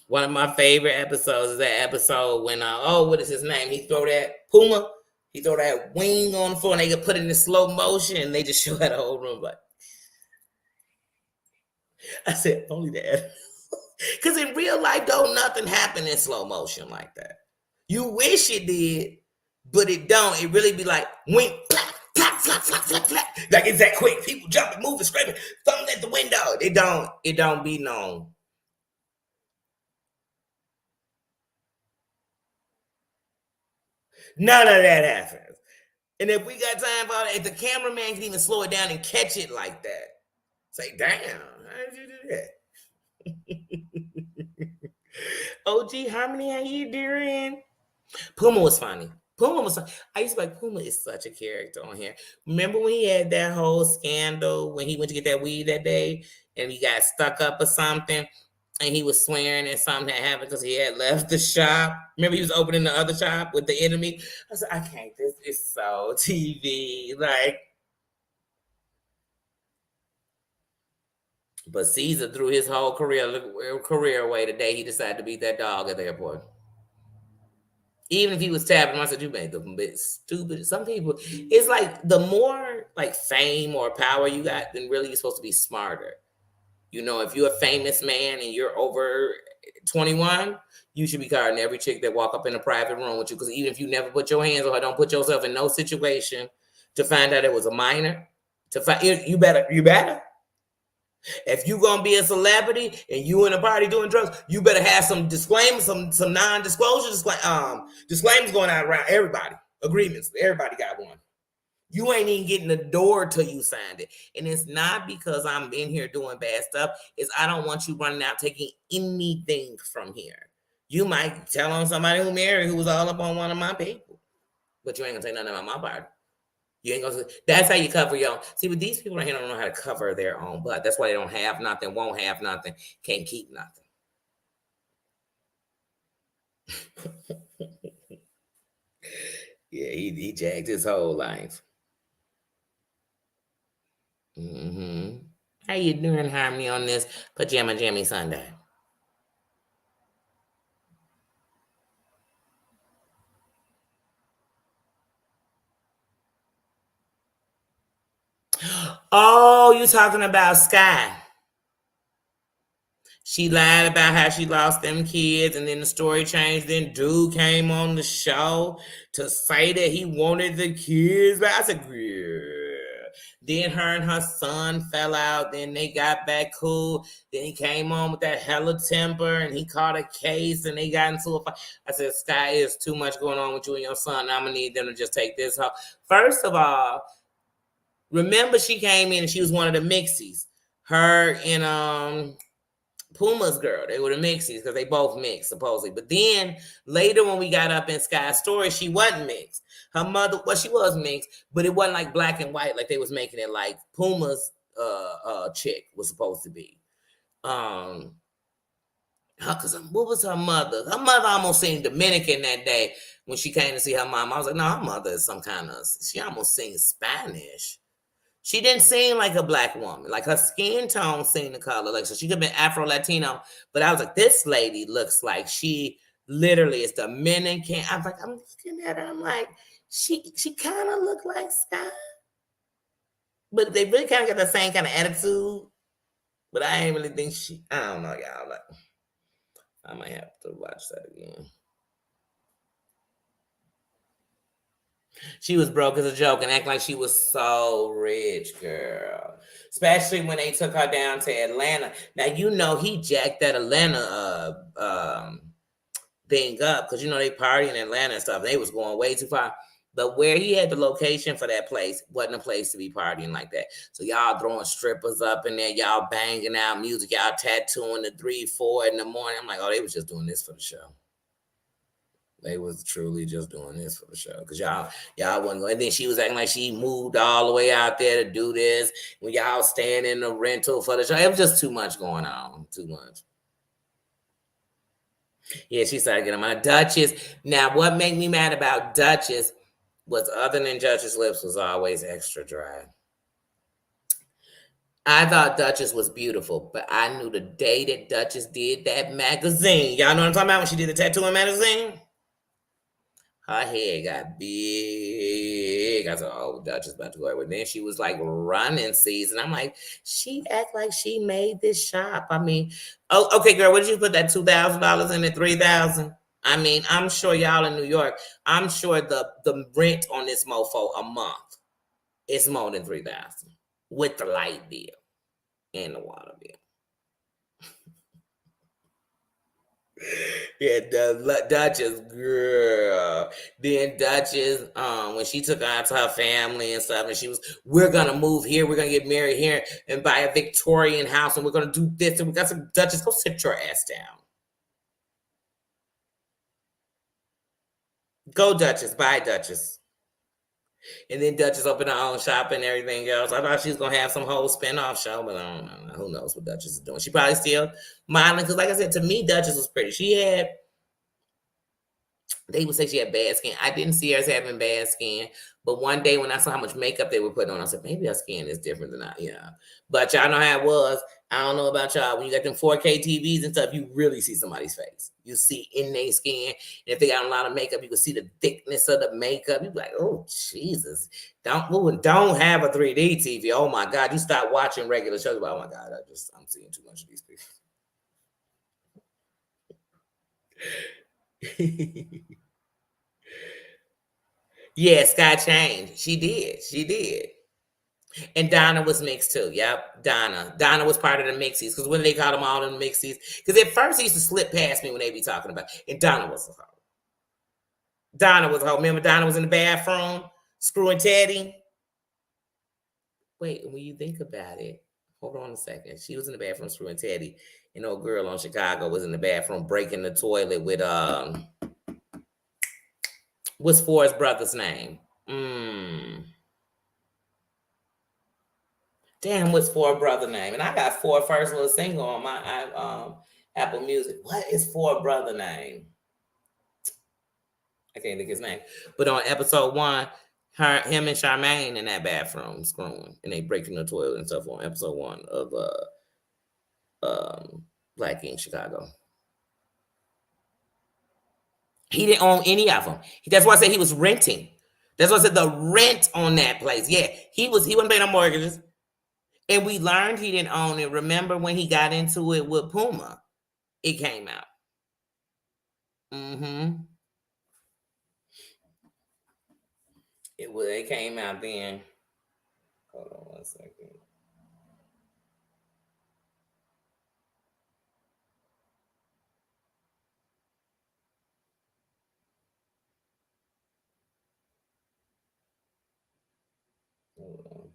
Speaker 1: one of my favorite episodes is that episode when what is his name? He throw that Puma. He throw that wing on the floor, and they could put it in slow motion, and they just show that whole room. Like, I said, only that. Because in real life, don't nothing happen in slow motion like that. You wish it did, but it don't. It really be like wink, flap, flap, flap, flap, flap, flap. Like, it's that quick. People jumping, moving, screaming, thumbing at the window. It don't be known. None of that happens. And if we got time for it, if the cameraman can even slow it down and catch it like that, say, damn, how did you do that? OG Harmony, how you doing? Puma was funny. I used to be like, Puma is such a character on here. Remember when he had that whole scandal when he went to get that weed that day and he got stuck up or something? And he was swearing that something had happened because he had left the shop. Remember, he was opening the other shop with the enemy. I was like, I can't. This is so TV. Like, but Caesar threw his whole career away the day he decided to beat that dog at the airport. Even if he was tapping him, I said, you made them a bit stupid. Some people, it's like the more like fame or power you got, then really you're supposed to be smarter. You know, if you're a famous man and you're over 21, you should be carding every chick that walk up in a private room with you. Because even if you never put your hands on her, don't put yourself in no situation to find out it was a minor. To find you better. If you gonna be a celebrity and you in a party doing drugs, you better have some disclaimers, some non-disclosure disclaimers going out around everybody. Agreements. Everybody got one. You ain't even getting the door till you signed it. And it's not because I'm in here doing bad stuff. It's I don't want you running out taking anything from here. You might tell on somebody who married who was all up on one of my people. But you ain't gonna say nothing about my party. You ain't gonna. That's how you cover your own. See, but these people right here don't know how to cover their own butt. That's why they don't have nothing, won't have nothing, can't keep nothing. Yeah, he jacked his whole life. How you doing, Harmony, on this Pajama Jammy Sunday? Oh, you talking about Sky? She lied about how she lost them kids, and then the story changed. Then dude came on the show to say that he wanted the kids. But I said, yeah. Then her and her son fell out. Then they got back cool. Then he came on with that hella temper, and he caught a case, and they got into a fight. I said, Sky, is too much going on with you and your son. I'm gonna need them to just take this home. First of all, remember she came in and she was one of the mixies. Her and Puma's girl. They were the mixies because they both mixed, supposedly. But then later when we got up in Sky's story, she wasn't mixed. Her mother, well, she was mixed, but it wasn't like black and white like they was making it like Puma's chick was supposed to be. Cause what was her mother? Her mother almost seemed Dominican that day when she came to see her mom. I was like, no, her mother is some kind of, she almost sings Spanish. She didn't seem like a black woman. Like her skin tone seemed the color. Like, so she could have been Afro-Latino. But I was like, this lady looks like she literally is Dominican. I was like, I'm looking at her. I'm like, she kind of looked like Sky. But they really kind of got the same kind of attitude. But I ain't really think I don't know, y'all. Like, I might have to watch that again. She was broke as a joke and act like she was so rich, girl. Especially when they took her down to Atlanta. Now, you know he jacked that Atlanta thing up because, you know, they party in Atlanta and stuff. They was going way too far. But where he had the location for that place wasn't a place to be partying like that. So y'all throwing strippers up in there. Y'all banging out music. Y'all tattooing at 3, 4 in the morning. I'm like, oh, they was just doing this for the show. They was truly just doing this for the show. Because y'all wasn't going. And then she was acting like she moved all the way out there to do this. When y'all staying in the rental for the show. It was just too much going on. Too much. Yeah, she started getting my Duchess. Now, what made me mad about Duchess was other than Duchess' lips was always extra dry. I thought Duchess was beautiful, but I knew the day that Duchess did that magazine. Y'all know what I'm talking about when she did the tattooing magazine? Her head got big. I said, oh, Duchess about to go away. Then she was like running season. I'm like, she act like she made this shop. I mean, oh, okay, girl, what did you put that $2,000 in at $3,000? I mean, I'm sure y'all in New York, I'm sure the rent on this mofo a month is more than $3,000 with the light bill and the water bill. Yeah, the Duchess girl. Then Duchess, when she took out to her family and stuff, and she was, we're gonna move here, we're gonna get married here, and buy a Victorian house, and we're gonna do this, and we got some Duchess. Go sit your ass down. Go Duchess, bye Duchess. And then Duchess opened her own shop and everything else. I thought she was gonna have some whole spinoff show, but I don't know. Who knows what Duchess is doing? She probably still modeling because, like I said, to me, Duchess was pretty. They would say she had bad skin. I didn't see her as having bad skin, but one day when I saw how much makeup they were putting on, I said maybe her skin is different than I. But y'all know how it was. I don't know about y'all. When you got them 4K TVs and stuff, you really see somebody's face. You see in their skin. And if they got a lot of makeup, you can see the thickness of the makeup. You be like, oh Jesus. Don't have a 3D TV. Oh my God. You start watching regular shows. Oh my God, I'm seeing too much of these people. Yeah, Sky changed. She did. She did. And Donna was mixed too. Yep, Donna. Donna was part of the mixies. Because when they called them all the mixies, because at first he used to slip past me when they be talking about it. And Donna was a hoe. Donna was a hoe. Remember Donna was in the bathroom screwing Teddy? Wait, when you think about it, hold on a second. She was in the bathroom screwing Teddy. And old girl on Chicago was in the bathroom breaking the toilet with what's Ford's brother's name? Damn, what's Ford brother name? And I got Ford first little single on my Apple Music. What is Ford brother name? I can't think his name. But on episode 1, him and Charmaine in that bathroom screwing, and they breaking the toilet and stuff on episode 1 of Black King Chicago. He didn't own any of them. That's why I said he was renting. That's why I said the rent on that place. Yeah, he wasn't paying no mortgages. And we learned he didn't own it. Remember when he got into it with Puma? It came out. Mm-hmm. It came out then. Hold on one second. Hold on.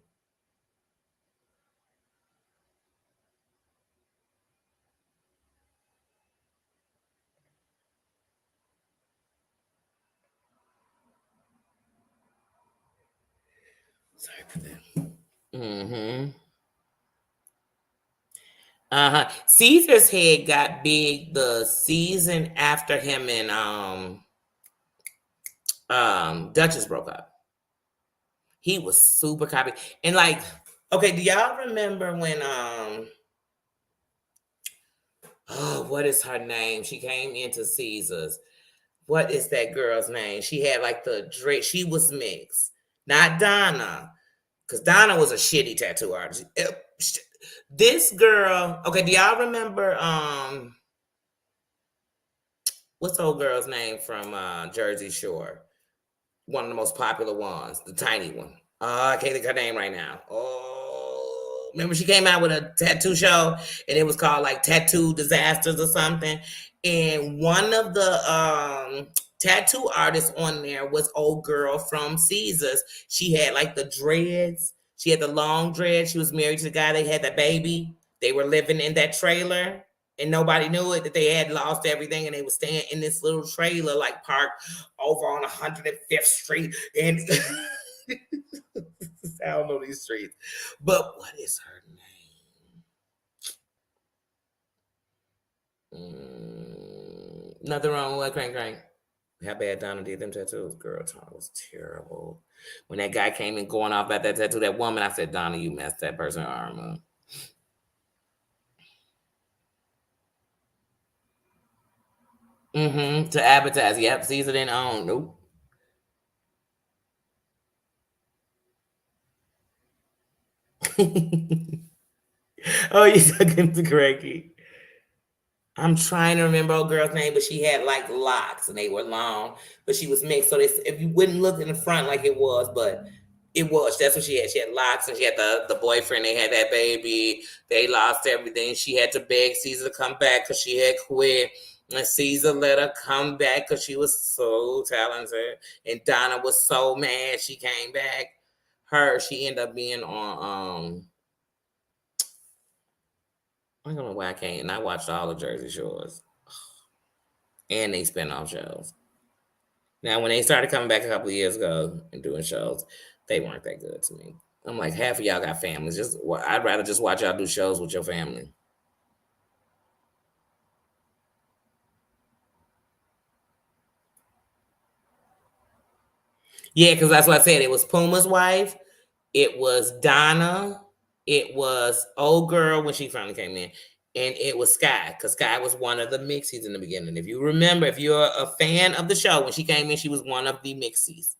Speaker 1: Sorry for that. Mm-hmm. Caesar's head got big the season after him and Duchess broke up. He was super copy. And like, okay, do y'all remember when what is her name? She came into Caesar's. What is that girl's name? She had like the dress. She was mixed. Not Donna. Because Donna was a shitty tattoo artist. This girl, okay, do y'all remember what's the old girl's name from Jersey Shore? One of the most popular ones, the tiny one. I can't think of her name right now. Oh, remember she came out with a tattoo show and it was called like Tattoo Disasters or something. And one of the tattoo artists on there was old girl from Caesars. She had like the dreads. She had the long dreads. She was married to the guy. They had that baby. They were living in that trailer and nobody knew it, that they had lost everything and they were staying in this little trailer like parked over on 105th Street. And I don't know these streets. But what is her name? Nothing wrong with Crank Crank. How bad Donna did them tattoos. Girl, Donna was terrible. When that guy came in going off about that tattoo, that woman, I said, Donna, you messed that person's arm up. Mm-hmm. To advertise. Yep. Caesar didn't own. Nope. Oh, you took him to Cranky. I'm trying to remember old girl's name, but she had like locks and they were long, but she was mixed. So if you wouldn't look in the front like it was, but it was. That's what she had. She had locks and she had the boyfriend. They had that baby. They lost everything. She had to beg Caesar to come back because she had quit. And Caesar let her come back because she was so talented. And Donna was so mad she came back. She ended up being on I don't know why I can't. And I watched all the Jersey Shores and they spin-off shows. Now, when they started coming back a couple of years ago and doing shows, they weren't that good to me. I'm like, half of y'all got families. I'd rather just watch y'all do shows with your family. Yeah, because that's what I said. It was Puma's wife. It was Donna. It was old girl when she finally came in, and it was Sky, because Sky was one of the Mixies in the beginning. If you remember, if you're a fan of the show, when she came in, she was one of the Mixies.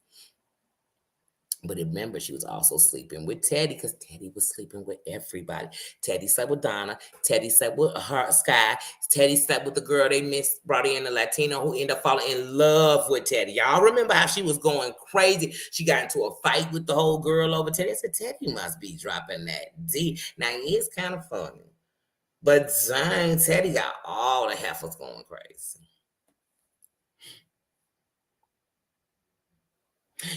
Speaker 1: But remember, she was also sleeping with Teddy, because Teddy was sleeping with everybody. Teddy slept with Donna. Teddy slept with her, Sky. Teddy slept with the girl they missed, brought in, the Latino, who ended up falling in love with Teddy. Y'all remember how she was going crazy? She got into a fight with the whole girl over Teddy. I said, Teddy must be dropping that D. Now, he is kind of funny. But dang, Teddy got all the heifers going crazy.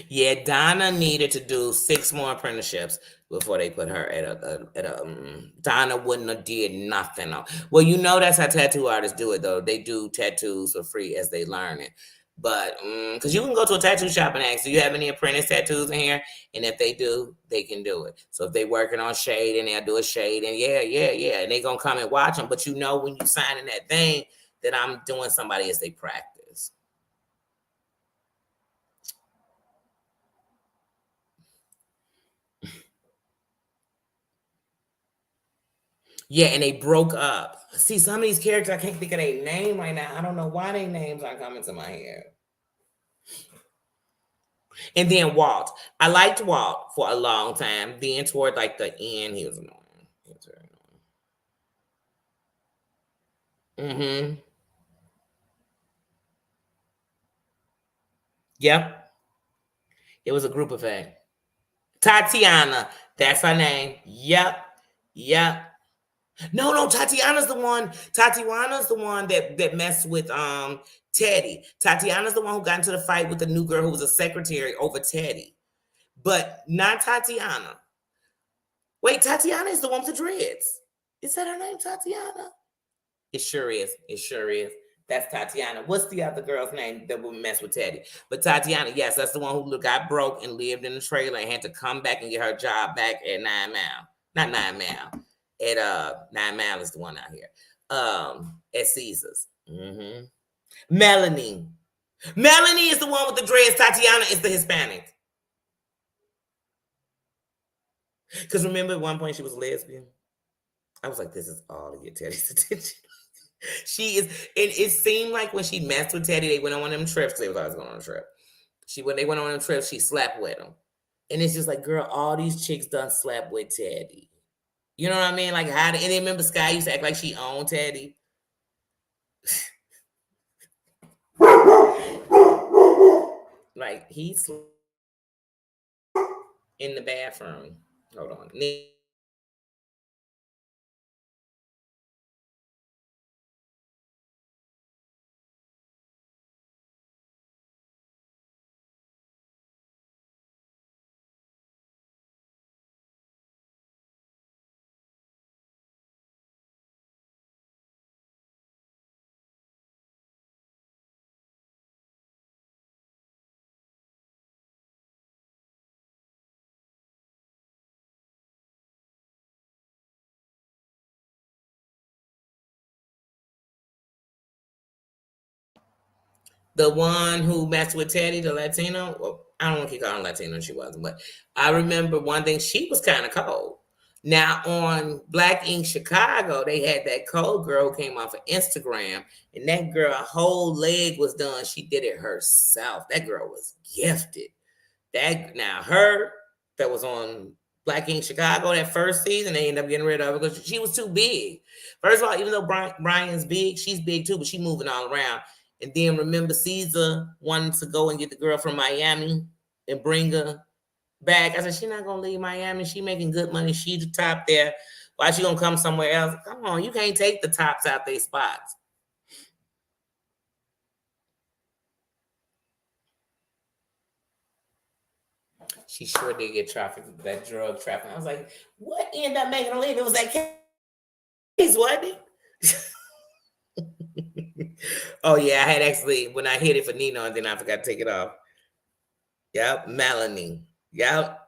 Speaker 1: Yeah, Donna needed to do 6 more apprenticeships before they put her at a. Donna wouldn't have did nothing. Well, you know that's how tattoo artists do it though. They do tattoos for free as they learn it. But because you can go to a tattoo shop and ask, do you have any apprentice tattoos in here? And if they do, they can do it. So if they working on shade and they'll do a shade, and yeah, and they gonna come and watch them. But you know when you sign in that thing that I'm doing somebody as they practice. Yeah, and they broke up. See, some of these characters, I can't think of their name right now. I don't know why their names aren't coming to my head. And then Walt. I liked Walt for a long time. Then toward like the end, he was annoying. He was very annoying. Mm-hmm. Yep. It was a group effect. Tatiana. That's her name. Yep. Yep. No, Tatiana's the one. Tatiana's the one that messed with Teddy. Tatiana's the one who got into the fight with the new girl who was a secretary over Teddy. But not Tatiana. Wait, Tatiana is the one with the dreads. Is that her name, Tatiana? It sure is. It sure is. That's Tatiana. What's the other girl's name that would mess with Teddy? But Tatiana, yes, that's the one who got broke and lived in the trailer and had to come back and get her job back at 9 Mile. Not 9 Mile. At 9 Mile is the one out here. At Caesars. Mm-hmm. Melanie. Melanie is the one with the dreads. Tatiana is the Hispanic. Because remember at one point she was a lesbian? I was like, this is all to get Teddy's attention. She is, and it seemed like when she messed with Teddy, they went on one of them trips. They was always going on a trip. When they went on them trips, she slept with him. And it's just like, girl, all these chicks done slept with Teddy. You know what I mean? Like, how did, and then remember Sky used to act like she owned Teddy? Like, he's in the bathroom. Hold on. The one who messed with Teddy, the Latino. Well, I don't want to keep calling Latino, she wasn't, but I remember one thing, she was kind of cold. Now on Black Ink Chicago, they had that cold girl who came off of Instagram, and that girl, whole leg was done. She did it herself. That girl was gifted. That now her that was on Black Ink Chicago that first season, they ended up getting rid of her because she was too big. First of all, even though Brian's big, she's big too, but she's moving all around. And then remember, Caesar wanted to go and get the girl from Miami and bring her back. I said, she's not gonna leave Miami. She making good money. She the top there. Why she gonna come somewhere else? Come on, you can't take the tops out their spots. She sure did get trafficked, that drug trafficking. I was like, what ended up making her leave? It was that case, wasn't it? Oh yeah, I had actually when I hit it for Nino and then I forgot to take it off. Yep, Melanie. Yep.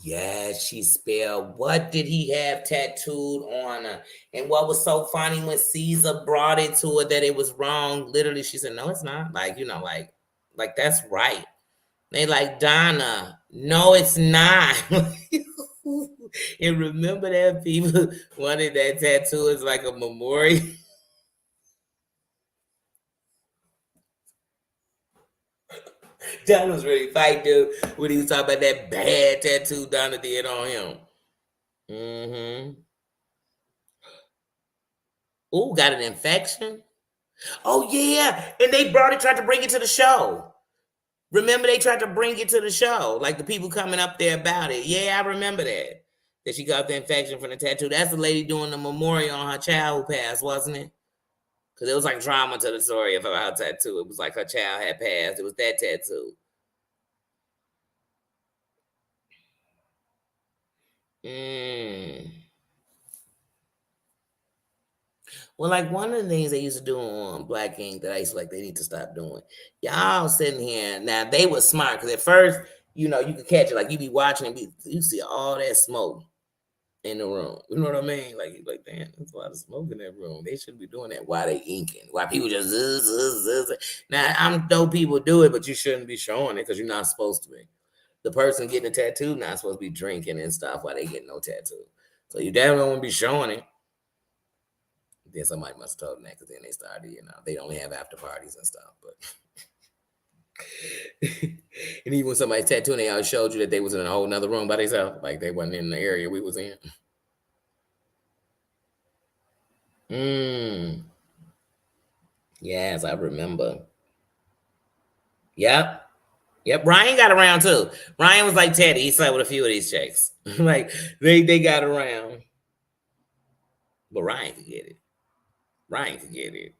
Speaker 1: Yeah, she spelled. What did he have tattooed on her? And what was so funny when Caesar brought it to her that it was wrong? Literally, she said, "No, it's not." Like, like that's right. They like, Donna, no, it's not. And remember that people wanted that tattoo as like a memorial. Donna was ready to fight, dude, when he was talking about that bad tattoo Donna did on him. Mm-hmm. Ooh, got an infection? Oh, yeah. And they tried to bring it to the show. Remember, they tried to bring it to the show, like the people coming up there about it. Yeah, I remember that. That she got the infection from the tattoo. That's the lady doing the memorial on her child who passed, wasn't it? Because it was like drama to the story of her tattoo. It was like her child had passed. It was that tattoo. Mm. Well, like one of the things they used to do on Black Ink that I used to like, they need to stop doing. Y'all sitting here now. They were smart because at first, you could catch it. Like you be watching and you see all that smoke in the room. You know what I mean? Like, damn, there's a lot of smoke in that room. They shouldn't be doing that. Why they inking? Why people just Now, I'm know people do it, but you shouldn't be showing it because you're not supposed to be. The person getting a tattoo not supposed to be drinking and stuff while they get no tattoo. So you definitely don't want to be showing it. Then somebody must have told them that because then they started, they only have after parties and stuff. But and even when somebody's tattooing, they always showed you that they was in a whole nother room by themselves, like they wasn't in the area we was in. Yes, I remember. Yep. Yep. Ryan got around too. Ryan was like Teddy. He slept with a few of these chicks. Like they got around. But Ryan could get it. Ryan could get it.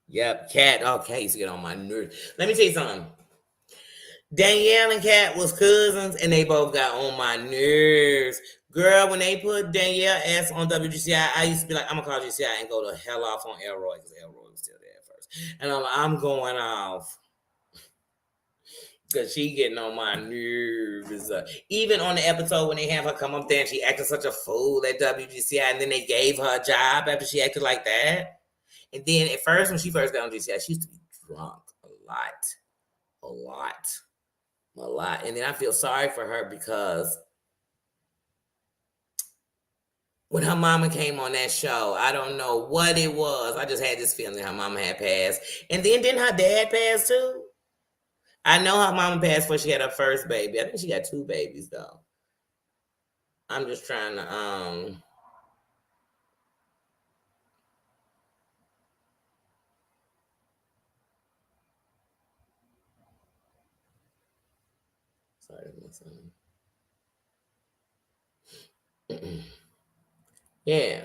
Speaker 1: Yep. Cat. Oh, Cat used to get on my nerves. Let me tell you something. Danielle and Cat was cousins, and they both got on my nerves. Girl, when they put Danielle S on WGCI, I used to be like, I'm gonna call GCI and go to hell off on Elroy because Elroy was still there at first. And I'm going off because she getting on my nerves. Even on the episode when they have her come up there and she acted such a fool at WGCI, and then they gave her a job after she acted like that. And then at first, when she first got on GCI, she used to be drunk a lot. And then I feel sorry for her because when her mama came on that show, I don't know what it was. I just had this feeling her mama had passed. And then didn't her dad pass too? I know her mama passed before she had her first baby. I think she got 2 babies though. I'm just trying to sorry, yeah.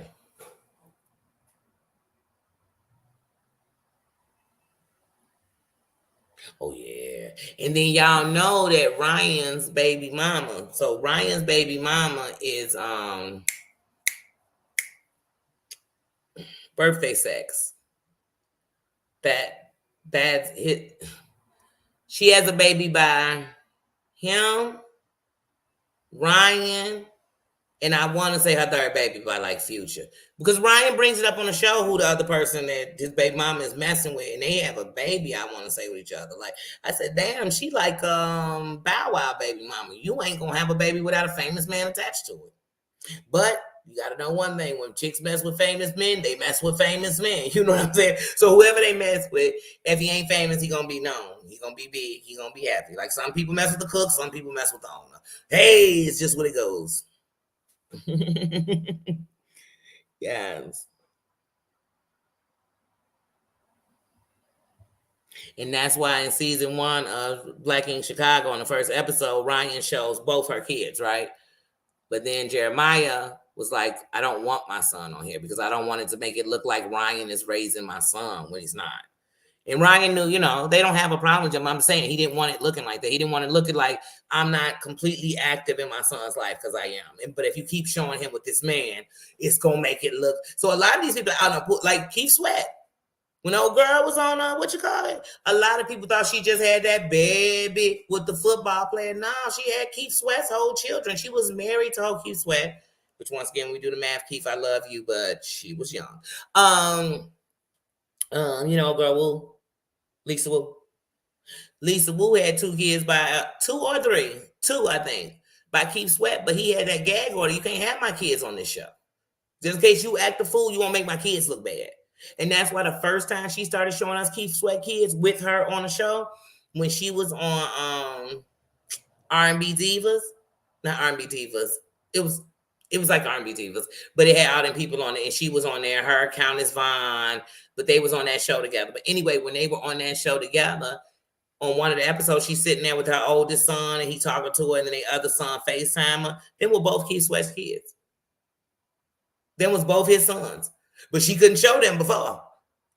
Speaker 1: Oh yeah. And then y'all know that Ryan's baby mama. So Ryan's baby mama is birthday sex. That's it. She has a baby by him, Ryan, and I want to say her third baby by like Future. Because Ryan brings it up on the show who the other person that his baby mama is messing with, and they have a baby, I want to say, with each other. Like I said, damn, she like Bow Wow baby mama. You ain't gonna have a baby without a famous man attached to it. But you gotta know one thing: when chicks mess with famous men, they mess with famous men. You know what I'm saying? So whoever they mess with, if he ain't famous, he gonna be known. He gonna be big. He gonna be happy. Like some people mess with the cook, some people mess with the owner. Hey, it's just what it goes. Yes. And that's why in season 1 of Black Ink Chicago, on the first episode, Ryan shows both her kids, right? But then Jeremiah was like, I don't want my son on here because I don't want it to make it look like Ryan is raising my son when he's not. And Ryan knew, they don't have a problem with him. I'm saying he didn't want it looking like that. He didn't want it looking like I'm not completely active in my son's life because I am. But if you keep showing him with this man, it's going to make it look. So a lot of these people, like Keith Sweat, when old girl was on, what you call it? A lot of people thought she just had that baby with the football player. No, she had Keith Sweat's whole children. She was married to old Keith Sweat, which once again, we do the math, Keith, I love you, but she was young. Girl, Lisa Wu. Lisa Wu had 2 kids by 2 or 3, 2 I think, by Keith Sweat, but he had that gag order. You can't have my kids on this show. Just in case you act a fool, you won't make my kids look bad. And that's why the first time she started showing us Keith Sweat kids with her on the show, when she was on R&B Divas, not R&B Divas, it was like R&B Divas, but it had all them people on it, and she was on there, her, Countess Vaughn, but they was on that show together. But anyway, when they were on that show together, on one of the episodes, she's sitting there with her oldest son, and he talking to her, and then the other son FaceTime her. Them were both Keith Sweat's kids. Them was both his sons. But she couldn't show them before.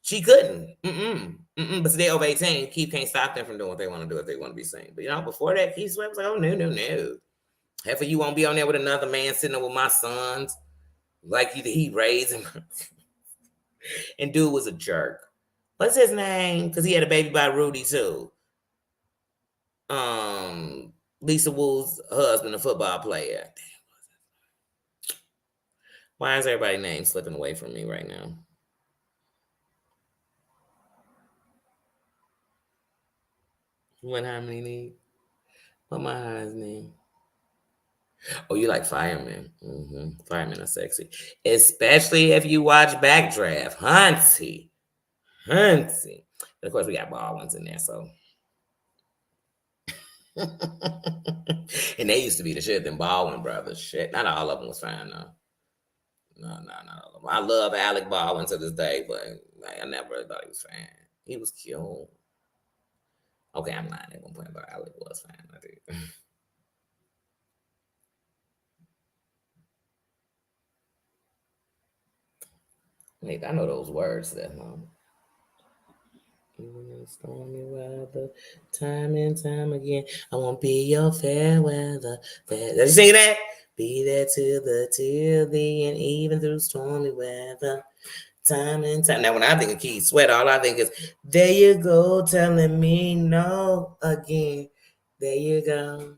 Speaker 1: She couldn't. But they over 18. Keith can't stop them from doing what they want to do if they want to be seen. But before that, Keith Sweat was like, oh, no. Half of you won't be on there with another man sitting there with my sons. Like he raised him. And dude was a jerk. What's his name? Because he had a baby by Rudy, too. Lisa Wu's husband, a football player. Why is everybody's name slipping away from me right now? What how many need? What my husband's name? Oh, you like firemen. Firemen are sexy. Especially if you watch Backdraft. Hunty. And of course, we got bald ones in there, so. And they used to be the shit, them Baldwin brothers. Shit, not all of them was fine, though. No, not all of them. I love Alec Baldwin to this day, but I never thought he was fine. He was cute. Okay, I'm lying at one point, but Alec was fine. I did. I know those words that even in stormy weather, time and time again, I won't be your fair weather. Did you sing that? Be there till the end, even through stormy weather. Time and time. Now, when I think of Keith Sweat, all I think is, there you go, telling me no again. There you go.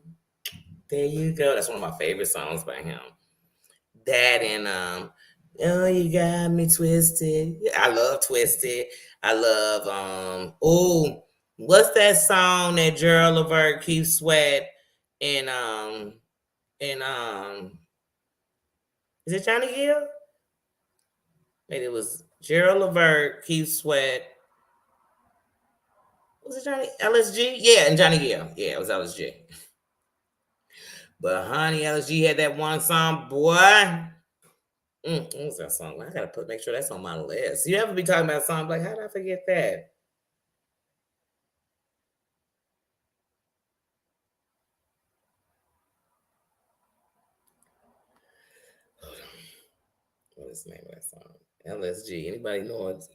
Speaker 1: There you go. That's one of my favorite songs by him. That and oh, you got me twisted. I love Twisted. I love what's that song that Gerald Levert, Keith Sweat, and is it Johnny Gill? Maybe it was Gerald Levert, Keith Sweat. Was it Johnny LSG? Yeah, and Johnny Gill. Yeah, it was LSG. But honey, LSG had that one song, boy. What was that song? I gotta make sure that's on my list. You ever be talking about songs like, how did I forget that? What is the name of that song? LSG. Anybody know it?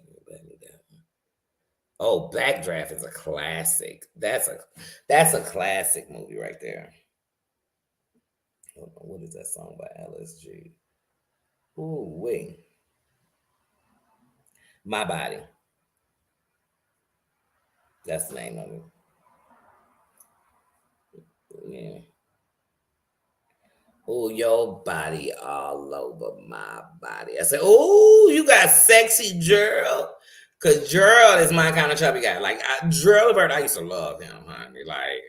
Speaker 1: Oh, Backdraft is a classic. That's a classic movie right there. Hold on, what is that song by LSG? Ooh, wait. My Body. That's the name of it. Yeah. Oh, your body all over my body. I said, oh, you got sexy Gerald. Because Gerald is my kind of chubby guy. Like, Gerald Levert, I used to love him, honey. Like,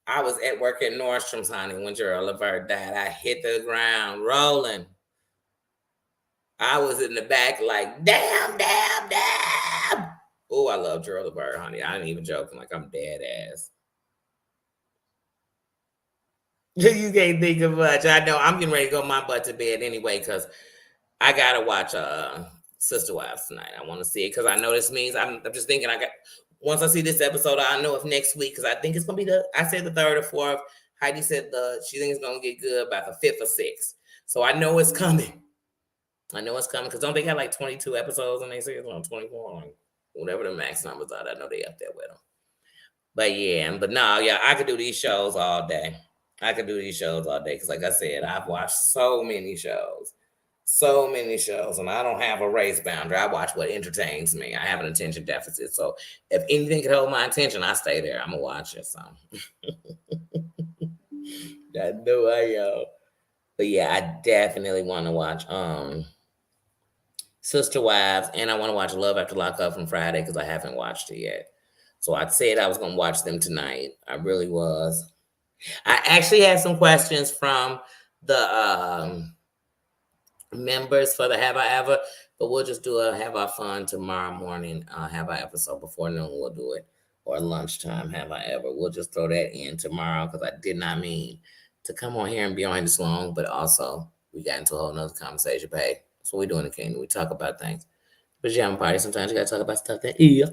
Speaker 1: I was at work at Nordstrom's, honey, when Gerald Levert died. I hit the ground rolling. I was in the back like, damn. Oh, I love Gerald Levert, honey. I ain't even joking. Like, I'm dead ass. You can't think of much. I know. I'm getting ready to go my butt to bed anyway because I gotta watch Sister Wives tonight. I want to see it because I know this means I'm just thinking once I see this episode, I know if next week because I think it's gonna be I said the 3rd or 4th. Heidi said she thinks it's gonna get good by the 5th or 6th. So I know it's coming. Because don't they got like 22 episodes and they say it's on 24 or whatever the max numbers are. I know they up there with them. But yeah, I could do these shows all day. Because like I said, I've watched so many shows, and I don't have a race boundary. I watch what entertains me. I have an attention deficit. So if anything can hold my attention, I stay there. I'm going to watch it. So I know I am. But yeah, I definitely want to watch Sister Wives, and I want to watch Love After Lockup from Friday because I haven't watched it yet. So I said I was going to watch them tonight. I really was. I actually had some questions from the members for the Have I Ever, but we'll just do a Have I Fun tomorrow morning. Have I Ever? So before noon, we'll do it. Or lunchtime, Have I Ever? We'll just throw that in tomorrow because I did not mean to come on here and be on here this long, but also we got into a whole nother conversation, babe. That's what we do in the kingdom. We talk about things. Pajama party, sometimes you got to talk about stuff that, you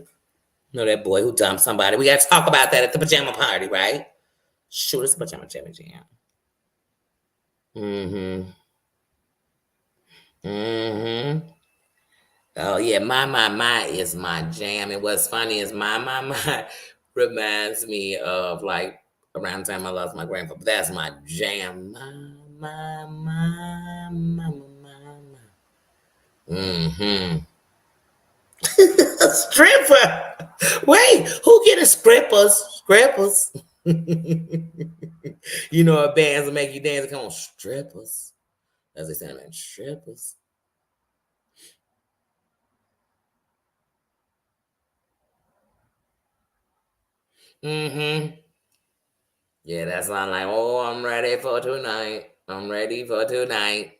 Speaker 1: know, that boy who dumped somebody. We got to talk about that at the pajama party, right? Shoot, it's a pajama jam. Mm-hmm. Mm-hmm. Oh yeah, my is my jam. And what's funny is my reminds me of like around the time I lost my grandpa. But that's my jam. Mm-hmm. Stripper. Wait, who getting strippers? Strippers. You know, a bands that make you dance. Come on, strippers. As they say, man, strippers. Mm-hmm. Yeah, that sound like, oh, I'm ready for tonight. I'm ready for tonight.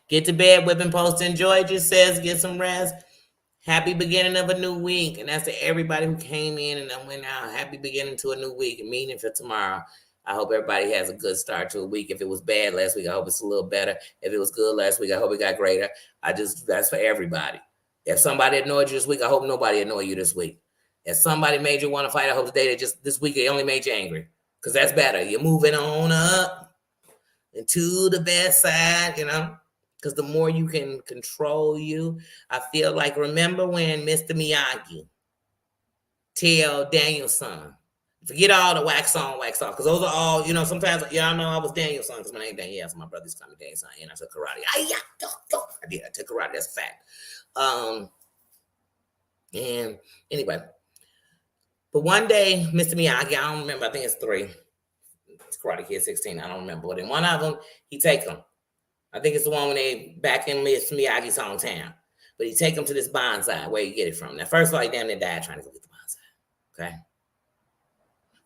Speaker 1: Get to bed, whipping post. Enjoy, just says, get some rest. Happy beginning of a new week. And that's to everybody who came in and then went out. Happy beginning to a new week. Meaning for tomorrow. I hope everybody has a good start to a week. If it was bad last week, I hope it's a little better. If it was good last week, I hope it got greater. That's for everybody. If somebody annoyed you this week, I hope nobody annoyed you this week. If somebody made you want to fight, I hope today this week they only made you angry. Because that's better. You're moving on up into the best side, you know. Because the more you can control you, I feel like, remember when Mr. Miyagi tell Danielson, forget all the wax on, wax off, because those are all, you know, sometimes, y'all know I was Danielson, because my name Danielle, so my brother used to call me Danielson, and I took karate. I took karate, that's a fact. And anyway, but one day, Mr. Miyagi, I don't remember, I think it's 3. It's Karate Kid 16, I don't remember, but in one of them, he take them. I think it's the one when they back in Miss Miyagi's hometown. But he take them to this bonsai, where you get it from. Now, first of all, he damn near died trying to go get the bonsai. Okay?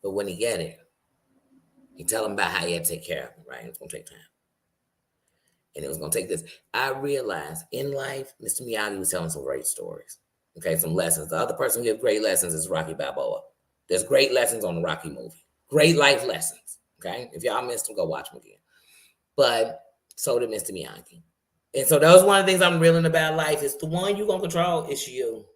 Speaker 1: But when he get it, he tell him about how he had to take care of him, right? It's going to take time. And it was going to take this. I realized in life, Mr. Miyagi was telling some great stories. Okay, some lessons. The other person who gives great lessons is Rocky Balboa. There's great lessons on the Rocky movie. Great life lessons. Okay? If y'all missed them, go watch them again. But so did Mr. Miyagi. And so that was one of the things I'm reeling about life. Is the one you're going to control, it's you.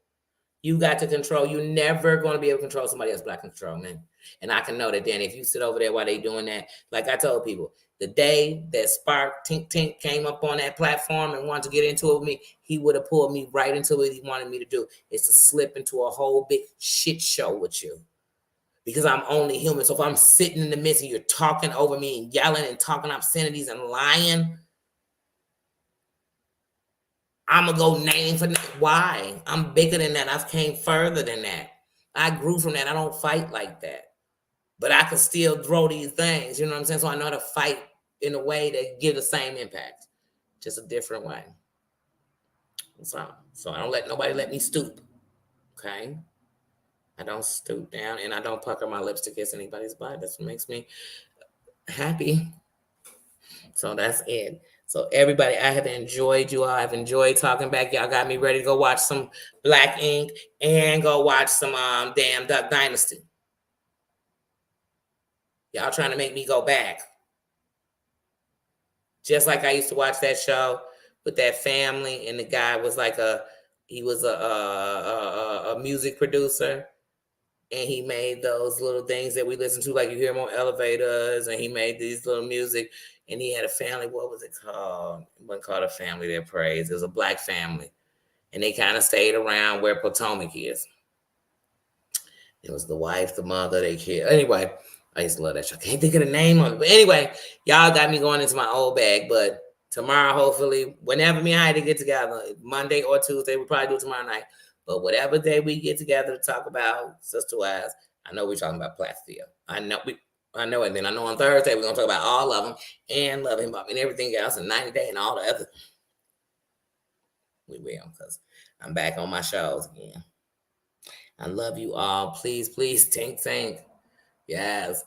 Speaker 1: You got to control. You're never going to be able to control somebody else but I control, man. And I can know that, Dan, if you sit over there while they doing that, like I told people, the day that Spark Tink Tink came up on that platform and wanted to get into it with me, he would have pulled me right into what he wanted me to do. It's to slip into a whole big shit show with you. Because I'm only human. So if I'm sitting in the midst and you're talking over me and yelling and talking obscenities and lying, I'm going to go name for name. Why? I'm bigger than that. I've came further than that. I grew from that. I don't fight like that. But I can still throw these things. You know what I'm saying? So I know how to fight in a way that give the same impact. Just a different way. So I don't let nobody let me stoop. Okay? I don't stoop down and I don't pucker my lips to kiss anybody's butt. That's what makes me happy. So that's it. So everybody, I have enjoyed you all. I've enjoyed talking back. Y'all got me ready to go watch some Black Ink and go watch some damn Duck Dynasty. Y'all trying to make me go back. Just like I used to watch that show with that family, and the guy was like he was a music producer, and he made those little things that we listen to, like you hear them on elevators, and he made these little music, and he had a family. What was it called? It wasn't called A Family That Prays. It was a Black family, and they kind of stayed around where Potomac is. It was the wife, the mother, they kid. Anyway, I used to love that show. Can't think of the name of it. But anyway, y'all got me going into my old bag. But tomorrow, hopefully, whenever me and Heidi get together, Monday or Tuesday, we'll probably do it tomorrow night. But whatever day we get together to talk about Sister Wives, I know we're talking about Platteville. I know, and then I know on Thursday we're gonna talk about all of them and Love Him Up and everything else, and 90 Day and all the other. We will, because I'm back on my shows again. I love you all. Please, please, think. Yes.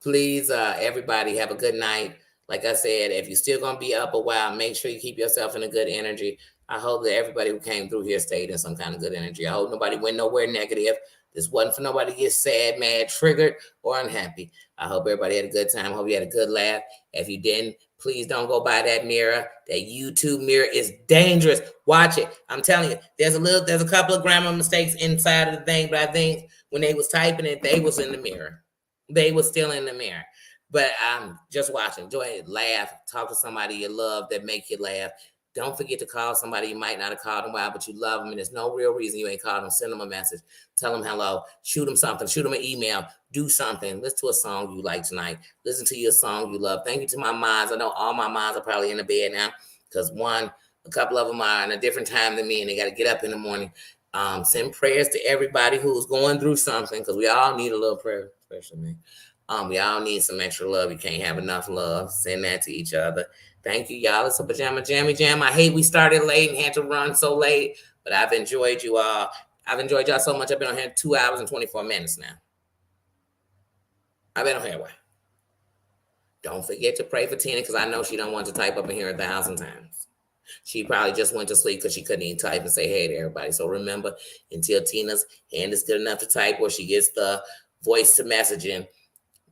Speaker 1: Please, everybody, have a good night. Like I said, if you're still gonna be up a while, make sure you keep yourself in a good energy. I hope that everybody who came through here stayed in some kind of good energy. I hope nobody went nowhere negative. This wasn't for nobody to get sad, mad, triggered, or unhappy. I hope everybody had a good time. I hope you had a good laugh. If you didn't, please don't go by that mirror. That YouTube mirror is dangerous. Watch it. I'm telling you, there's a couple of grammar mistakes inside of the thing, but I think when they was typing it, they was in the mirror. They was still in the mirror. But I'm just watching, enjoy it, laugh, talk to somebody you love that make you laugh. Don't forget to call somebody you might not have called in a while, but you love them, and there's no real reason you ain't called them. Send them a message, tell them hello, shoot them something, shoot them an email, do something. Listen to a song you like tonight. Listen to your song you love. Thank you to my moms. I know all my moms are probably in the bed now because a couple of them are in a different time than me, and they got to get up in the morning. Send prayers to everybody who's going through something because we all need a little prayer, especially me. We all need some extra love. You can't have enough love. Send that to each other. Thank you, y'all. It's a pajama jammy jam. I hate we started late and had to run so late, but I've enjoyed you all. I've enjoyed y'all so much. I've been on here 2 hours and 24 minutes now. I've been on here. Why? Don't forget to pray for Tina because I know she don't want to type up in here 1,000 times. She probably just went to sleep because she couldn't even type and say hey to everybody. So remember, until Tina's hand is good enough to type or she gets the voice to messaging,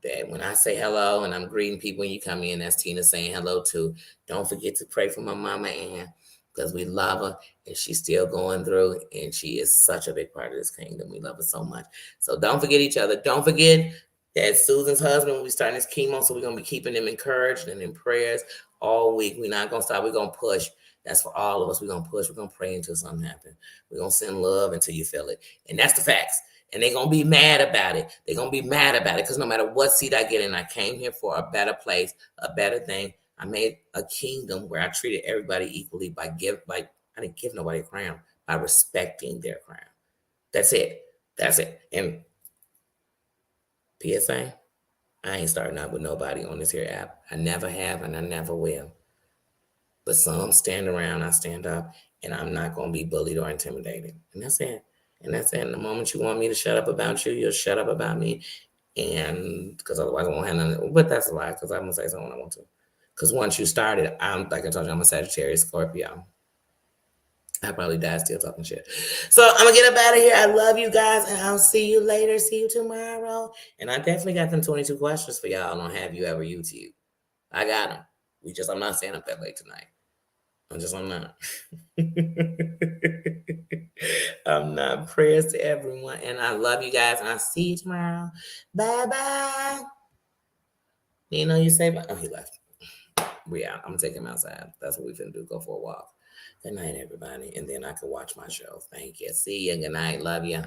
Speaker 1: that when I say hello and I'm greeting people when you come in, that's Tina saying hello too. Don't forget to pray for my mama Ann because we love her and she's still going through and she is such a big part of this kingdom. We love her so much. So don't forget each other. Don't forget that Susan's husband will be starting his chemo, so we're going to be keeping them encouraged and in prayers all week. We're not going to stop. We're going to push. That's for all of us. We're going to push. We're going to pray until something happens. We're going to send love until you feel it. And that's the facts. And they're going to be mad about it. They're going to be mad about it because no matter what seat I get in, I came here for a better place, a better thing. I made a kingdom where I treated everybody equally I didn't give nobody a crown, by respecting their crown. That's it. That's it. And PSA, I ain't starting out with nobody on this here app. I never have and I never will. But some stand around, I stand up, and I'm not going to be bullied or intimidated. And that's it. And that's it. And the moment you want me to shut up about you, you'll shut up about me. And because otherwise I won't have nothing. But that's a lie because I'm going to say something when I want to. Because once you started, like I told you, I'm a Sagittarius Scorpio. I probably died still talking shit. So I'm going to get up out of here. I love you guys, and I'll see you later. See you tomorrow. And I definitely got them 22 questions for y'all on Have You Ever YouTube. I got them. I'm not staying up that late tonight. I'm not. I'm not. Prayers to everyone. And I love you guys. And I'll see you tomorrow. Bye-bye. You say bye? Oh, he left. We out. I'm going to take him outside. That's what we finna do. Go for a walk. Good night, everybody. And then I can watch my show. Thank you. See you. Good night. Love you.